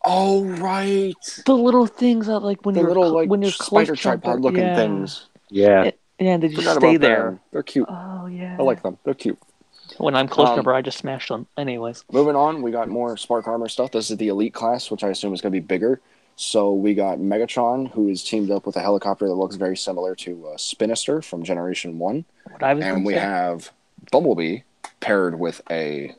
Oh right, the little things that like when you're spider tripod looking things. Yeah. Yeah, they just stay there. Them. They're cute. Oh yeah, I like them. They're cute. When I'm close number, I just smash them. Anyways, moving on, we got more Spark Armor stuff. This is the Elite class, which I assume is going to be bigger. So we got Megatron, who is teamed up with a helicopter that looks very similar to Spinister from Generation 1. And we have Bumblebee paired with a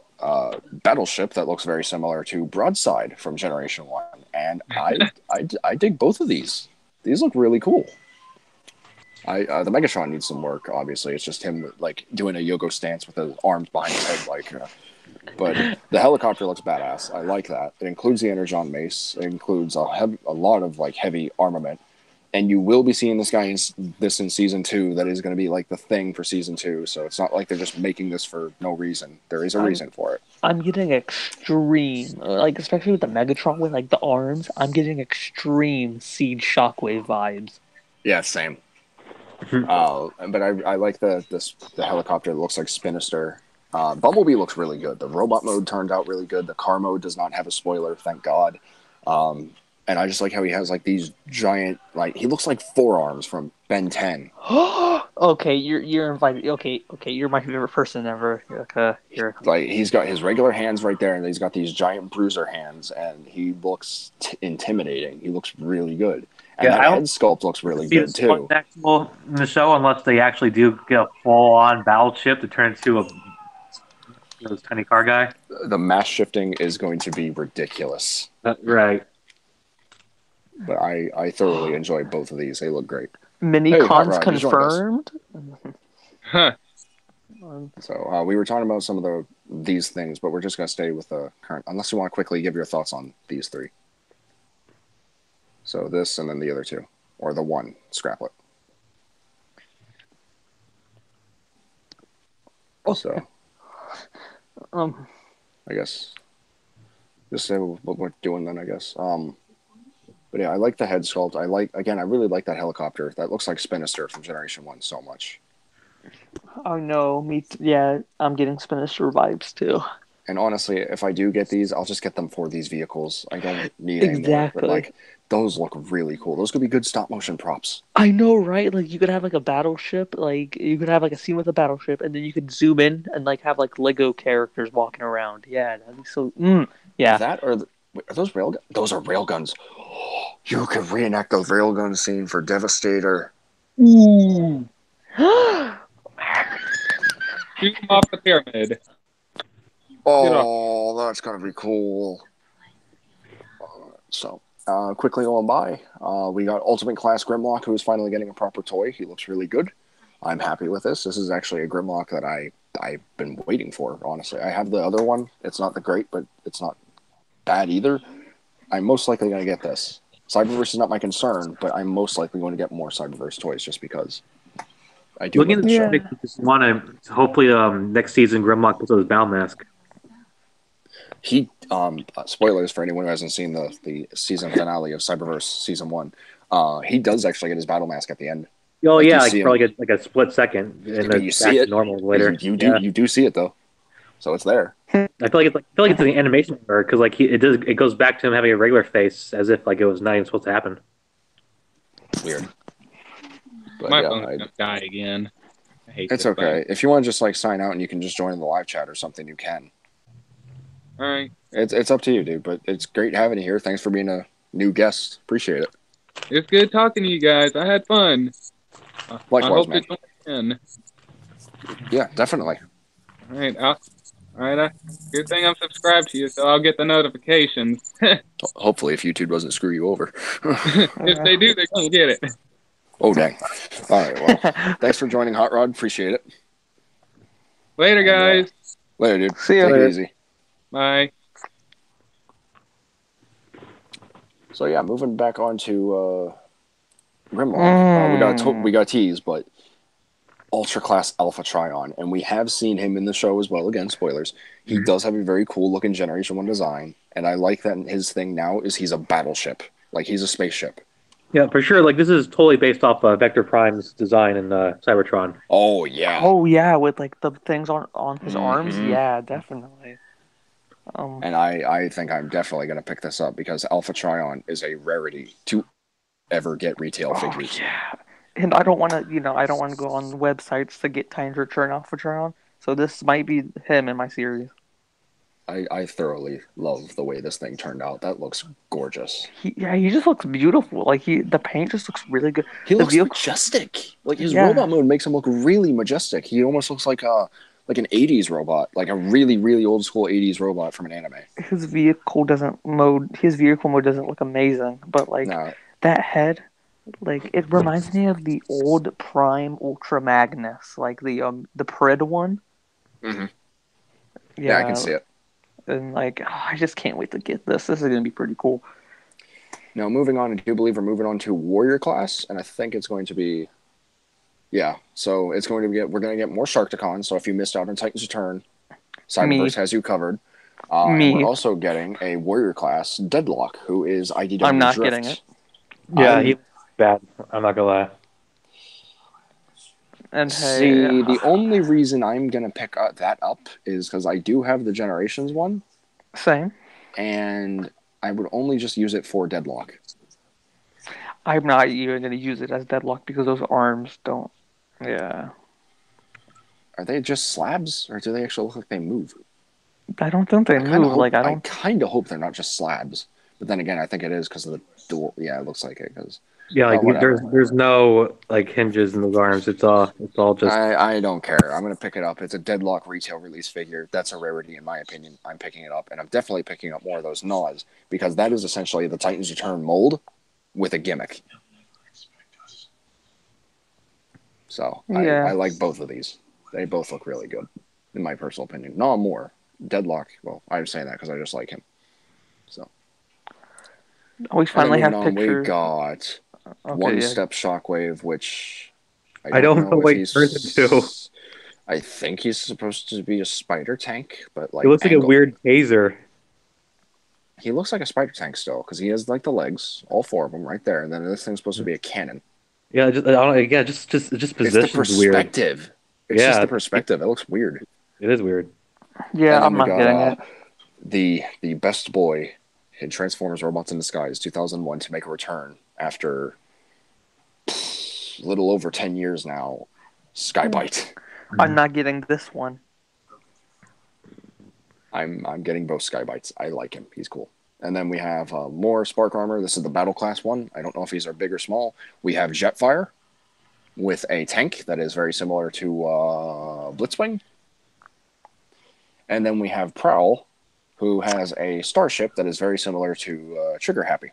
battleship that looks very similar to Broadside from Generation 1. And I dig both of these. These look really cool. The Megatron needs some work, obviously. It's just him like doing a yoga stance with his arms behind his head. But the helicopter looks badass. I like that. It includes the Energon Mace. It includes a lot of like heavy armament. And you will be seeing this in Season 2. That is going to be like the thing for Season 2. So it's not like they're just making this for no reason. There is a reason for it. I'm getting extreme, like especially with the Megatron with like the arms. I'm getting extreme Siege Shockwave vibes. Yeah, same. But I like the helicopter that looks like Spinister. Bumblebee looks really good. The robot mode turned out really good. The car mode does not have a spoiler, thank God. And I just like how he has like these giant, like he looks like forearms from Ben 10. Okay, you're invited. Okay, you're my favorite person ever. Like he's got his regular hands right there, and he's got these giant bruiser hands, and he looks intimidating. He looks really good. And that head sculpt looks really good too. In the show, unless they actually do get a full-on battleship to turn into those tiny car guy. The mass shifting is going to be ridiculous. Right. But I thoroughly enjoy both of these. They look great. Mini-cons confirmed. Huh. So we were talking about some of these things, but we're just going to stay with the current. Unless you want to quickly give your thoughts on these three. So this and then the other two, or the one scraplet. So, I guess just say what we're doing then. I guess. But yeah, I like the head sculpt. I really like that helicopter. That looks like Spinister from Generation 1 so much. Oh no, yeah, I'm getting Spinister vibes too. And honestly, if I do get these, I'll just get them for these vehicles. I don't need any more. But like, those look really cool. Those could be good stop motion props. I know, right? Like you could have like a battleship, like you could have like a scene with a battleship, and then you could zoom in and like have like Lego characters walking around. Yeah, that'd be so. Yeah. That are those railguns? Those are railguns. You could reenact the railgun scene for Devastator. Ooh. Shoot him off the pyramid. Oh, that's gonna be cool. So, quickly going by, we got Ultimate Class Grimlock, who is finally getting a proper toy. He looks really good. I'm happy with this. This is actually a Grimlock that I've been waiting for, honestly. I have the other one. It's not the great, but it's not bad either. I'm most likely going to get this. Cyberverse is not my concern, but I'm most likely going to get more Cyberverse toys just because I do Looking love at the the show. comic, I just want to hopefully next season Grimlock puts on his battle mask. He spoilers for anyone who hasn't seen the season finale of Cyberverse season 1. He does actually get his battle mask at the end. Oh Like, yeah, you like see for him. like a split second, and But then you back see to it. normal later. You do see it though, so it's there. I feel like it's an animation error because like it goes back to him having a regular face as if like it was not even supposed to happen. Weird. But My yeah, phone's gonna die again. I hate it's this okay. button. If you want to just like sign out and you can just join the live chat or something, you can. All right. It's up to you, dude. But it's great having you here. Thanks for being a new guest. Appreciate it. It's good talking to you guys. I had fun. I Likewise, hope man. to join again. Yeah, definitely. All right. All right. Good thing I'm subscribed to you, so I'll get the notifications. Hopefully, if YouTube doesn't screw you over. If they do, they're gonna get it. Oh dang! All right. Well, thanks for joining, Hot Rod. Appreciate it. Later, guys. Later, dude. See ya. Take Later. it easy. Bye. So yeah, moving back on to Grimlock. We got tease, but Ultra Class Alpha Trion, and we have seen him in the show as well. Again, spoilers. He does have a very cool looking Generation 1 design, and I like that his thing now is he's a battleship. Like, he's a spaceship. Yeah, for sure. Like this is totally based off Vector Prime's design in Cybertron. Oh yeah. Oh yeah, with like the things on his arms. Mhm. Yeah, definitely. And I think I'm definitely going to pick this up because Alpha Trion is a rarity to ever get retail figures. Yeah, and I don't want to, I don't want to go on websites to get Tiny Return Alphatron. So this might be him in my series. I thoroughly love the way this thing turned out. That looks gorgeous. He just looks beautiful. Like the paint just looks really good. He The looks vehicle- majestic. Like, his Yeah. robot mode makes him look really majestic. He almost looks like an 80s robot, like a really, really old school 80s robot from an anime. His vehicle mode doesn't look amazing, but like No, that head, like it reminds me of the old Prime Ultra Magnus, like the Pred one. Mhm. Yeah, I can see it. And like, I just can't wait to get this. This is gonna be pretty cool. Now, moving on, I do believe we're moving on to Warrior Class, and I think it's going to be, yeah. So it's going to be we're going to get more Sharkticons. So if you missed out on Titans Return, Cyberverse has you covered. And Me. we're also getting a Warrior Class Deadlock, who is IDW I'm not Drift. getting it. Yeah, he bad. I'm not gonna lie. And See, hey, the only reason I'm going to pick that up is because I do have the Generations one, same. and I would only just use it for Deadlock. I'm not even gonna use it as Deadlock because those arms don't. Yeah, Are they just slabs, or do they actually look like they move? I don't think they move. Like I don't. kind of hope they're not just slabs. But then again, I think it is because of the door. Yeah, it looks like it. Cause, Yeah, like whatever. there's no like hinges in those arms. It's all just. I don't care. I'm going to pick it up. It's a Deadlock retail release figure. That's a rarity in my opinion. I'm picking it up, and I'm definitely picking up more of those Nas because that is essentially the Titans Return mold with a gimmick. So Yeah. I like both of these. They both look really good, in my personal opinion. No more. Deadlock. Well, I'm saying that because I just like him. So We finally have moving on, pictures. we got Okay, One yeah. Step Shockwave, which I don't know if what he turns into. I think he's supposed to be a spider tank, but like It looks like a angled. weird taser. He looks like a spider tank still because he has like the legs, all four of them, right there, and then this thing's supposed to be a cannon. Yeah, just I don't, yeah, just It's the position's weird. perspective. It's Yeah. just the perspective. It looks weird. It is weird. Yeah, And then I'm we not got, getting it. The best boy in Transformers: Robots in Disguise 2001 to make a return after a little over 10 years now. Skybite. I'm not getting this one. I'm getting both Skybites. I like him. He's cool. And then we have more Spark Armor. This is the Battle Class one. I don't know if these are big or small. We have Jetfire with a tank that is very similar to Blitzwing. And then we have Prowl, who has a starship that is very similar to Trigger Happy.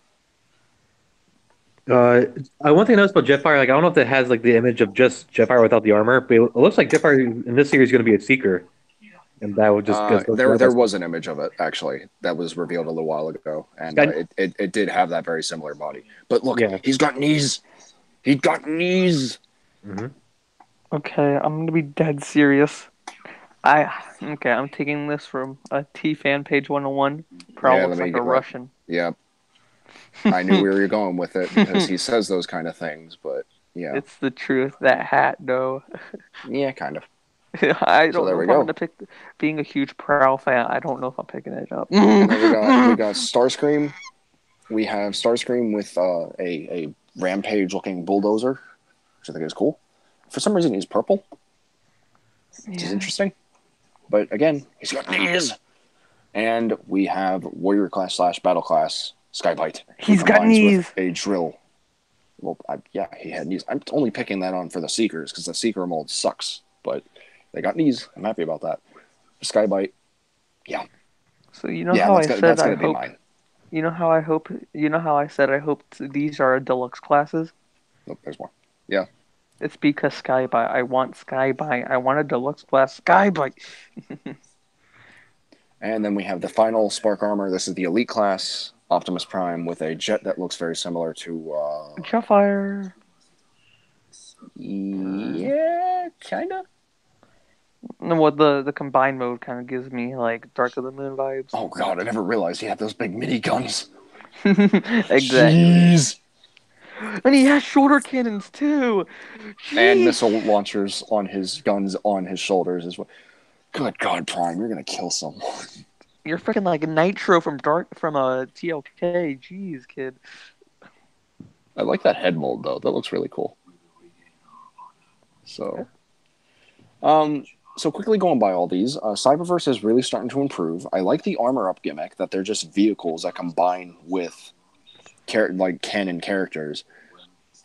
One thing I noticed about Jetfire, like I don't know if it has like the image of just Jetfire without the armor, but it looks like Jetfire in this series is going to be a seeker. And that would just there was an image of it actually that was revealed a little while ago, and it did have that very similar body. But look, he's got knees. He got knees. Mm-hmm. Okay, I'm gonna be dead serious. I'm taking this from a T fan page 101. Prowl looks like a Russian. Yeah, I knew where you're going with it because he says those kind of things, but yeah, it's the truth. That hat, though. Yeah, kind of. I don't know if I'm gonna pick. Being a huge Prowl fan, I don't know if I'm picking it up. And then we got Starscream. We have Starscream with a rampage-looking bulldozer, which I think is cool. For some reason, he's purple, which is interesting. But again, he's got knees. And we have Warrior class / Battle class Skybite. He's got knees. With a drill. Well, he had knees. I'm only picking that on for the Seekers because the Seeker mold sucks. But they got knees. I'm happy about that. Skybite, yeah. So you know how I said I hope. You know how I hope. You know how I said I hope these are deluxe classes. Nope, there's more. Yeah. It's because Skybite. I want Skybite. I want a deluxe class Skybite. And then we have the final Spark Armor. This is the Elite class Optimus Prime with a jet that looks very similar to Jetfire. Yeah, kinda. What the combined mode kind of gives me like Dark of the Moon vibes. Oh god, I never realized he had those big mini guns. Exactly. Jeez. And he has shoulder cannons too. Jeez. And missile launchers on his guns on his shoulders as well. Good God, Prime, you're gonna kill someone. You're freaking like Nitro from TLK. Jeez, kid. I like that head mold though. That looks really cool. So, so quickly going by all these, Cyberverse is really starting to improve. I like the armor up gimmick that they're just vehicles that combine with canon characters.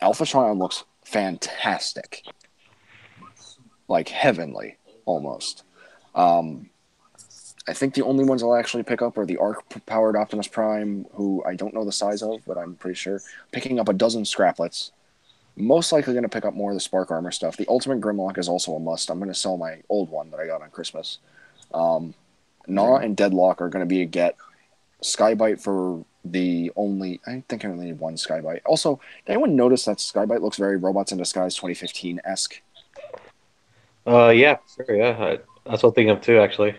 Alpha Trion looks fantastic, like heavenly almost. I think the only ones I'll actually pick up are the arc-powered Optimus Prime, who I don't know the size of, but I'm pretty sure. Picking up a dozen Scraplets. Most likely going to pick up more of the Spark Armor stuff. The Ultimate Grimlock is also a must. I'm going to sell my old one that I got on Christmas. Gnaw and Deadlock are going to be a get. Skybite for the only... I think I only need one Skybite. Also, did anyone notice that Skybite looks very Robots in Disguise 2015-esque? Yeah, sure, yeah. That's what I'm thinking of too, actually.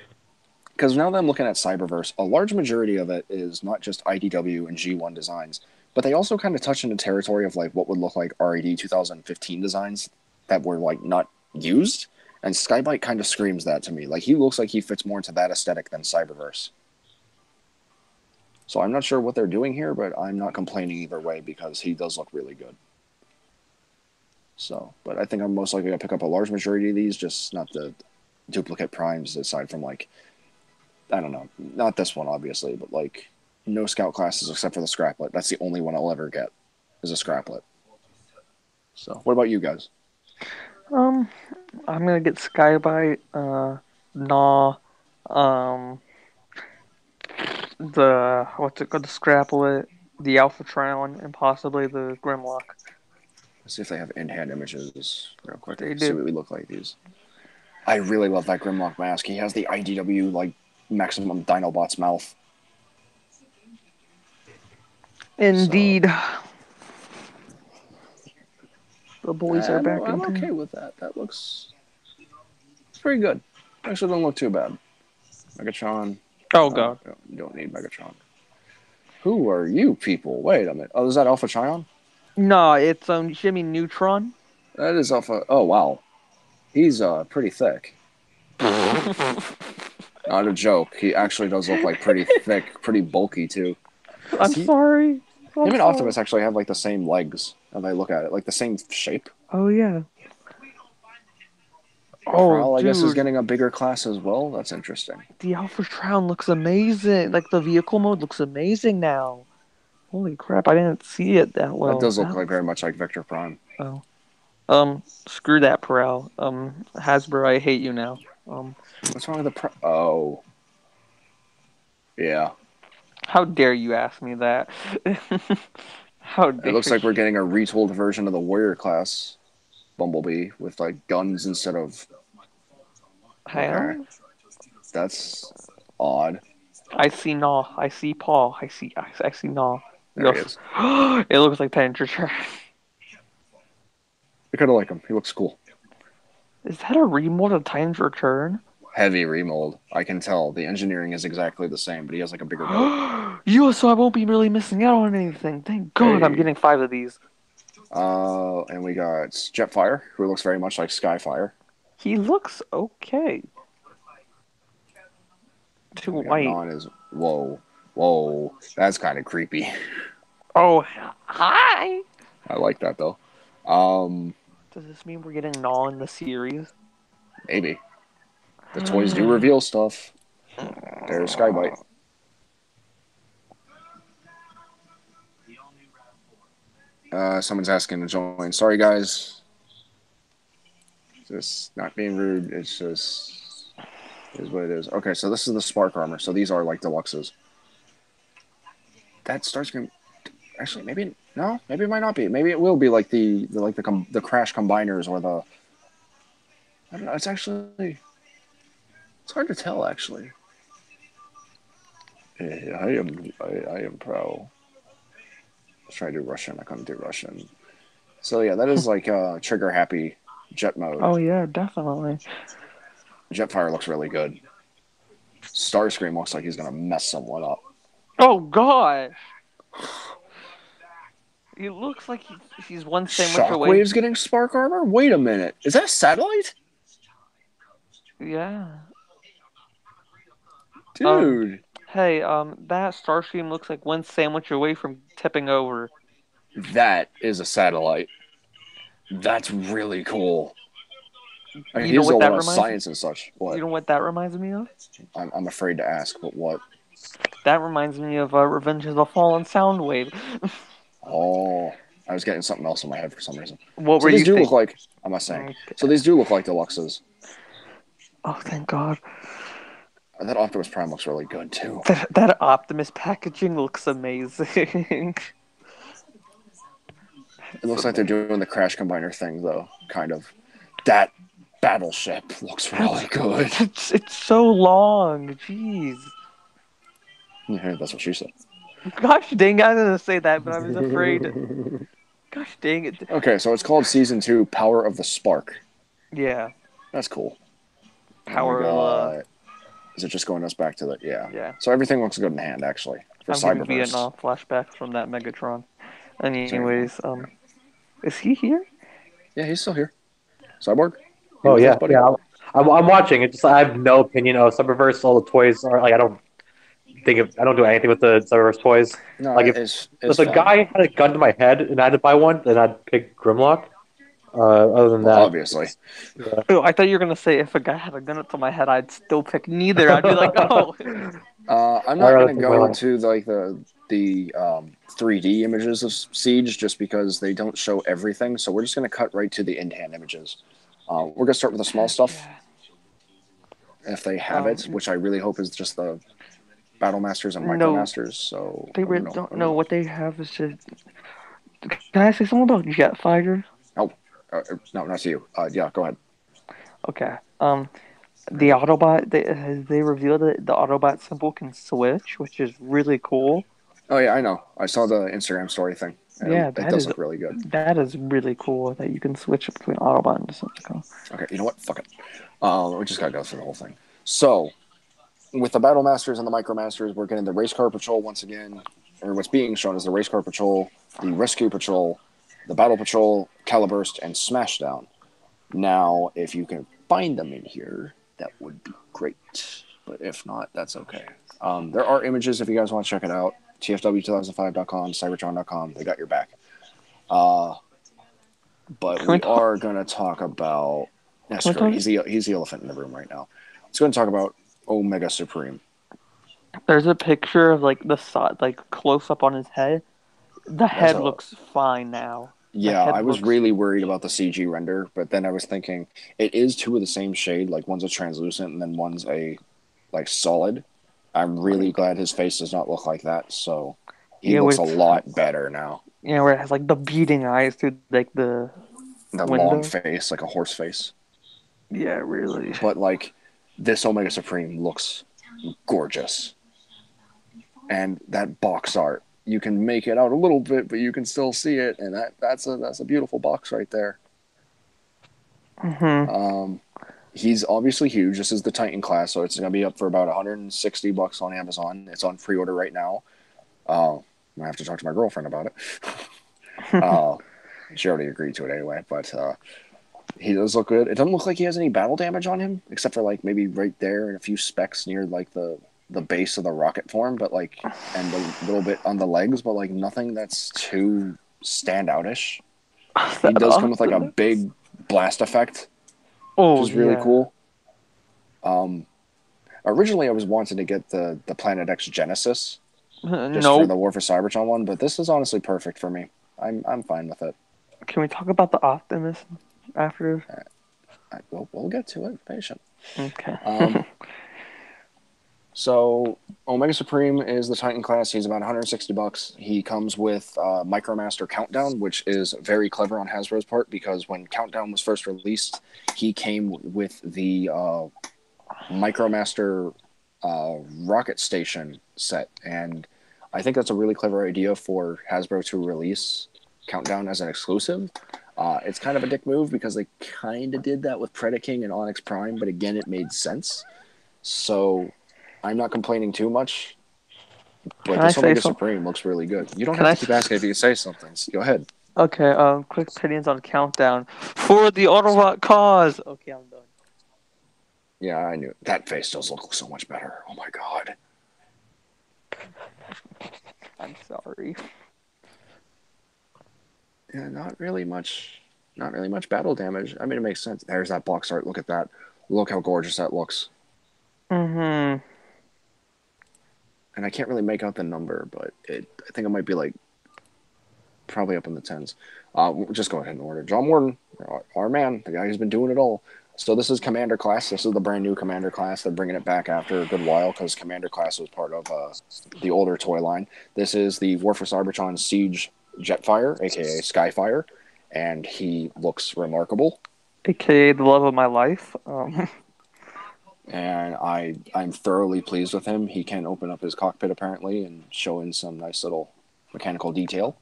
Because now that I'm looking at Cyberverse, a large majority of it is not just IDW and G1 designs, but they also kind of touch into territory of like what would look like RED 2015 designs that were like not used. And Skybite kind of screams that to me. Like he looks like he fits more into that aesthetic than Cyberverse. So I'm not sure what they're doing here, but I'm not complaining either way because he does look really good. So, but I think I'm most likely going to pick up a large majority of these, just not the duplicate primes aside from like, I don't know, not this one obviously, but like no scout classes except for the Scraplet. That's the only one I'll ever get is a Scraplet. So, what about you guys? I'm gonna get Skybite, Gnaw, the what's it called, the Scraplet, the Alpha Trion, and possibly the Grimlock. Let's see if they have in-hand images real quick. They see do. what we look like these. I really love that Grimlock mask. He has the IDW like maximum Dinobot's mouth. Indeed. The boys are back. I'm okay with that. That looks pretty good. Actually, don't look too bad. Megatron. Oh god. You don't need Megatron. Who are you people? Wait a minute. Oh, is that Alpha Trion? No, it's Jimmy Neutron. That is Alpha. Oh wow, he's pretty thick. Not a joke. He actually does look like pretty thick, pretty bulky too. I'm sorry. Him and Optimus actually have like the same legs. If I look at it, like the same shape. Oh yeah. Prowl, I guess, is getting a bigger class as well. That's interesting. The Alpha Trion looks amazing. Like the vehicle mode looks amazing now. Holy crap! I didn't see it that well. That does look like very much like Vector Prime. Oh. Screw that, Prowl. Hasbro, I hate you now. What's wrong with the Oh. Yeah. How dare you ask me that? How dare It looks like we're getting a retooled version of the Warrior class Bumblebee with like guns instead of... Okay. That's odd. I see Gnaw. I see Paul. I see Gnaw. There he is. It looks like Penetrator. I kind of like him. He looks cool. Is that a remold of Titan's Return? Heavy remold. I can tell. The engineering is exactly the same, but he has like a bigger boat. So I won't be really missing out on anything. Thank God I'm Hey. getting 5 of these. And we got Jetfire, who looks very much like Skyfire. He looks okay. Too We got white. Non is whoa. That's kind of creepy. Oh, hi. I like that though. Does this mean we're getting Gnaw in the series? Maybe the toys do reveal stuff. There's Skybite. Someone's asking to join. Sorry, guys. Just not being rude. It's just is what it is. Okay, so this is the Spark armor. So these are like deluxes. That Starscream. Actually, maybe no. Maybe it might not be. Maybe it will be like the Crash Combiners or the. I don't know. It's actually. It's hard to tell actually. I am pro. Let's try to do Russian. I couldn't do Russian. So yeah, that is like trigger happy jet mode. Oh yeah, definitely. Jetfire looks really good. Starscream looks like he's gonna mess someone up. Oh gosh. He looks like he's one sandwich away. Shockwave's getting spark armor? Wait a minute. Is that a satellite? Yeah. Dude. Hey, that Starscream looks like one sandwich away from tipping over. That is a satellite. That's really cool. I mean, You know he's what all that about reminds science and such. What? You know what that reminds me of? I'm afraid to ask, but what? That reminds me of Revenge of the Fallen Soundwave. Oh, I was getting something else in my head for some reason. What So were these you do thinking? look like. I'm not saying. Okay. So these do look like deluxes. Oh, thank God. That Optimus Prime looks really good too. That Optimus packaging looks amazing. It looks like they're doing the Crash Combiner thing though, kind of. That battleship looks really good. It's so long. Jeez. Yeah, that's what she said. Gosh dang, I was gonna say that, but I was afraid. Gosh dang it. Okay, so it's called Season 2, Power of the Spark. Yeah. That's cool. Power of Is it just going us back to the... Yeah. Yeah. So everything looks good in hand, actually. For I'm getting Cyberverse. Vietnam flashbacks from that Megatron. Anyways, is he here? Yeah, he's still here. Cyborg? Oh with yeah, us, buddy? yeah. I'm watching. It's just I have no opinion. Oh, Cyberverse. All the toys are like I don't do anything with the Cyberverse toys. No, Like it's if a fun. guy had a gun to my head and I had to buy one, then I'd pick Grimlock. Other than that, Obviously. yeah. Oh, I thought you were gonna say if a guy had a gun up to my head, I'd still pick neither. I'd be like, oh. I'm not going to go to the 3D images of Siege just because they don't show everything. So we're just going to cut right to the in-hand images. We're going to start with the small stuff. If they have it, which I really hope is just the Battle Masters and Micro Masters. So They really don't know what they have is just. Can I say something about Jetfire? Oh, no, not to you. Yeah, go ahead. Okay. The Autobot they revealed that the Autobot symbol can switch, which is really cool. Oh yeah, I know. I saw the Instagram story thing. Yeah, it does look really good. That is really cool that you can switch between Autobot and Decepticon. Okay, you know what? Fuck it. We just gotta go through the whole thing. So, with the Battle Masters and the Micro Masters, we're getting the Race Car Patrol once again, or what's being shown is the Race Car Patrol, the Rescue Patrol, the Battle Patrol, Caliburst, and Smashdown. Now, if you can find them in here, that would be great. But if not, that's okay. There are images if you guys want to check it out. TFW2005.com, Cybertron.com. They got your back. But we are going to talk about... Yeah, screw it. He's the elephant in the room right now. Let's go and talk about Omega Supreme. There's a picture of the close up on his head. The head looks fine now. Yeah, I was really worried about the CG render, but then I was thinking it is two of the same shade. Like one's a translucent and then one's a solid. I'm really glad his face does not look like that. So he looks a lot better now. Yeah, where it has like the beating eyes through like the long face, like a horse face. Yeah, really. But like this Omega Supreme looks gorgeous. And that box art, you can make it out a little bit, but you can still see it, and that's a beautiful box right there. Mm-hmm. He's obviously huge. This is the Titan class, so it's going to be up for about $160 on Amazon. It's on pre-order right now. I have to talk to my girlfriend about it. She already agreed to it anyway, but he does look good. It doesn't look like he has any battle damage on him, except for like maybe right there and a few specks near like the base of the rocket form, but like, and a little bit on the legs, but like nothing that's too standoutish. He does come with like a big blast effect, which is really cool. Originally I was wanting to get the Planet X Genesis just for the War for Cybertron one, but this is honestly perfect for me. I'm fine with it. Can we talk about the Optimus after? We'll get to it. Patient. Okay. So Omega Supreme is the Titan class. He's about $160. He comes with Micromaster Countdown, which is very clever on Hasbro's part, because when Countdown was first released, he came with the Micromaster Rocket Station set, and I think that's a really clever idea for Hasbro to release Countdown as an exclusive. It's kind of a dick move because they kind of did that with Predaking and Onyx Prime, but again, it made sense. So I'm not complaining too much. But this Omega Supreme looks really good. You don't have to keep asking if you can say something. So go ahead. Okay, quick opinions on Countdown. For the Autobot cause! Okay, I'm done. Yeah, I knew. That face does look so much better. Oh my god. I'm sorry. Yeah, not really much battle damage. I mean, it makes sense. There's that box art. Look at that. Look how gorgeous that looks. Mm-hmm. And I can't really make out the number, but I think it might be like probably up in the tens. Just go ahead and order. John Warden, our man, the guy who's been doing it all. So this is Commander class. This is the brand new Commander class. They're bringing it back after a good while because Commander class was part of the older toy line. This is the War for Cybertron Siege Jetfire, aka Skyfire, and he looks remarkable. AKA the love of my life. And I'm thoroughly pleased with him. He can open up his cockpit apparently and show in some nice little mechanical detail.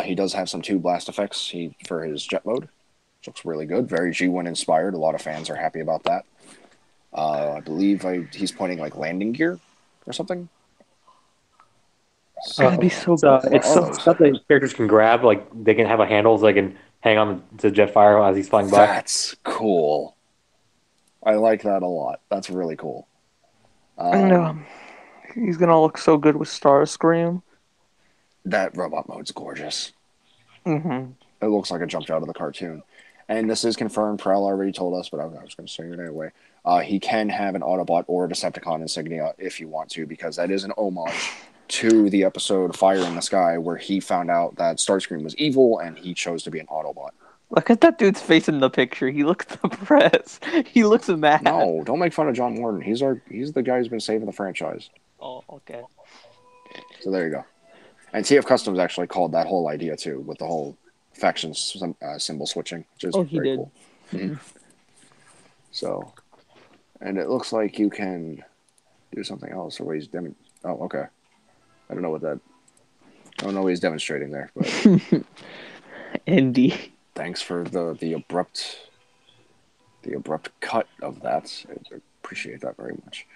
He does have some 2 blast effects for his jet mode, which looks really good. Very G1 inspired. A lot of fans are happy about that. I believe he's pointing like landing gear or something. So, that'd be so good. It's stuff that characters can grab. Like they can have a handle so they can hang on to Jetfire as he's flying by. That's cool. I like that a lot. That's really cool. And he's gonna look so good with Starscream. That robot mode's gorgeous. Mm-hmm. It looks like it jumped out of the cartoon. And this is confirmed. Prowl already told us, but I was going to say it anyway. He can have an Autobot or a Decepticon insignia if you want to, because that is an homage to the episode Fire in the Sky, where he found out that Starscream was evil and he chose to be an Autobot. Look at that dude's face in the picture. He looks depressed. He looks mad. No, don't make fun of John Warden. He's the guy who's been saving the franchise. Oh, okay. So there you go. And TF Customs actually called that whole idea too, with the whole faction symbol switching, which is he did. Cool. Mm-hmm. So, and it looks like you can do something else. Or he's oh, okay. I don't know what he's demonstrating there, but Indeed. Thanks for the abrupt cut of that. I appreciate that very much.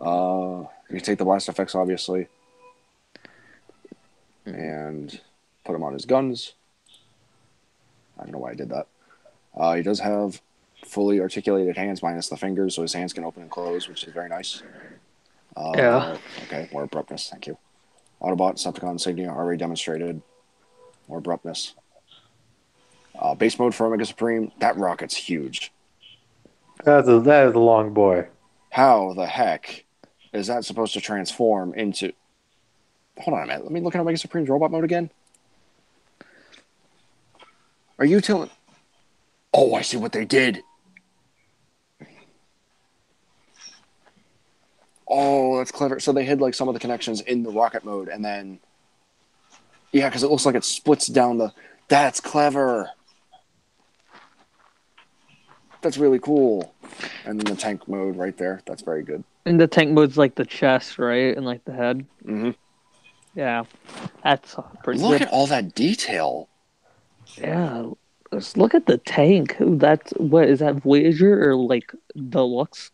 You take the blast effects, obviously, and put him on his guns. I don't know why I did that. He does have fully articulated hands minus the fingers, so his hands can open and close, which is very nice. Yeah. Okay, more abruptness. Thank you. Autobot, Decepticon insignia already demonstrated. More abruptness. Base mode for Omega Supreme. That rocket's huge. That is a long boy. How the heck is that supposed to transform into... Hold on a minute. Let me look at Omega Supreme's robot mode again. Are you telling... Oh, I see what they did. Oh, that's clever. So they hid like some of the connections in the rocket mode, and then... Yeah, because it looks like it splits down the... That's clever. That's really cool. And then the tank mode right there. That's very good. And the tank mode's like the chest, right? And like the head. Mm-hmm. Yeah. That's pretty Look good. at all that detail. Yeah. Let's look at the tank. That's what is that Voyager or like deluxe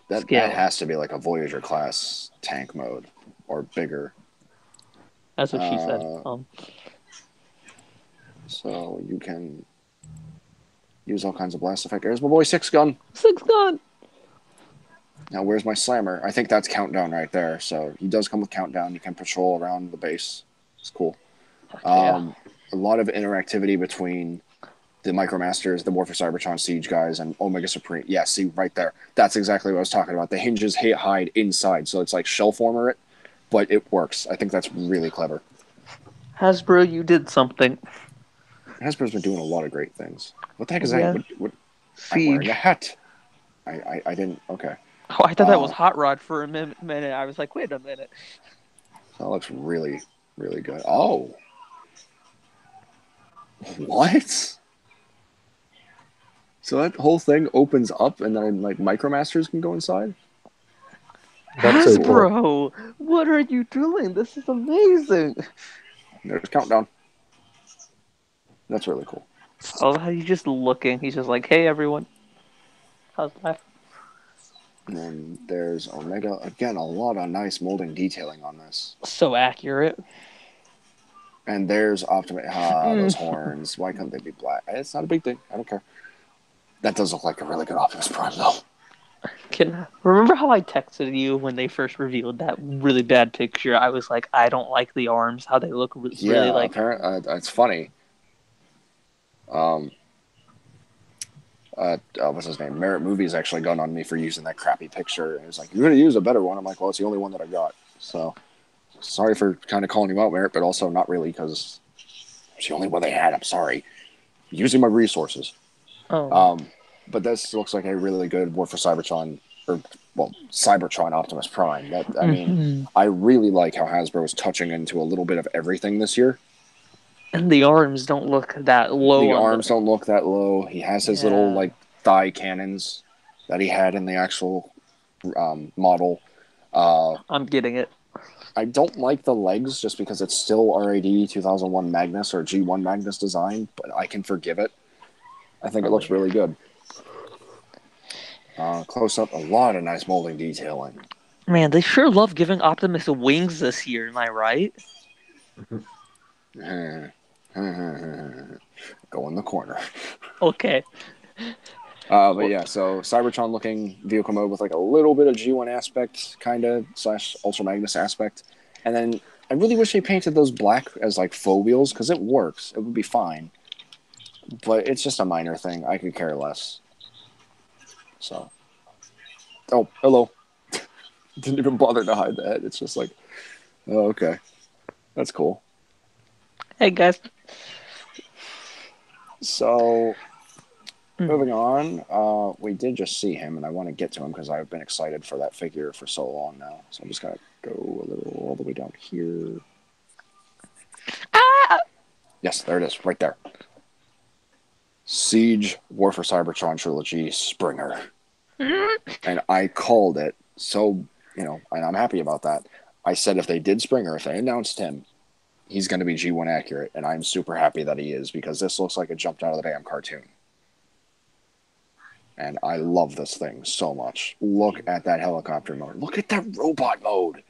That scale? has to be like a Voyager class tank mode or bigger. That's what she said. So you can use all kinds of blast effect. There's my boy Six Gun. Six Gun. Now where's my slammer? I think that's Countdown right there. So he does come with Countdown. You can patrol around the base. It's cool. Yeah. A lot of interactivity between the Micromasters, the War for Cybertron Siege guys, and Omega Supreme. Yeah, see right there. That's exactly what I was talking about. The hinges hide inside, so it's like shell former it, but it works. I think that's really clever. Hasbro, you did something. Hasbro's been doing a lot of great things. What the heck is Yeah. that? I'm wearing Siege. a hat. I didn't. Okay. Oh, I thought that was Hot Rod for a minute. I was like, wait a minute. That looks really, really good. Oh. What? So that whole thing opens up and then like Micromasters can go inside? That's so cool. Hasbro, what are you doing? This is amazing. There's Countdown. That's really cool. I love how he's just looking. He's just like, hey, everyone. How's life? And then there's Omega. Again, a lot of nice molding detailing on this. So accurate. And there's Optimus. Those horns. Why couldn't they be black? It's not a big thing. I don't care. That does look like a really good Optimus Prime, though. Remember how I texted you when they first revealed that really bad picture? I was like, I don't like the arms, how they look really like. Apparently, it's funny. What's his name? Merit Movies actually got on me for using that crappy picture. And it's like, you're going to use a better one. I'm like, well, it's the only one that I got. So, sorry for kind of calling you out, Merit, but also not really because it's the only one they had. I'm sorry. Using my resources. Oh. But this looks like a really good War for Cybertron, Cybertron Optimus Prime. I mean, I really like how Hasbro is touching into a little bit of everything this year. And the arms don't look that low. The arms don't look that low. He has his little like thigh cannons that he had in the actual model. I'm getting it. I don't like the legs just because it's still RAD 2001 Magnus or G1 Magnus design, but I can forgive it. I think it looks really good. Close up, a lot of nice molding detailing. Man, they sure love giving Optimus wings this year, am I right? Go in the corner. Okay. But yeah, so Cybertron looking vehicle mode with like a little bit of G1 aspect, kind of, / Ultra Magnus aspect. And then I really wish they painted those black as like faux wheels because it works. It would be fine. But it's just a minor thing. I could care less. So. Oh, hello. Didn't even bother to hide that. It's just like, oh, okay. That's cool. Hey, guys. So, moving on, we did just see him, and I want to get to him because I've been excited for that figure for so long now. So I'm just going to go a little all the way down here. Ah! Yes, there it is, right there. Siege, War for Cybertron Trilogy, Springer. And I called it, so, and I'm happy about that. I said if they did Springer, if they announced him, he's going to be G1 accurate, and I'm super happy that he is, because this looks like it jumped out of the damn cartoon. And I love this thing so much. Look at that helicopter mode. Look at that robot mode.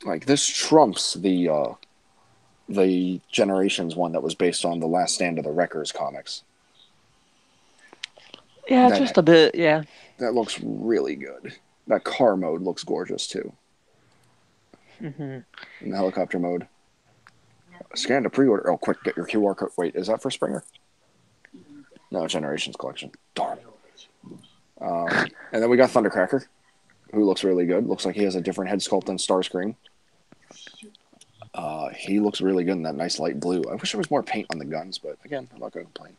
Like, this trumps the Generations one that was based on the Last Stand of the Wreckers comics. Yeah, just a bit, yeah. That looks really good. That car mode looks gorgeous, too. In the helicopter mode. Scan to pre-order. Oh, quick, get your QR code. Wait, is that for Springer? No, Generations Collection. Darn. And then we got Thundercracker, who looks really good. Looks like he has a different head sculpt than Starscream. He looks really good in that nice light blue. I wish there was more paint on the guns, but again, I'm not going to complain.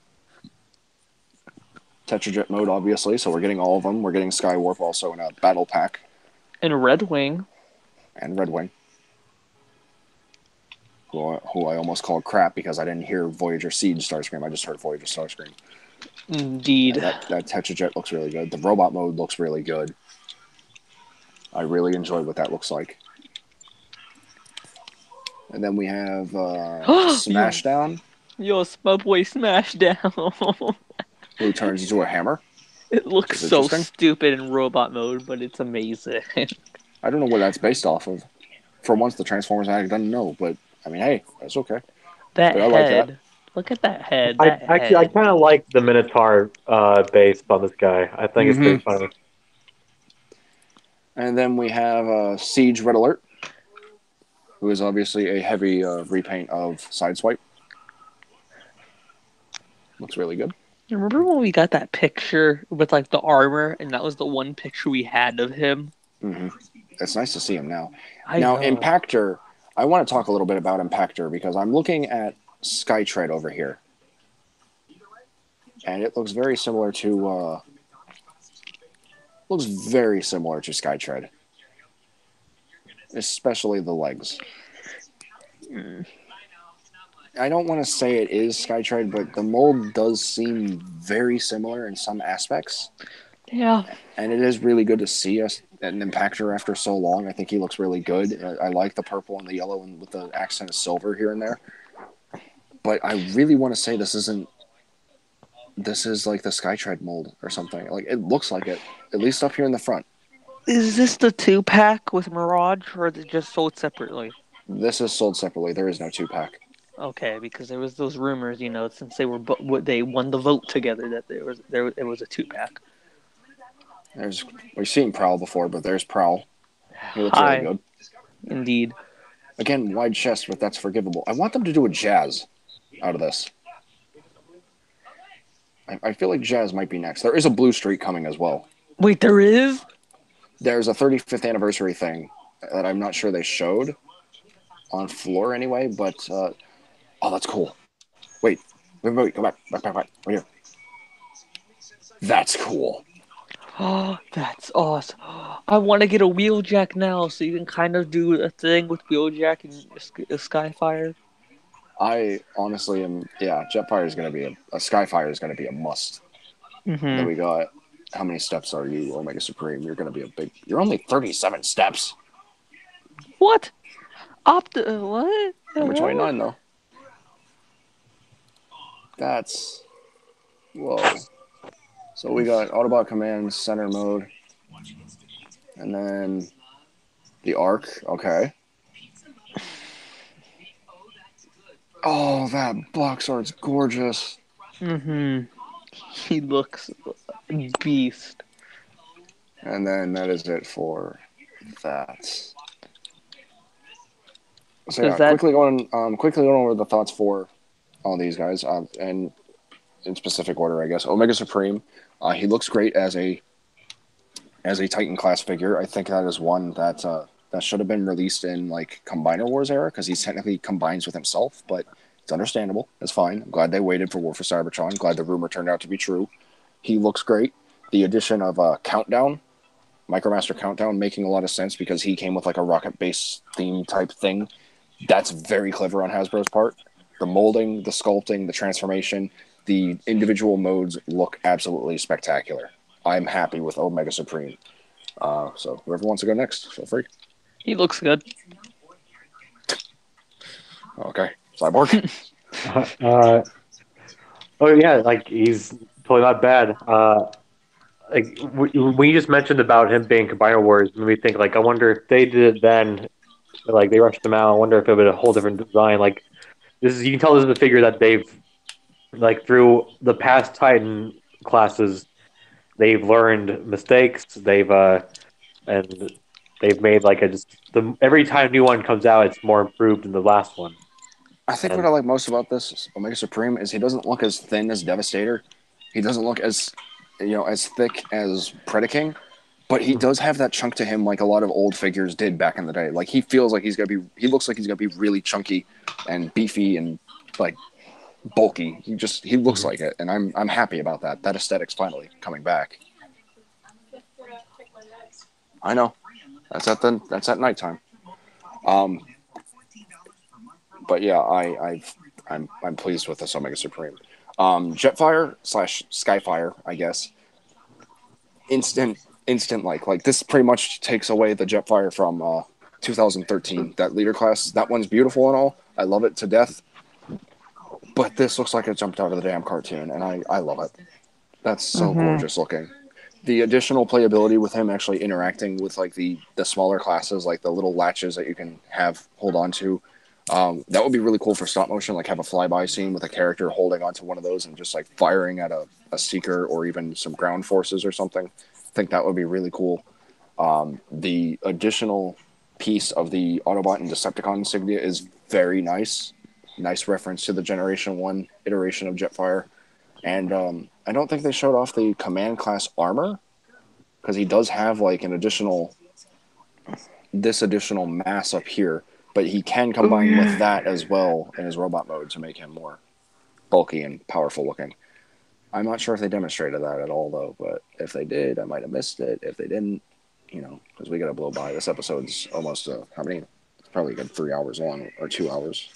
Tetrajet mode, obviously, so we're getting all of them. We're getting Skywarp also in a battle pack. And Red Wing. And Red Wing. Who I almost called crap because I didn't hear Voyager Siege Starscream. I just heard Voyager Starscream. Indeed. That Tetrajet looks really good. The robot mode looks really good. I really enjoy what that looks like. And then we have Smashdown, Yo, Smubway Smashdown. who turns into a hammer. It looks is so interesting. stupid in robot mode, but it's amazing. I don't know what that's based off of. For once, the Transformers addict doesn't know, but I mean, hey, that's okay. That But I head. like that. Look at that head. I That actually I head. kind of like the Minotaur base on this guy. I think it's pretty funny. And then we have Siege Red Alert, who is obviously a heavy repaint of Sideswipe. Looks really good. Remember when we got that picture with like the armor, and that was the one picture we had of him? Mm-hmm. It's nice to see him now. I Now, know. Impactor, I want to talk a little bit about Impactor because I'm looking at Skytread over here. And it looks very similar to Skytread. Especially the legs. I don't want to say it is Skytread, but the mold does seem very similar in some aspects. Yeah. And it is really good to see an Impactor after so long. I think he looks really good. I like the purple and the yellow and with the accent of silver here and there. But I really want to say this is like the Skytread mold or something. Like, it looks like it, at least up here in the front. Is this the 2-pack with Mirage, or is it just sold separately? This is sold separately. There is no 2-pack. Okay, because there was those rumors, since they they won the vote together, that it was a 2-pack. We've seen Prowl before, but there's Prowl. He looks really good. Indeed. Again, wide chest, but that's forgivable. I want them to do a Jazz out of this. I feel like Jazz might be next. There is a Blue Streak coming as well. Wait, there is? There's a 35th anniversary thing that I'm not sure they showed on floor anyway, but oh, that's cool. Wait, go back, right here. That's cool. Oh, that's awesome. I want to get a Wheeljack now, so you can kind of do a thing with Wheeljack and Skyfire. I honestly am, Jetfire is going to be a Skyfire is going to be a must. Mm-hmm. And then we got, how many steps are you, Omega Supreme? You're going to be you're only 37 steps. What? What? Number 29, though. That's, whoa. So we got Autobot Command Center mode. And then the Arc, okay. Oh, that box art's gorgeous. Mm-hmm. He looks beast. And then that is it for that. So yeah, quickly going over the thoughts for all these guys, and in specific order, I guess. Omega Supreme, he looks great as a Titan class figure. I think that is one that should have been released in like Combiner Wars era because he technically combines with himself, but it's understandable. It's fine. I'm glad they waited for War for Cybertron. Glad the rumor turned out to be true. He looks great. The addition of Countdown, Micromaster Countdown, making a lot of sense because he came with like a rocket base theme type thing. That's very clever on Hasbro's part. The molding, the sculpting, the transformation, the individual modes look absolutely spectacular. I'm happy with Omega Supreme. So whoever wants to go next, feel free. He looks good. Okay. Cyborg? Oh yeah, like he's totally not bad. Like when you just mentioned about him being Combiner Wars, made me think like I wonder if they did it then, like they rushed him out. I wonder if it would be a whole different design. Like you can tell this is a figure that they've like through the past Titan classes, they've learned mistakes. They've made like every time a new one comes out, it's more improved than the last one. I think what I like most about this Omega Supreme is he doesn't look as thin as Devastator. He doesn't look as thick as Predaking, but he does have that chunk to him like a lot of old figures did back in the day. Like he looks like he's gonna be really chunky and beefy and like bulky. He looks like it, and I'm happy about that. That aesthetic's finally coming back. I know. That's at nighttime. But yeah, I'm pleased with this Omega Supreme. Jetfire / Skyfire, I guess. Instant like this pretty much takes away the Jetfire from 2013. That leader class, that one's beautiful and all. I love it to death. But this looks like it jumped out of the damn cartoon, and I love it. That's so gorgeous looking. The additional playability with him actually interacting with like the smaller classes, like the little latches that you can have hold on to, that would be really cool for stop motion. Like have a flyby scene with a character holding onto one of those and just like firing at a seeker or even some ground forces or something. I think that would be really cool. The additional piece of the Autobot and Decepticon insignia is very nice. Nice reference to the Generation 1 iteration of Jetfire. And I don't think they showed off the command class armor, because he does have like additional mass up here, but he can combine with that as well in his robot mode to make him more bulky and powerful looking. I'm not sure if they demonstrated that at all though, but if they did, I might have missed it. If they didn't, because we got to blow by. This episode's almost how many? It's probably a good 3 hours long or 2 hours.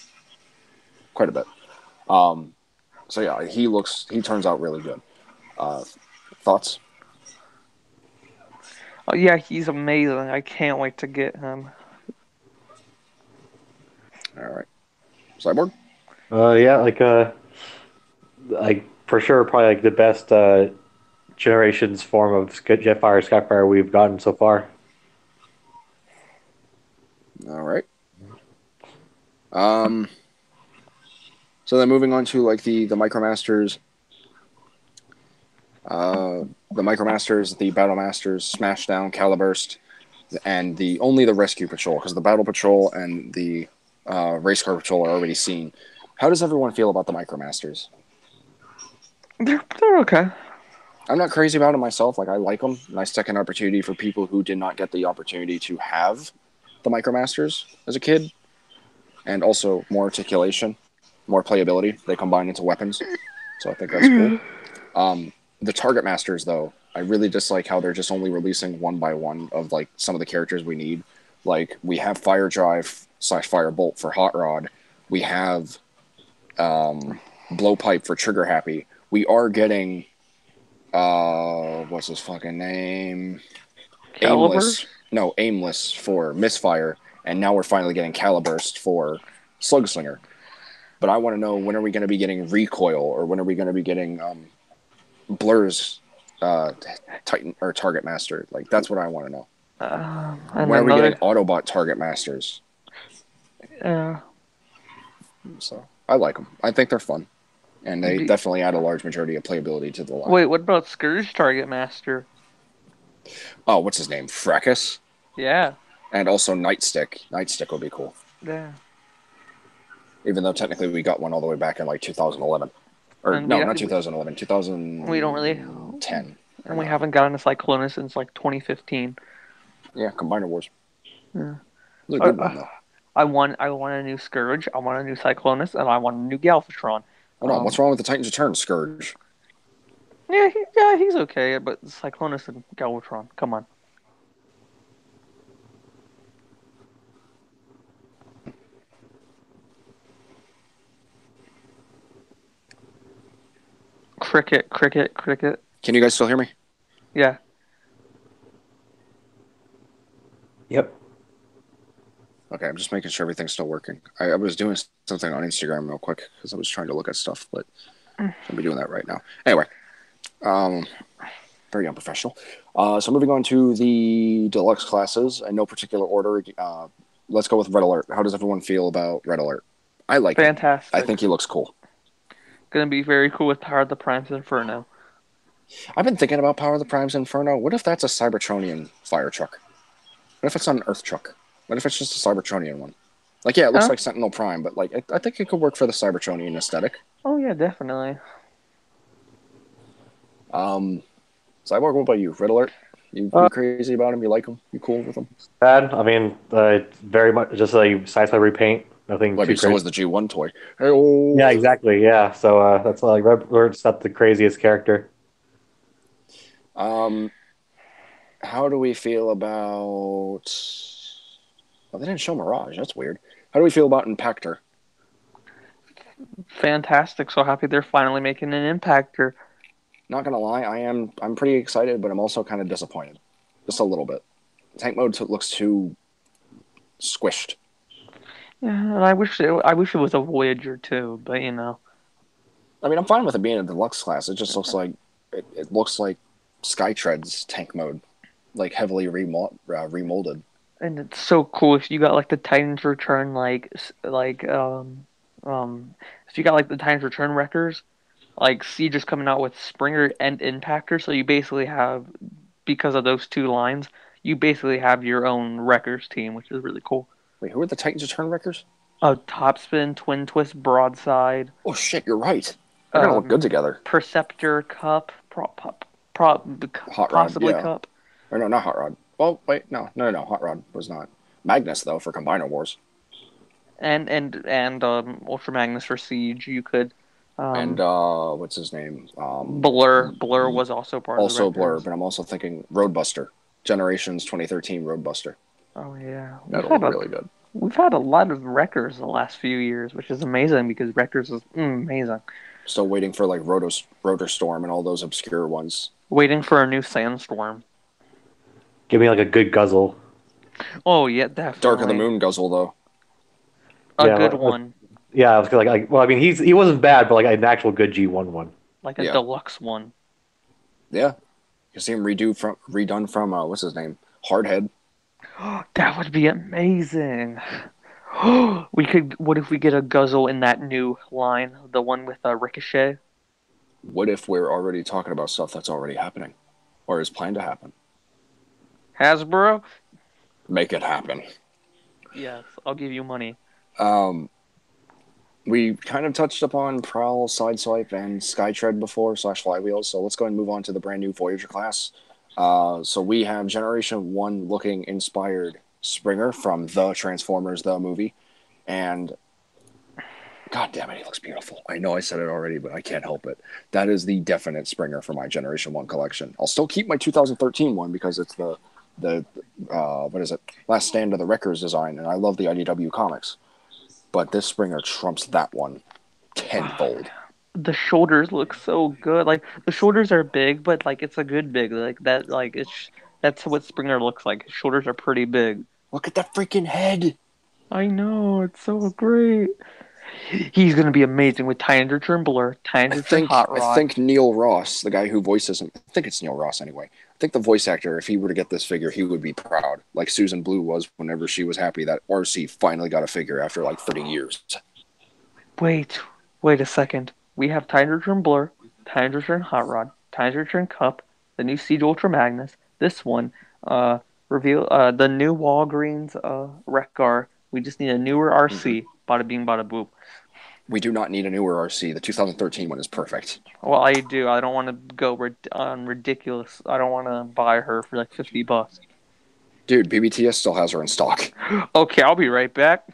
Quite a bit. So yeah, he turns out really good. Thoughts? Oh yeah, he's amazing. I can't wait to get him. All right, Cyborg. Yeah, like for sure, probably like the best generations form of Jetfire, Skyfire we've gotten so far. All right. So then moving on to like the Micromasters, the Battle Masters, Smashdown, Caliburst, and only the Rescue Patrol, because the Battle Patrol and the Race Car Patrol are already seen. How does everyone feel about the Micromasters? They're okay. I'm not crazy about them myself. Like I like them. Nice second opportunity for people who did not get the opportunity to have the Micromasters as a kid, and also more articulation, more playability. They combine into weapons, so I think that's cool. The Target Masters, though, I really dislike how they're just only releasing one by one of like some of the characters we need. Like we have Fire Drive / Firebolt for Hot Rod. We have Blowpipe for Trigger Happy. We are getting what's his fucking name? Calibers? Aimless for Misfire, and now we're finally getting Caliburst for Slugslinger. But I want to know, when are we going to be getting Recoil, or when are we going to be getting Blur's Titan or Target Master? Like that's what I want to know. When are we getting Autobot Target Masters? Yeah. So I like them. I think they're fun, and they definitely add a large majority of playability to the line. Wait, what about Scourge Target Master? Oh, what's his name? Fracas? Yeah. And also Nightstick. Nightstick would be cool. Yeah. Even though technically we got one all the way back in like 2011. Or no, not 2011. 2010. We don't really. And we haven't gotten a Cyclonus since like 2015. Yeah, Combiner Wars. Yeah. It's a good one though. I want a new Scourge. I want a new Cyclonus, and I want a new Galvatron. Hold on, what's wrong with the Titans Return Scourge? Yeah, he's okay, but Cyclonus and Galvatron, come on. Cricket. Can you guys still hear me? Yeah. Yep. Okay, I'm just making sure everything's still working. I was doing something on Instagram real quick because I was trying to look at stuff, but I'll be doing that right now. Anyway, very unprofessional. So moving on to the deluxe classes in no particular order. Let's go with Red Alert. How does everyone feel about Red Alert? I like it. Fantastic. I think he looks cool. Gonna be very cool with Power of the Primes Inferno. I've been thinking about Power of the Primes Inferno. What if that's a Cybertronian fire truck? What if it's not an Earth truck? What if it's just a Cybertronian one? Like, yeah, it looks like Sentinel Prime, but like, I think it could work for the Cybertronian aesthetic. Oh yeah, definitely. Cyborg, what about you? Red Alert? You crazy about him? You like him? You cool with him? Bad. I mean, very much just a sci-fi repaint. Nothing too crazy. So was the G1 toy. Hey-oh. Yeah, exactly. Yeah, so that's like Red Alert's not the craziest character. How do we feel about? Well, they didn't show Mirage. That's weird. How do we feel about Impactor? fantastic. So happy they're finally making an impactor. Not gonna lie, I'm pretty excited, but I'm also kind of disappointed, just a little bit. Tank mode looks too squished. Yeah, and I wish it was a Voyager too, but you know. I mean, I'm fine with it being a deluxe class. It just looks like it looks like Skytread's tank mode, like heavily remolded. And it's so cool if you got like the Titans Return if you got like the Titans Return wreckers, like Siege is coming out with Springer and Impactor, so you basically have, because of those two lines, you basically have your own wreckers team, which is really cool. Wait, who are the Titans Return wreckers? Topspin, Twin Twist, Broadside, Oh shit, you're right. They're gonna look good together. Perceptor, Cup, Hot Rod, possibly yeah. Cup, Or no, not Hot Rod. Well, wait, no. Hot Rod was not. Magnus though for Combiner Wars. and Ultra Magnus for Siege. You could And what's his name? Blur was also part of the Also Blur, records. but I'm also thinking Roadbuster. Generations 2013 Roadbuster. Oh yeah, That'll look really good. We've had a lot of wreckers the last few years, which is amazing because wreckers is amazing. Still waiting for like Rotor Storm and all those obscure ones. Waiting for a new Sandstorm. Give me like a good guzzle. Oh yeah, definitely. Dark of the Moon Guzzle though. A good one. Yeah, I was like, well, I mean, he wasn't bad, but like an actual good G1 one. Like a deluxe one. Yeah, you see him redone from what's his name? Hardhead. That would be amazing. What if we get a Guzzle in that new line, the one with Ricochet? What if we're already talking about stuff that's already happening, or is planned to happen? Hasbro? Make it happen. Yes, I'll give you money. We kind of touched upon Prowl, Sideswipe, and Skytread before, / Flywheels, so let's go ahead and move on to the brand new Voyager class. So we have Generation 1 looking inspired Springer from the Transformers, the movie, and god damn it, he looks beautiful. I know I said it already, but I can't help it. That is the definite Springer for my Generation 1 collection. I'll still keep my 2013 one because it's the what is it? Last Stand of the Wreckers design, and I love the IDW comics. But this Springer trumps that one tenfold. The shoulders look so good. Like the shoulders are big, but like it's a good big. Like that. Like that's what Springer looks like. His shoulders are pretty big. Look at that freaking head. I know, it's so great. He's gonna be amazing with Tiny Return Blur, Tiny Return Hot Rod. I think Neil Ross, the guy who voices him, I think it's Neil Ross anyway. I think the voice actor, if he were to get this figure, he would be proud, like Susan Blue was whenever she was happy that RC finally got a figure after like 30 years. Wait a second. We have Tiny Return Blur, Tiny Return Hot Rod, Tiny Return Cup, the new Siege Ultra Magnus, this one, the new Walgreens Wreck-Gar. We just need a newer RC. Bada bing, bada boop. We do not need a newer RC. The 2013 one is perfect. Well, I do. I don't want to go on ridiculous. I don't want to buy her for like $50. Dude, BBTS still has her in stock. Okay, I'll be right back.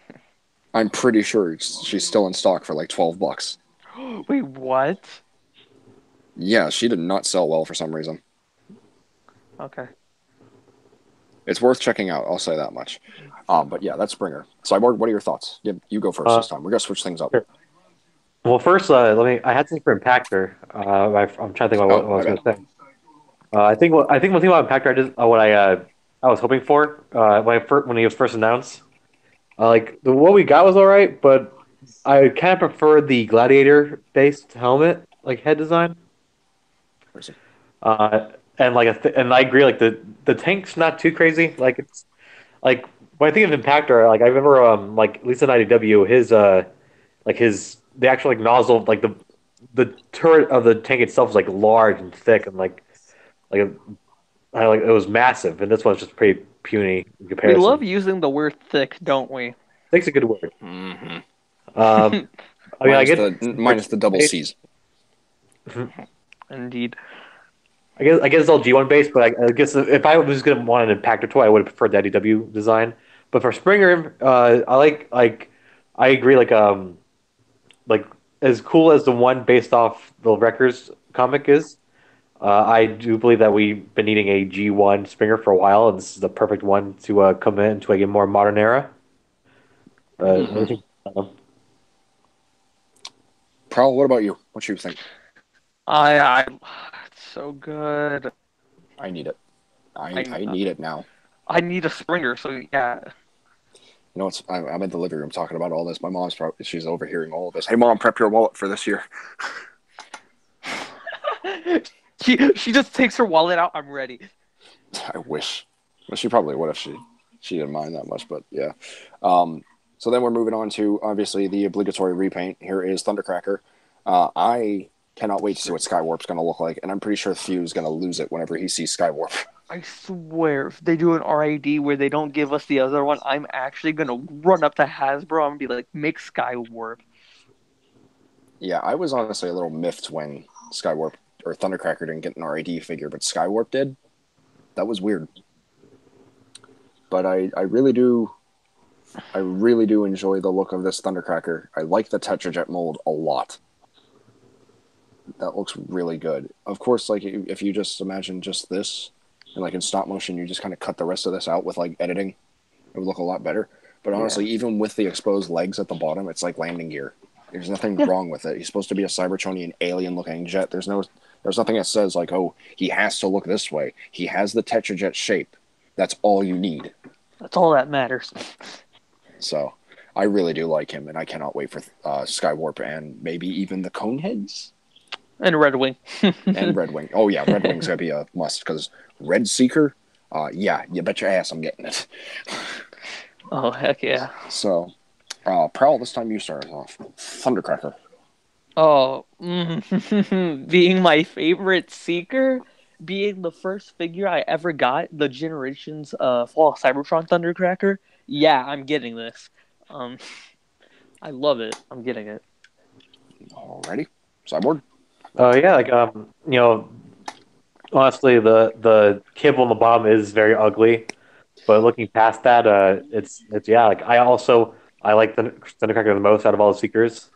I'm pretty sure she's still in stock for like $12. Wait, what? Yeah, she did not sell well for some reason. Okay. It's worth checking out, I'll say that much. But yeah, that's Springer. Cyborg, what are your thoughts? You go first this time. We're going to switch things up. Sure. Well, first, I had something for Impactor. I'm trying to think about what I was going to say. I think one thing about Impactor, what I was hoping for when he was first announced. Like what we got was all right, but I kind of prefer the gladiator-based helmet, like head design. And I agree. Like the tank's not too crazy. Like it's like when I think of Impactor, like I remember like at least in IDW, the actual like nozzle, like the turret of the tank itself is like large and thick and like it was massive, and this one's just pretty puny in comparison. We love using the word thick, don't we? Thick's a good word. Mm-hmm. I mean, minus the double C's. Indeed. I guess it's all G1 based, but I guess if I was going to want an Impactor toy, I would have preferred the IDW design. But for Springer, I agree. Like as cool as the one based off the Wreckers comic is, I do believe that we've been needing a G1 Springer for a while, and this is the perfect one to come into a more modern era. Prowl, what about you? What you think? It's so good. I need it. I I need it now. I need a Springer, so yeah. You know, I'm in the living room talking about all this. My mom's she's overhearing all of this. Hey, Mom, prep your wallet for this year. She just takes her wallet out. I'm ready. I wish. Well, she probably would if she didn't mind that much, but yeah. So then we're moving on to, obviously, the obligatory repaint. Here is Thundercracker. I cannot wait to see what Skywarp's going to look like, and I'm pretty sure Thew's going to lose it whenever he sees Skywarp. I swear, if they do an RAD where they don't give us the other one, I'm actually gonna run up to Hasbro and be like, "Make Skywarp." Yeah, I was honestly a little miffed when Skywarp or Thundercracker didn't get an RAD figure, but Skywarp did. That was weird. But I really do enjoy the look of this Thundercracker. I like the Tetrajet mold a lot. That looks really good. Of course, like if you just imagine just this, and like in stop motion, you just kind of cut the rest of this out with like editing, it would look a lot better. But honestly, even with the exposed legs at the bottom, it's like landing gear. There's nothing wrong with it. He's supposed to be a Cybertronian alien-looking jet. There's nothing that says like, oh, he has to look this way. He has the Tetrajet shape. That's all you need. That's all that matters. So I really do like him, and I cannot wait for Skywarp and maybe even the Coneheads. And Red Wing. And Red Wing. Oh, yeah, Red Wing's going to be a must, because Red Seeker, yeah, you bet your ass I'm getting it. Oh, heck yeah. So, Prowl, this time you start us off. Thundercracker. Oh, being my favorite Seeker, being the first figure I ever got, the Generations Fall of Cybertron Thundercracker, yeah, I'm getting this. I love it. I'm getting it. Alrighty. Cyborg? Yeah, like honestly, the kibble on the bottom is very ugly, but looking past that, it's yeah. Like I like the Thundercracker the most out of all the Seekers,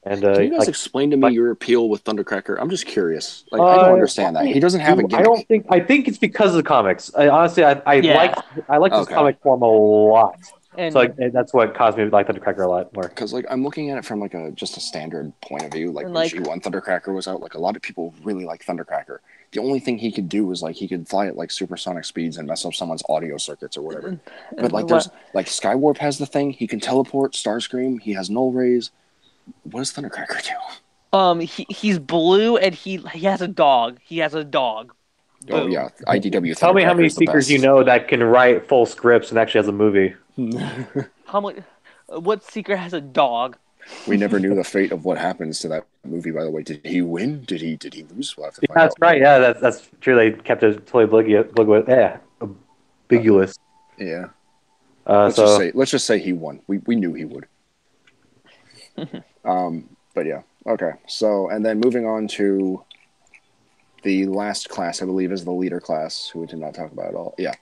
and Can you guys like explain to me your appeal with Thundercracker? I'm just curious. Like, I don't understand that. I He doesn't have a I gimmick. don't think. I think it's because of the comics. Honestly, I like this Okay. comic form a lot. And So that's what caused me to like Thundercracker a lot more. Because like I'm looking at it from like just a standard point of view. Like And, when like- G1 Thundercracker was out, like a lot of people really like Thundercracker. The only thing he could do was like he could fly at like supersonic speeds and mess up someone's audio circuits or whatever. But like there's like Skywarp has the thing. He can teleport. Starscream. He has null rays. What does Thundercracker do? he's blue and he has a dog. He has a dog. Oh Boom. yeah, IDW. Tell me how many Thundercracker's the Seekers best. you know that can write full scripts and actually has a movie. How much? What Seeker has a dog? We never knew the fate of what happens to that movie. By the way, did he win? Did he lose? We'll have to Yeah, find that's out. right. Yeah, that's true. They kept it totally ambiguous. Yeah. So Let's just say he won. We knew he would. But yeah. Okay. So and then moving on to the last class, I believe, is the leader class, who we did not talk about at all. Yeah.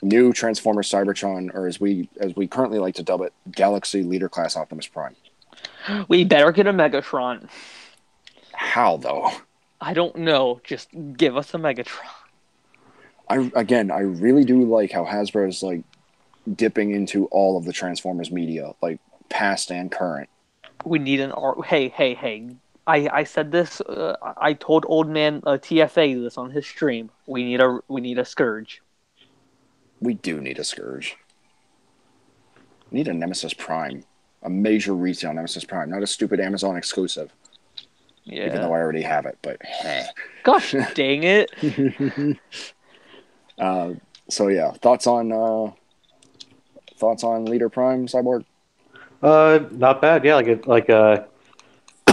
New Transformers Cybertron, or as we currently like to dub it, Galaxy Leader Class Optimus Prime. We better get a Megatron. How though? I don't know. Just give us a Megatron. I really do like how Hasbro's like dipping into all of the Transformers media, like past and current. We need an Hey. I said this. I told Old Man TFA this on his stream. We need a Scourge. We do need a Scourge. We need a Nemesis Prime. A major retail Nemesis Prime, not a stupid Amazon exclusive. Yeah. Even though I already have it, but Gosh dang it. So yeah, thoughts on Leader Prime, Cyborg? not bad. Yeah,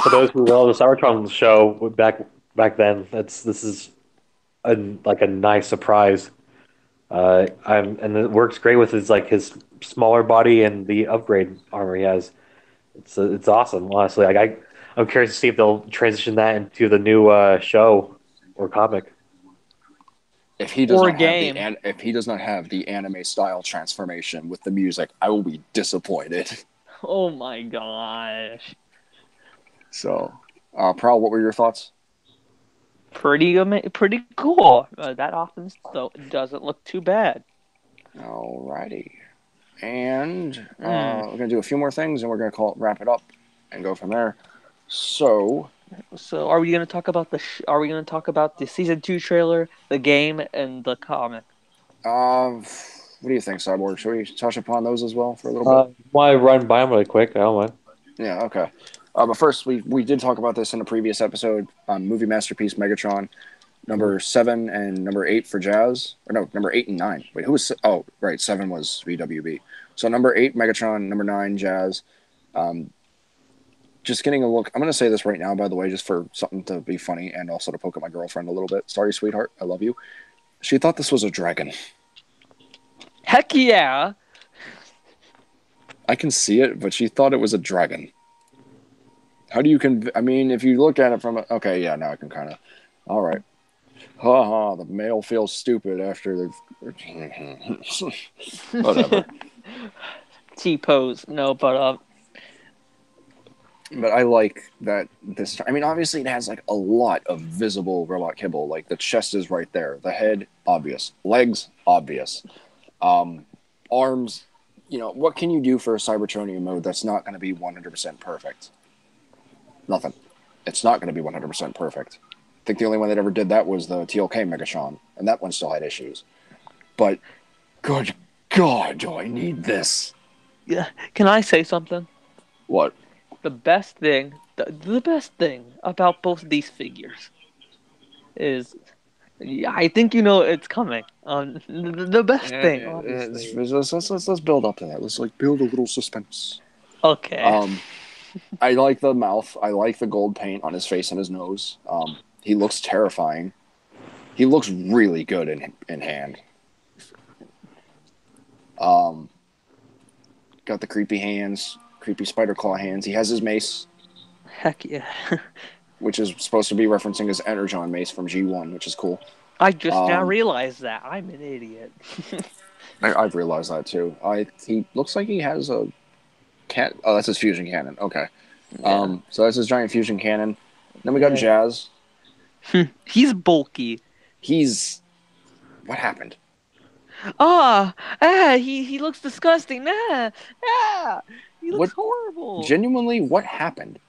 for those who know the Cybertron show back then, this is a nice surprise. And it works great with his smaller body and the upgrade armor he has. It's awesome, honestly. I'm curious to see if they'll transition that into the new show or comic. If he does Or not game. if he does not have the anime style transformation with the music, I will be disappointed. Oh my gosh. So, Prowl, what were your thoughts? Pretty cool. That Optimus though doesn't look too bad. Alrighty. And we're gonna do a few more things, and we're gonna wrap it up and go from there. So, So, are we going to talk about are we going to talk about the season 2 trailer, the game, and the comic? what do you think, Cyborg? Should we touch upon those as well for a little bit? Want to run by them really quick? I don't mind. Yeah, okay. But first, we did talk about this in a previous episode. Movie masterpiece Megatron, number 7 and number 8 for Jazz, or no, number 8 and 9. Wait, who was? Oh, right, 7 was VWB. So number 8 Megatron, number 9 Jazz. Just getting a look. I'm gonna say this right now, by the way, just for something to be funny and also to poke at my girlfriend a little bit. Sorry, sweetheart, I love you. She thought this was a dragon. Heck yeah! I can see it, but she thought it was a dragon. How do you I mean, if you look at it from okay, yeah, now I can kind of. All right. Ha ha! The male feels stupid after the. Whatever. T-pose. No, but But I like that this. I mean, obviously, it has like a lot of visible robot kibble. Like the chest is right there, the head obvious, legs obvious, arms. You know, what can you do for a Cybertronian mode that's not going to be 100% perfect? Nothing. It's not going to be 100% perfect. I think the only one that ever did that was the TLK Megatron, and that one still had issues. But, good God, do I need this? yeah. Can I say something? What? The best thing about both of these figures is, I think you know it's coming. The best thing, obviously. Let's build up to that. Let's like build a little suspense. Okay. I like the mouth. I like the gold paint on his face and his nose. He looks terrifying. He looks really good in hand. Got the creepy hands, creepy spider claw hands. He has his mace. Heck yeah. Which is supposed to be referencing his Energon mace from G1, which is cool. I just now realized that. I'm an idiot. I've realized that too. He looks like he has a cat. Oh, that's his fusion cannon. Okay. Yeah. So that's his giant fusion cannon. Then we got Jazz. He's bulky. What happened? He looks disgusting. He looks horrible. Genuinely, what happened?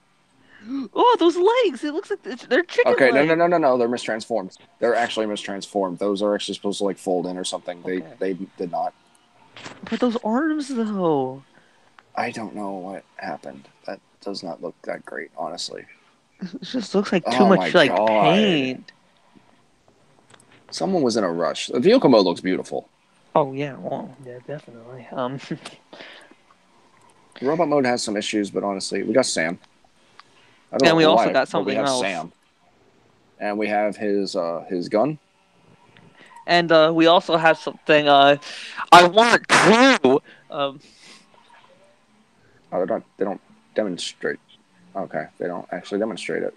Oh, those legs! It looks like they're chicken legs. No. They're mistransformed. They're actually mistransformed. Those are actually supposed to like fold in or something. Okay. They did not. But those arms, though. I don't know what happened. That does not look that great, honestly. It just looks like too much like paint. Someone was in a rush. The vehicle mode looks beautiful. Oh yeah, well, yeah, definitely. Robot mode has some issues, but honestly, we got Sam. And we also got something else. Sam. And we have his gun. And we also have something I want Drew. They don't demonstrate. Okay, they don't actually demonstrate it.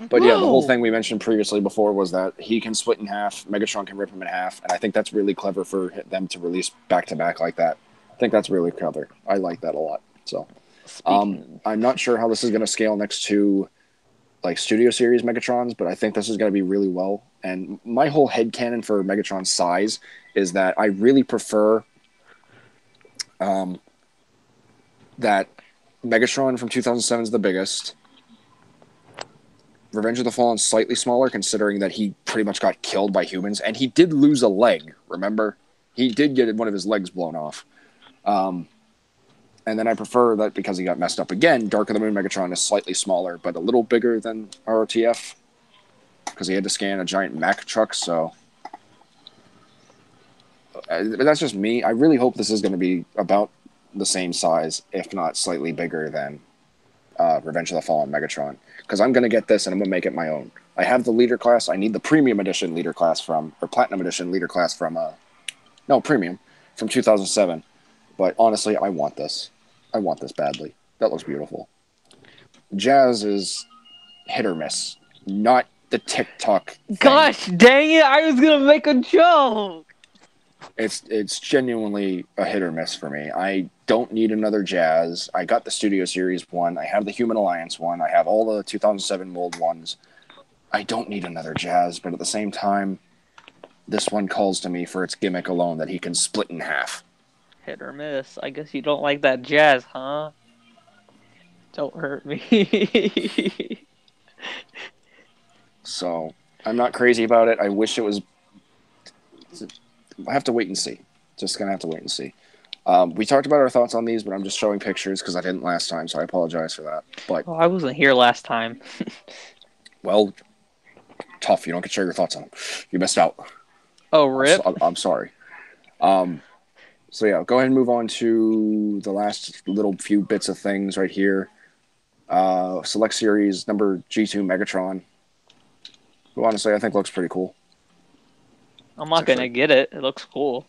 But yeah, the whole thing we mentioned previously before was that he can split in half. Megatron can rip him in half, and I think that's really clever for them to release back to back like that. I think that's really clever. I like that a lot. So, I'm not sure how this is going to scale next to like Studio Series Megatrons, but I think this is going to be really well. And my whole headcanon for Megatron's size is that I really prefer that Megatron from 2007 is the biggest. Revenge of the Fallen slightly smaller, considering that he pretty much got killed by humans, and he did lose a leg. Remember, he did get one of his legs blown off. And then I prefer that because he got messed up again. Dark of the Moon Megatron is slightly smaller, but a little bigger than ROTF because he had to scan a giant Mack truck. So, but that's just me. I really hope this is going to be about the same size, if not slightly bigger than Revenge of the Fallen Megatron, because I'm going to get this and I'm going to make it my own. I have the leader class. I need the premium edition leader class or platinum edition leader class premium from 2007. But honestly, I want this. I want this badly. That looks beautiful. Jazz is hit or miss, not the TikTok thing. Gosh dang it! I was gonna make a joke. It's genuinely a hit or miss for me. I don't need another Jazz. I got the Studio Series one. I have the Human Alliance one. I have all the 2007 mold ones. I don't need another Jazz, but at the same time, this one calls to me for its gimmick alone that he can split in half. Hit or miss. I guess you don't like that Jazz, huh? Don't hurt me. So I'm not crazy about it. I wish it was. I have to wait and see. Just gonna have to wait and see. We talked about our thoughts on these, but I'm just showing pictures because I didn't last time, so I apologize for that. But Oh, I wasn't here last time. well, tough. You don't get to share your thoughts on them. You missed out. Oh, rip. I'm sorry. So yeah, go ahead and move on to the last little few bits of things right here. Select series number G2 Megatron, who honestly I think looks pretty cool. I'm not gonna get it. It looks cool.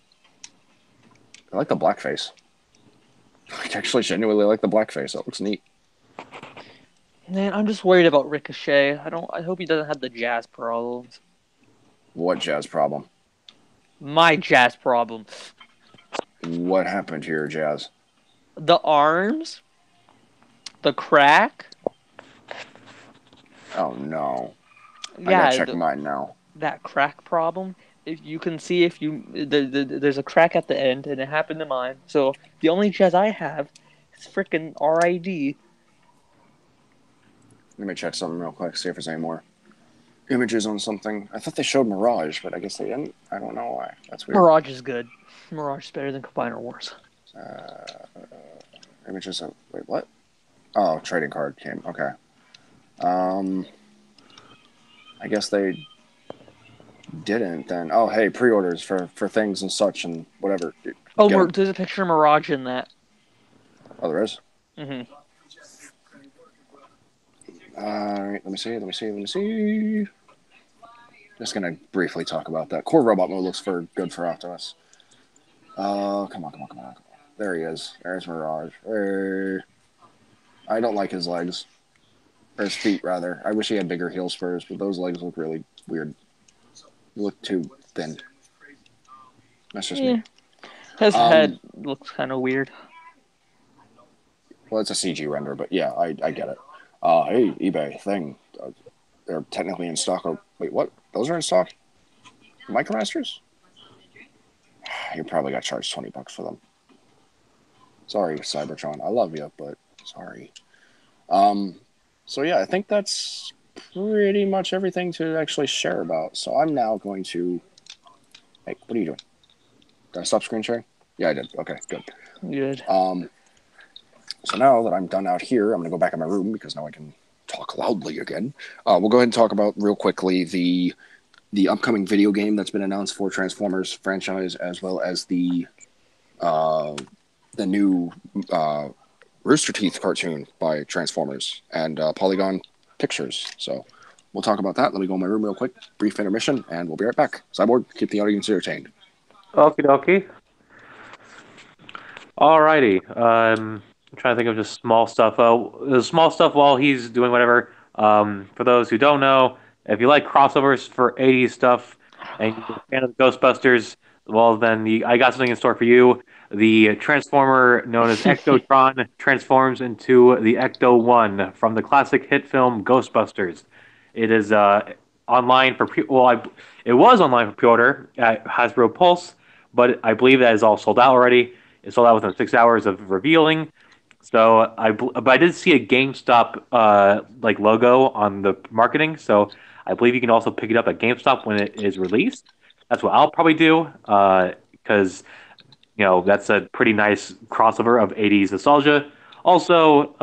I like the blackface. I actually genuinely like the blackface. That looks neat. Man, I'm just worried about Ricochet. I hope he doesn't have the jazz problems. What jazz problem? My jazz problem. What happened here, Jazz? The arms, the crack. Oh no. I Yeah, gotta check mine now. that crack problem. If you can see if you there's a crack at the end, and it happened to mine. So the only jazz I have is freaking RID. Let me check something real quick, see if there's any more images on something. I thought they showed Mirage, but I guess they didn't. I don't know why. That's weird. Mirage is good. Mirage is better than Combiner Wars. Images of wait, what? Oh, trading card came. Okay. I guess they didn't then. Oh, hey, pre-orders for things and such and whatever. Oh, there's a picture of Mirage in that. Oh, there is? Mm-hmm. Alright, let me see. Just gonna briefly talk about that. Core robot mode looks good for Optimus. Come on. There he is. There's Mirage. I don't like his legs. Or his feet, rather. I wish he had bigger heel spurs, but those legs look really weird. They look too thin. That's just me. His head looks kind of weird. Well, it's a CG render, but yeah, I get it. Hey, eBay thing. They're technically in stock. Wait, what? Those are in stock? Micromasters? You probably got charged $20 for them. Sorry, Cybertron. I love you, but sorry. So yeah, I think that's pretty much everything to actually share about. So I'm now going to. Hey, what are you doing? Did I stop screen sharing? Yeah, I did. Okay, good. Good. So now that I'm done out here, I'm going to go back in my room because now I can talk loudly again. We'll go ahead and talk about real quickly the upcoming video game that's been announced for Transformers franchise, as well as the new Rooster Teeth cartoon by Transformers and Polygon Pictures. So we'll talk about that. Let me go in my room real quick. Brief intermission, and we'll be right back. Cyborg, keep the audience entertained. Okie dokie. Alrighty. I'm trying to think of just small stuff. The small stuff while he's doing whatever. For those who don't know, if you like crossovers for 80s stuff and you're a fan of Ghostbusters, well, then I got something in store for you. The Transformer known as Ectotron transforms into the Ecto-1 from the classic hit film Ghostbusters. It is online for it was online for pre-order at Hasbro Pulse, but I believe that is all sold out already. It sold out within 6 hours of revealing. So but I did see a GameStop like logo on the marketing. So I believe you can also pick it up at GameStop when it is released. That's what I'll probably do because that's a pretty nice crossover of 80s nostalgia. Also,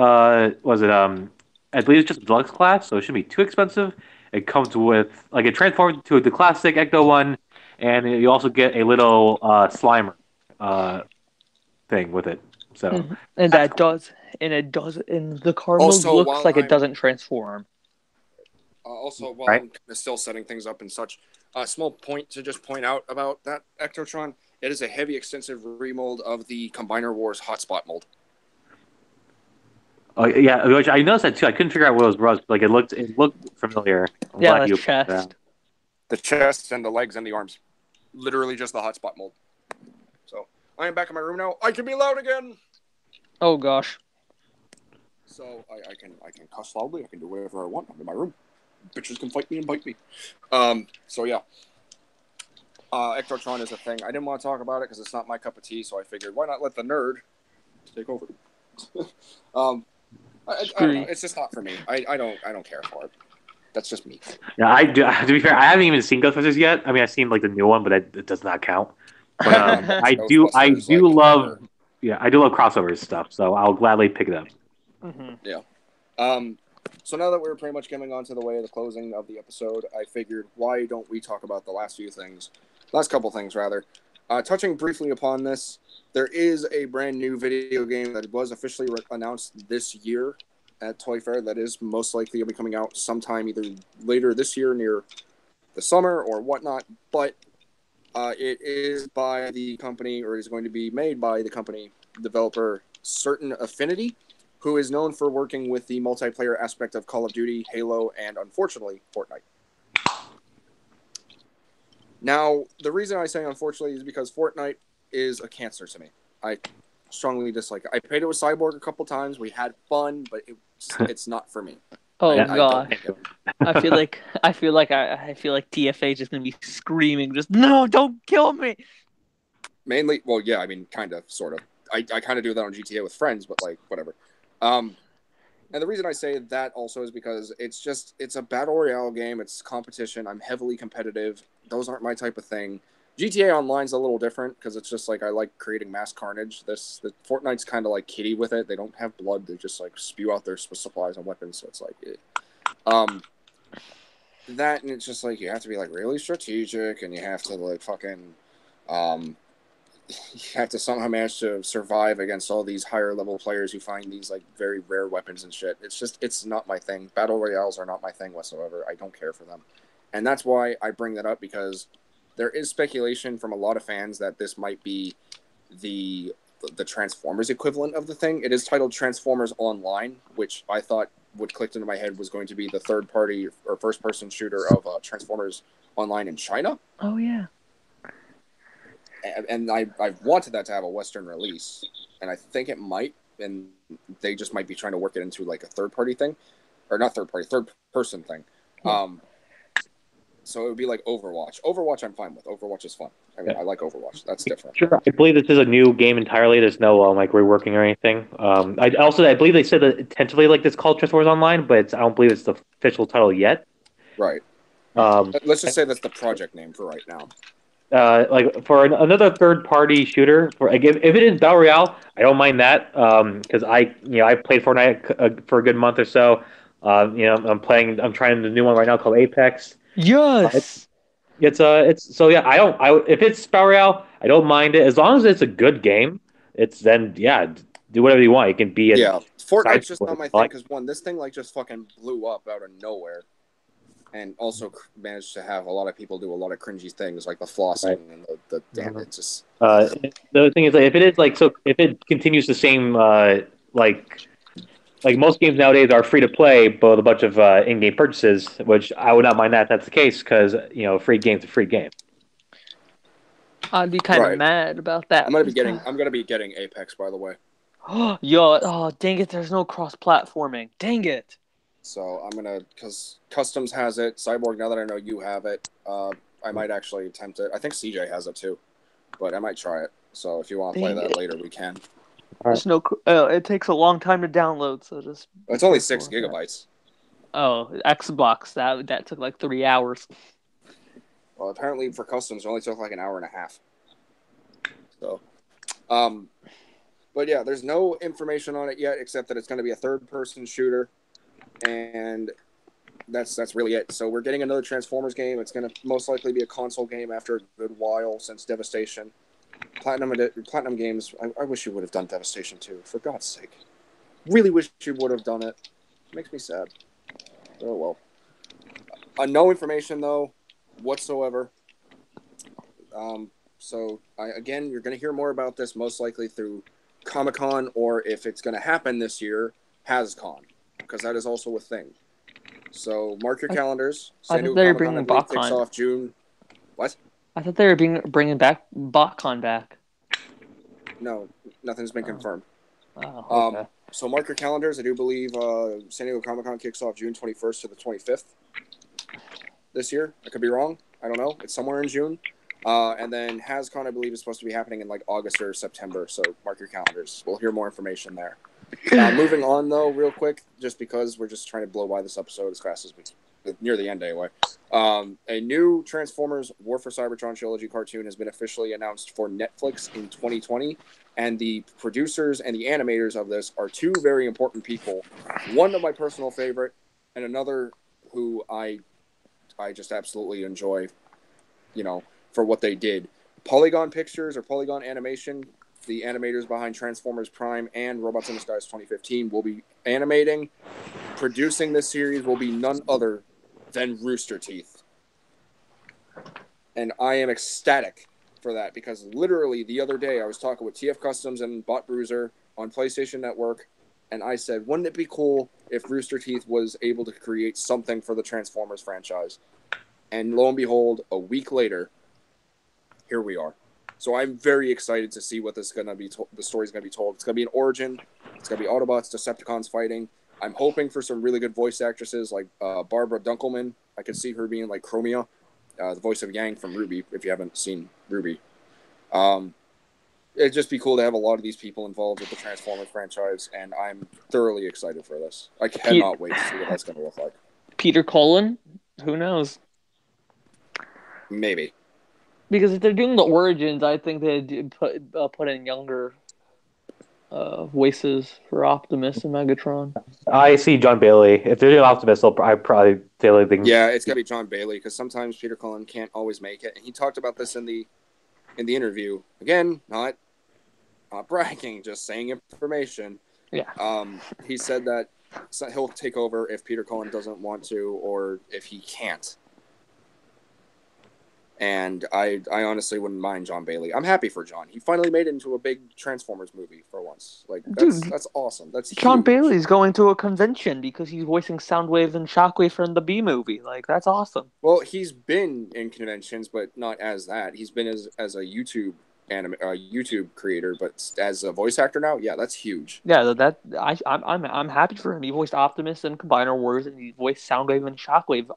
was it I believe it's just a deluxe class, so it shouldn't be too expensive. It comes with like it transforms to the classic Ecto-1, and you also get a little Slimer thing with it. So and that does, and it does, and the card mode looks like it doesn't transform. Also, while right? I'm still setting things up and such, a small point to just point out about that Ectotron. It is a heavy, extensive remold of the Combiner Wars hotspot mold. Oh yeah, which I noticed that too. I couldn't figure out what it was. Like it looked familiar. I'm glad the chest. The chest and the legs and the arms. Literally just the hotspot mold. So I am back in my room now. I can be loud again. Oh gosh. So I can cuss loudly. I can do whatever I want. I'm in my room. Bitches can fight me and bite me. So yeah. Ectotron is a thing. I didn't want to talk about it because it's not my cup of tea, so I figured why not let the nerd take over. I don't know. It's just not for me. I don't care for it. That's just me. Yeah, I do. To be fair, I haven't even seen Ghostbusters yet. I mean, I've seen like the new one, but it does not count. But I do Ghostbusters, love, ever. yeah, I do love crossovers stuff. So I'll gladly pick it up. Mm-hmm. Yeah. So now that we're pretty much coming on to the way of the closing of the episode, I figured, why don't we talk about the last couple things rather. Touching briefly upon this, there is a brand new video game that was officially announced this year at Toy Fair that is most likely going to be coming out sometime either later this year near the summer or whatnot, but it is by the company, or is going to be made by the company developer Certain Affinity, who is known for working with the multiplayer aspect of Call of Duty, Halo, and unfortunately, Fortnite. Now, the reason I say unfortunately is because Fortnite is a cancer to me. I strongly dislike it. I played it with Cyborg a couple times. We had fun, but it's not for me. Oh Yeah, gosh, I feel like TFA is just gonna be screaming, just no, don't kill me. Mainly, well, yeah, I mean, kind of, sort of. I kind of do that on GTA with friends, but like whatever. And the reason I say that also is because it's a battle royale game. It's competition. I'm heavily competitive. Those aren't my type of thing. GTA Online's a little different because it's just like I like creating mass carnage. The Fortnite's kind of like kiddie with it. They don't have blood. They just like spew out their supplies and weapons. So it's like, that, and it's just like you have to be like really strategic, and you have to like fucking, you have to somehow manage to survive against all these higher level players who find these like very rare weapons and shit. It's not my thing. Battle royales are not my thing whatsoever. I don't care for them. And that's why I bring that up, because there is speculation from a lot of fans that this might be the Transformers equivalent of the thing. It is titled Transformers Online, which I thought what clicked into my head was going to be the third party or first person shooter of Transformers Online in China. Oh yeah. And I wanted that to have a Western release, and I think it might, and they just might be trying to work it into like a third person thing. So it would be like Overwatch. Overwatch I'm fine with. Overwatch is fun. I mean, I like Overwatch. That's different. Sure, I believe this is a new game entirely. There's no like reworking or anything. I believe they said that tentatively like this called Transformers Online, but I don't believe it's the official title yet. Right. Let's just say that's the project name for right now. Like for another third-party shooter, for like, if it is Battle Royale, I don't mind that because I played Fortnite for a good month or so. I'm trying the new one right now called Apex. Yes. It's so yeah. If it's Battle Royale, I don't mind it as long as it's a good game. Do whatever you want. It can be Fortnite's just not my thing because this thing like just fucking blew up out of nowhere. And also managed to have a lot of people do a lot of cringy things like the flossing and the damn. It's just the thing is, like, if it continues the same like most games nowadays are free to play, but with a bunch of in-game purchases, which I would not mind that if that's the case because free game's a free game. I'd be kind of mad about that. I'm gonna be getting Apex, by the way. Dang it! There's no cross-platforming. Dang it. So because Customs has it, Cyborg, now that I know you have it, I might actually attempt it. I think CJ has it too, but I might try it. So if you want to play that later, we can. There's no. It takes a long time to download, so just. It's only 6 gigabytes. Oh, Xbox, that took like 3 hours. Well, apparently for Customs, it only took like an hour and a half. So, but yeah, there's no information on it yet, except that it's going to be a third-person shooter. And that's really it. So we're getting another Transformers game. It's going to most likely be a console game after a good while since Devastation. Platinum Games, I wish you would have done Devastation 2, for God's sake. Really wish you would have done it. It makes me sad. Oh well. No information though, whatsoever. So again, you're going to hear more about this most likely through Comic-Con, or if it's going to happen this year, HasCon. Because that is also a thing. So mark your calendars. I thought they were bringing BotCon. Kicks off June. What? I thought they were bringing back BotCon back. No, nothing's been confirmed. Oh, okay. So mark your calendars. I do believe San Diego Comic-Con kicks off June 21st to the 25th this year. I could be wrong. I don't know. It's somewhere in June. And then HasCon, I believe, is supposed to be happening in like August or September. So mark your calendars. We'll hear more information there. Moving on, though, real quick, just because we're just trying to blow by this episode as fast as we near the end anyway. A new Transformers War for Cybertron trilogy cartoon has been officially announced for Netflix in 2020, and the producers and the animators of this are two very important people. One of my personal favorite, and another who I just absolutely enjoy, for what they did. Polygon Pictures or Polygon Animation, the animators behind Transformers Prime and Robots in Disguise 2015, will be animating. Producing this series will be none other than Rooster Teeth. And I am ecstatic for that, because literally the other day I was talking with TF Customs and Bot Bruiser on PlayStation Network, and I said, wouldn't it be cool if Rooster Teeth was able to create something for the Transformers franchise? And lo and behold, a week later, here we are. So I'm very excited to see what this is going to be. The story's going to be told. It's going to be an origin. It's going to be Autobots, Decepticons fighting. I'm hoping for some really good voice actresses like Barbara Dunkelman. I could see her being like Chromia, the voice of Yang from Ruby, if you haven't seen Ruby. It'd just be cool to have a lot of these people involved with the Transformers franchise, and I'm thoroughly excited for this. I cannot wait to see what that's going to look like. Peter Cullen? Who knows? Maybe. Because if they're doing the origins, I think they'd put in younger voices for Optimus and Megatron. I see John Bailey. If they're doing Optimus, I probably feel like they can... Yeah, it's got to be John Bailey, because sometimes Peter Cullen can't always make it. And he talked about this in the interview. Again, not bragging, just saying information. Yeah. He said that he'll take over if Peter Cullen doesn't want to, or if he can't. And I honestly wouldn't mind John Bailey. I'm happy for John. He finally made it into a big Transformers movie for once. Like, that's awesome. That's John huge. Bailey's going to a convention because he's voicing Soundwave and Shockwave from the B movie. Like, that's awesome. Well, he's been in conventions, but not as that. He's been as a YouTube YouTube creator, but as a voice actor now, yeah, that's huge. Yeah, I'm happy for him. He voiced Optimus in Combiner Wars, and he voiced Soundwave and Shockwave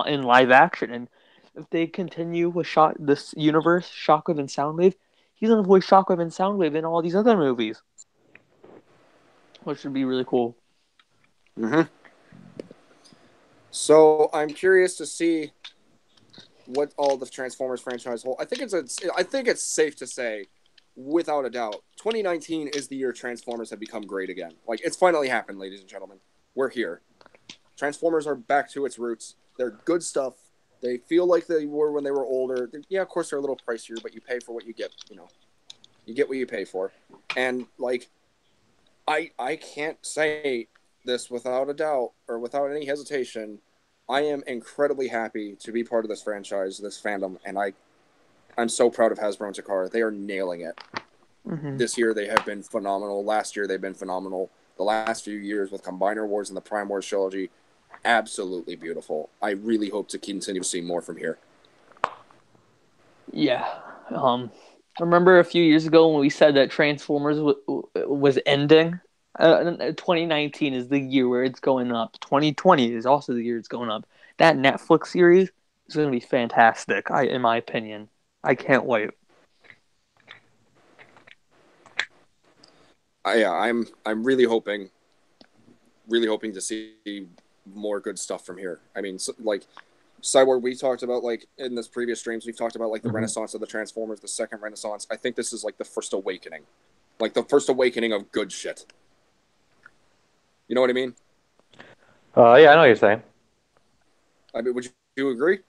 in live action. And if they continue with this universe, Shockwave and Soundwave, he's gonna voice Shockwave and Soundwave in all these other movies, which would be really cool. Mm-hmm. So I'm curious to see what all the Transformers franchise hold. I think it's safe to say, without a doubt, 2019 is the year Transformers have become great again. Like, it's finally happened, ladies and gentlemen. We're here. Transformers are back to its roots. They're good stuff. They feel like they were when they were older. Yeah, of course they're a little pricier, but you pay for what you get. You get what you pay for. And like, I can't say this without a doubt or without any hesitation. I am incredibly happy to be part of this franchise, this fandom, and I'm so proud of Hasbro and Takara. They are nailing it. Mm-hmm. This year they have been phenomenal. Last year they've been phenomenal. The last few years with Combiner Wars and the Prime Wars trilogy, absolutely beautiful. I really hope to continue to see more from here. Yeah. I remember a few years ago when we said that Transformers was ending. 2019 is the year where it's going up. 2020 is also the year it's going up. That Netflix series is going to be fantastic, in my opinion. I can't wait. I'm really hoping to see more good stuff from here. I mean, like Cyborg, we talked about, like in this previous streams, we've talked about like the renaissance of the Transformers, the second renaissance. I think this is like the first awakening, of good shit. You know what I mean? Yeah, I know what you're saying. I mean, would you agree?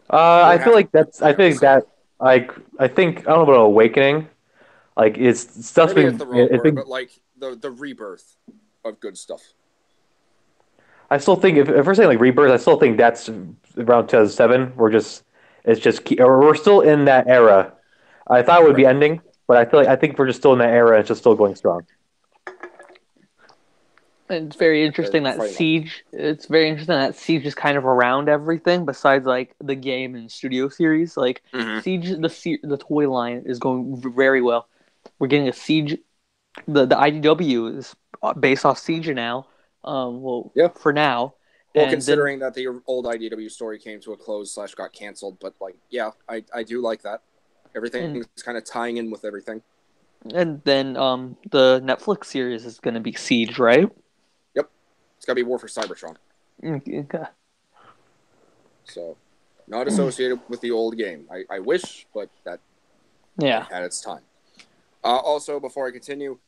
I feel like that's. I think that. Like, I don't know about awakening. Like, it's stuff's Maybe been. It's the wrong word, but like the rebirth of good stuff. I still think if we're saying like rebirth, I still think that's around 2007. We're still in that era. I thought it would be ending, but I think we're just still in that era. It's just still going strong. And it's very interesting that Siege. It's very interesting that Siege is kind of around everything besides like the game and studio series. Like Siege, the toy line is going very well. We're getting a Siege. The IDW is based off Siege now. For now. Well, and considering that the old IDW story came to a close / got canceled, but like, yeah, I do like that. Everything is kind of tying in with everything. And then the Netflix series is going to be Siege, right? Yep, it's gotta be War for Cybertron. Okay. So, not associated with the old game. I wish, but that Yeah. had its time. Also, before I continue,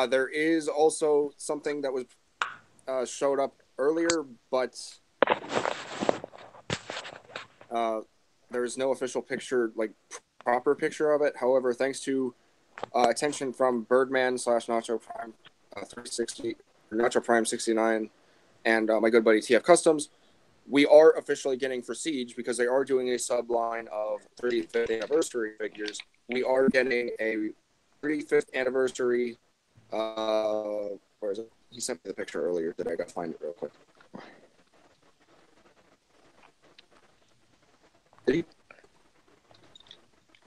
there is also something that was showed up earlier, but there is no official picture, like proper picture of it. However, thanks to attention from Birdman / Nacho Prime 360, Nacho Prime 69, and my good buddy TF Customs, we are officially getting for Siege, because they are doing a subline of 35th anniversary figures. We are getting a 35th anniversary. Where is it? He sent me the picture earlier. I gotta find it real quick.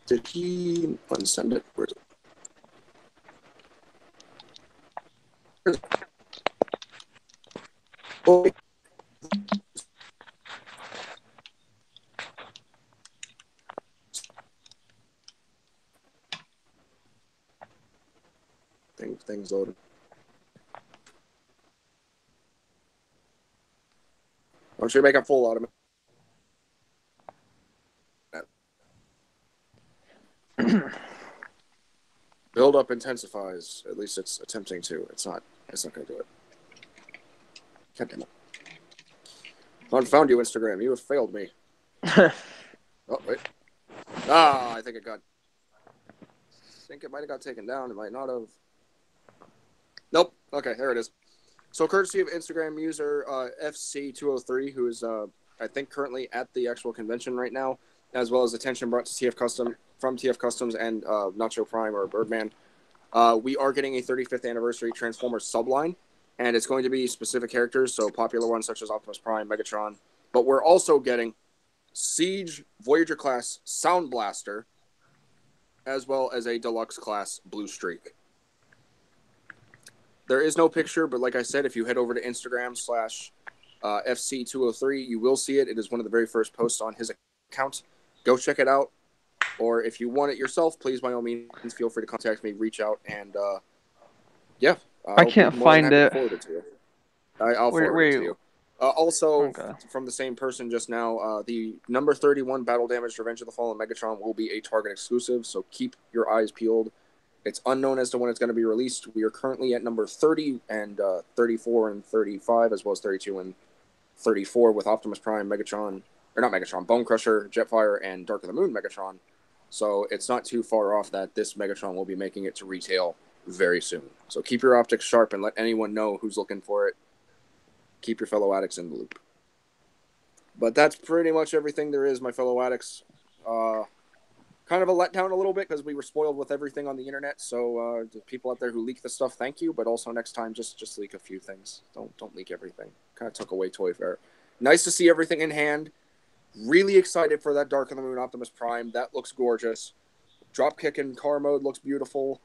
Did he unsend it? Where is it? Oh, things loaded. I'm sure you make a full out of it. Build up intensifies. At least it's attempting to. It's not going to do it. God damn it. Unfound you, Instagram. You have failed me. Oh, wait. I think it got... I think it might have got taken down. It might not have. Nope. Okay, there it is. So, courtesy of Instagram user FC203, who is, I think, currently at the actual convention right now, as well as attention brought to TF Customs and Nacho Prime or Birdman, we are getting a 35th anniversary Transformers subline, and it's going to be specific characters, so popular ones such as Optimus Prime, Megatron, but we're also getting Siege Voyager class Sound Blaster, as well as a deluxe class Blue Streak. There is no picture, but like I said, if you head over to Instagram / FC203, you will see it. It is one of the very first posts on his account. Go check it out. Or if you want it yourself, please, by all means, feel free to contact me, reach out, and yeah. I can't find it. I'll forward it to you. Also, okay. from the same person just now, the number 31 Battle Damaged Revenge of the Fallen Megatron will be a Target exclusive, so keep your eyes peeled. It's unknown as to when it's going to be released. We are currently at number 30 and 34 and 35, as well as 32 and 34 with Optimus Prime, Megatron, or not Megatron, Bone Crusher, Jetfire, and Dark of the Moon Megatron. So it's not too far off that this Megatron will be making it to retail very soon. So keep your optics sharp and let anyone know who's looking for it. Keep your fellow addicts in the loop. But that's pretty much everything there is, my fellow addicts. Kind of a letdown a little bit because we were spoiled with everything on the internet. So the people out there who leak the stuff, thank you. But also next time, just leak a few things. Don't leak everything. Kind of took away Toy Fair. Nice to see everything in hand. Really excited for that Dark of the Moon Optimus Prime. That looks gorgeous. Dropkick in car mode looks beautiful.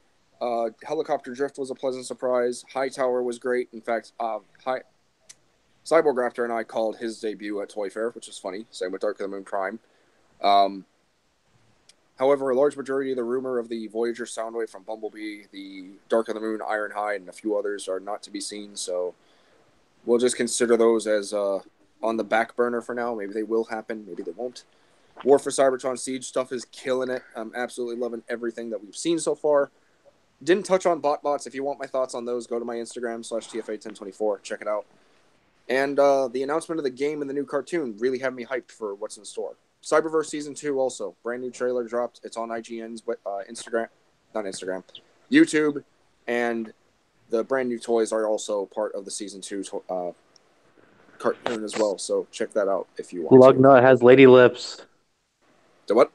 Helicopter drift was a pleasant surprise. High Tower was great. In fact, Cyborg Raptor and I called his debut at Toy Fair, which is funny. Same with Dark of the Moon Prime. However, a large majority of the rumor of the Voyager Soundwave from Bumblebee, the Dark of the Moon Ironhide, and a few others are not to be seen, so we'll just consider those as on the back burner for now. Maybe they will happen, maybe they won't. War for Cybertron Siege stuff is killing it. I'm absolutely loving everything that we've seen so far. Didn't touch on BotBots. If you want my thoughts on those, go to my Instagram /TFA1024. Check it out. And the announcement of the game and the new cartoon really have me hyped for what's in store. Cyberverse Season 2 also. Brand new trailer dropped. It's on IGN's YouTube. And the brand new toys are also part of the Season 2 cartoon as well. So check that out if you want to. Lugnut has lady lips. The what?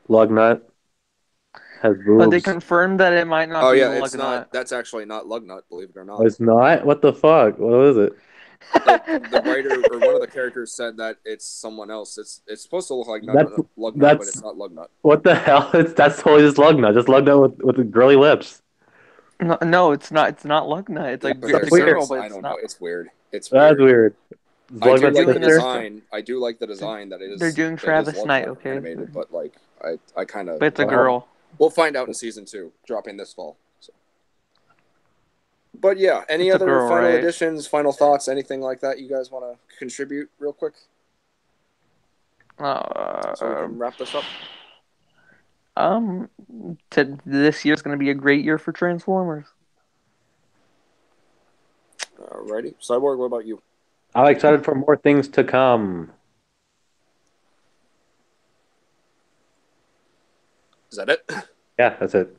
Lugnut has boobs. But they confirmed that it might not be it's Lugnut. not. That's actually not Lugnut, believe it or not. It's not? What the fuck? What is it? The writer or one of the characters said that it's someone else. It's supposed to look like Lugnut, but it's not Lugnut. What the hell? That's totally just Lugnut. Just Lugnut with the girly lips. No, it's not. It's not Lugnut. It's like That's it's a girl, but I don't know. It's weird. It's weird. That's weird. I do like the design. I do like the design that it is. They're doing Travis Knight, okay? Animated, but like I kind of. But it's a girl. We'll find out in season 2, dropping this fall. So. But yeah, any It's a other girl, final right? additions, final thoughts, anything like that you guys want to contribute real quick so we can wrap this up? This year's gonna be a great year for Transformers. Alrighty. Cyborg, what about you? I'm excited for more things to come. Is that it? Yeah, that's it.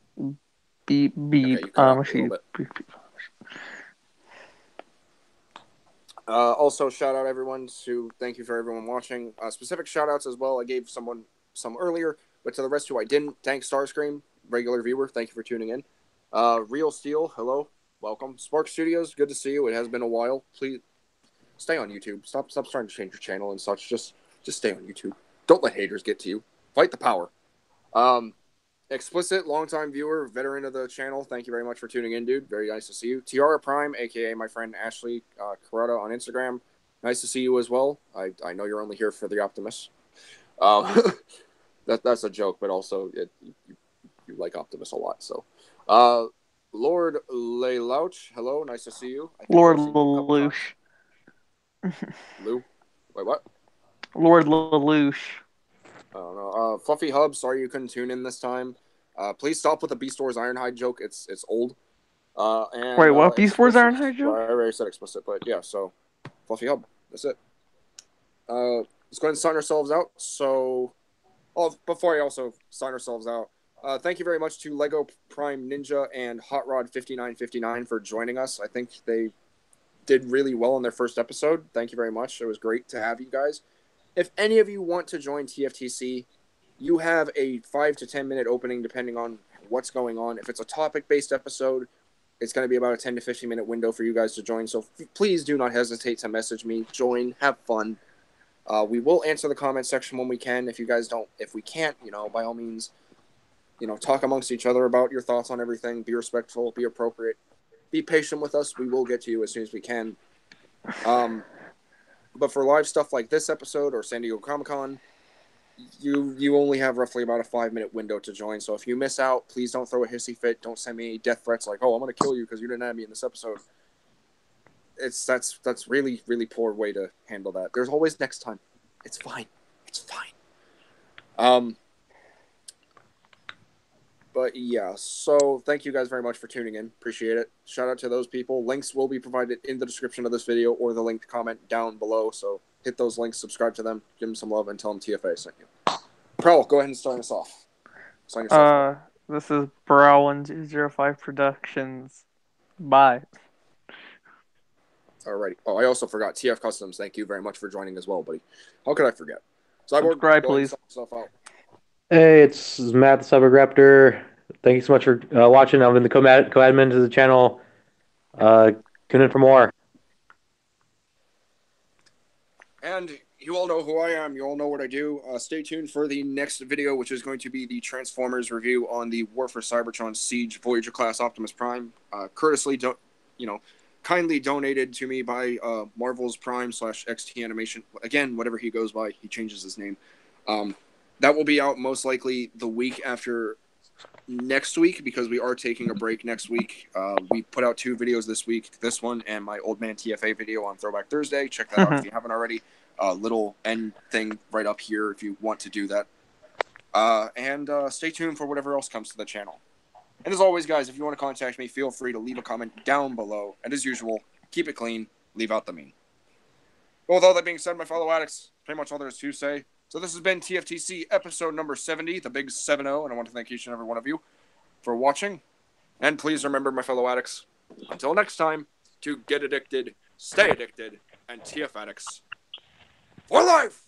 Beep beep. Okay, you cut out a little bit. Beep, beep. Also, shout out everyone thank you for everyone watching. Specific shout outs as well. I gave someone some earlier, but to the rest who I didn't, thanks Starscream, regular viewer. Thank you for tuning in. Real Steel, hello, welcome. Spark Studios, good to see you. It has been a while. Please stay on YouTube. Stop trying to change your channel and such. Just stay on YouTube. Don't let haters get to you. Fight the power. Explicit, longtime viewer, veteran of the channel. Thank you very much for tuning in, dude. Very nice to see you. Tiara Prime, aka my friend Ashley Carrata on Instagram. Nice to see you as well. I know you're only here for the Optimus. That's a joke, but also you like Optimus a lot. So, Lord Leilouch, hello, nice to see you. I think Lord I've seen you a couple times. Lelouch. Lou, wait, what? Lord Lelouch. I don't know. Fluffy Hub, sorry you couldn't tune in this time. Please stop with the Beast Wars Ironhide joke. It's old. And Wait, what? Beast Wars explicit. Ironhide joke? Well, I already said explicit, but yeah. So, Fluffy Hub. That's it. Let's go ahead and sign ourselves out. So, before I also sign ourselves out, thank you very much to Lego Prime Ninja and Hot Rod 5959 for joining us. I think they did really well in their first episode. Thank you very much. It was great to have you guys. If any of you want to join TFTC, you have a 5 to 10 minute opening depending on what's going on. If it's a topic-based episode, it's going to be about a 10 to 15 minute window for you guys to join. So please do not hesitate to message me. Join. Have fun. We will answer the comment section when we can. If we can't, by all means, talk amongst each other about your thoughts on everything. Be respectful. Be appropriate. Be patient with us. We will get to you as soon as we can. But for live stuff like this episode or San Diego Comic-Con, you only have roughly about a 5 minute window to join. So if you miss out, please don't throw a hissy fit. Don't send me death threats like, "Oh, I'm going to kill you because you didn't have me in this episode." That's really, really poor way to handle that. There's always next time. It's fine. It's fine. But yeah, so thank you guys very much for tuning in. Appreciate it. Shout out to those people. Links will be provided in the description of this video or the linked comment down below. So hit those links, subscribe to them, give them some love, and tell them TFA sent you. Prowl, go ahead and start us off. Sign yourself out. This is Brow1005 Productions. Bye. Alrighty. Oh, I also forgot TF Customs. Thank you very much for joining as well, buddy. How could I forget? Cyborg, Subscribe, go ahead and please. sign yourself out. Hey, it's Matt the Cyber Raptor. Thank you so much for watching. I'm in the co-admin to the channel. Tune in for more. And you all know who I am. You all know what I do. Stay tuned for the next video, which is going to be the Transformers review on the War for Cybertron Siege Voyager class Optimus Prime. Kindly donated to me by Marvel's Prime / XT Animation. Again, whatever he goes by, he changes his name. That will be out most likely the week after next week because we are taking a break next week. We put out 2 videos this week, this one and my Old Man TFA video on Throwback Thursday. Check that out if you haven't already. Little end thing right up here if you want to do that. And stay tuned for whatever else comes to the channel. And as always, guys, if you want to contact me, feel free to leave a comment down below. And as usual, keep it clean, leave out the mean. But with all that being said, my fellow addicts, pretty much all there is to say. So this has been TFTC episode number 70, the big 7-0, and I want to thank each and every one of you for watching. And please remember, my fellow addicts, until next time, to get addicted, stay addicted, and TF addicts for life!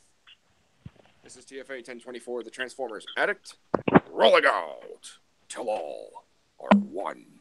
This is TFA 1024, the Transformers Addict, rolling out till all are one.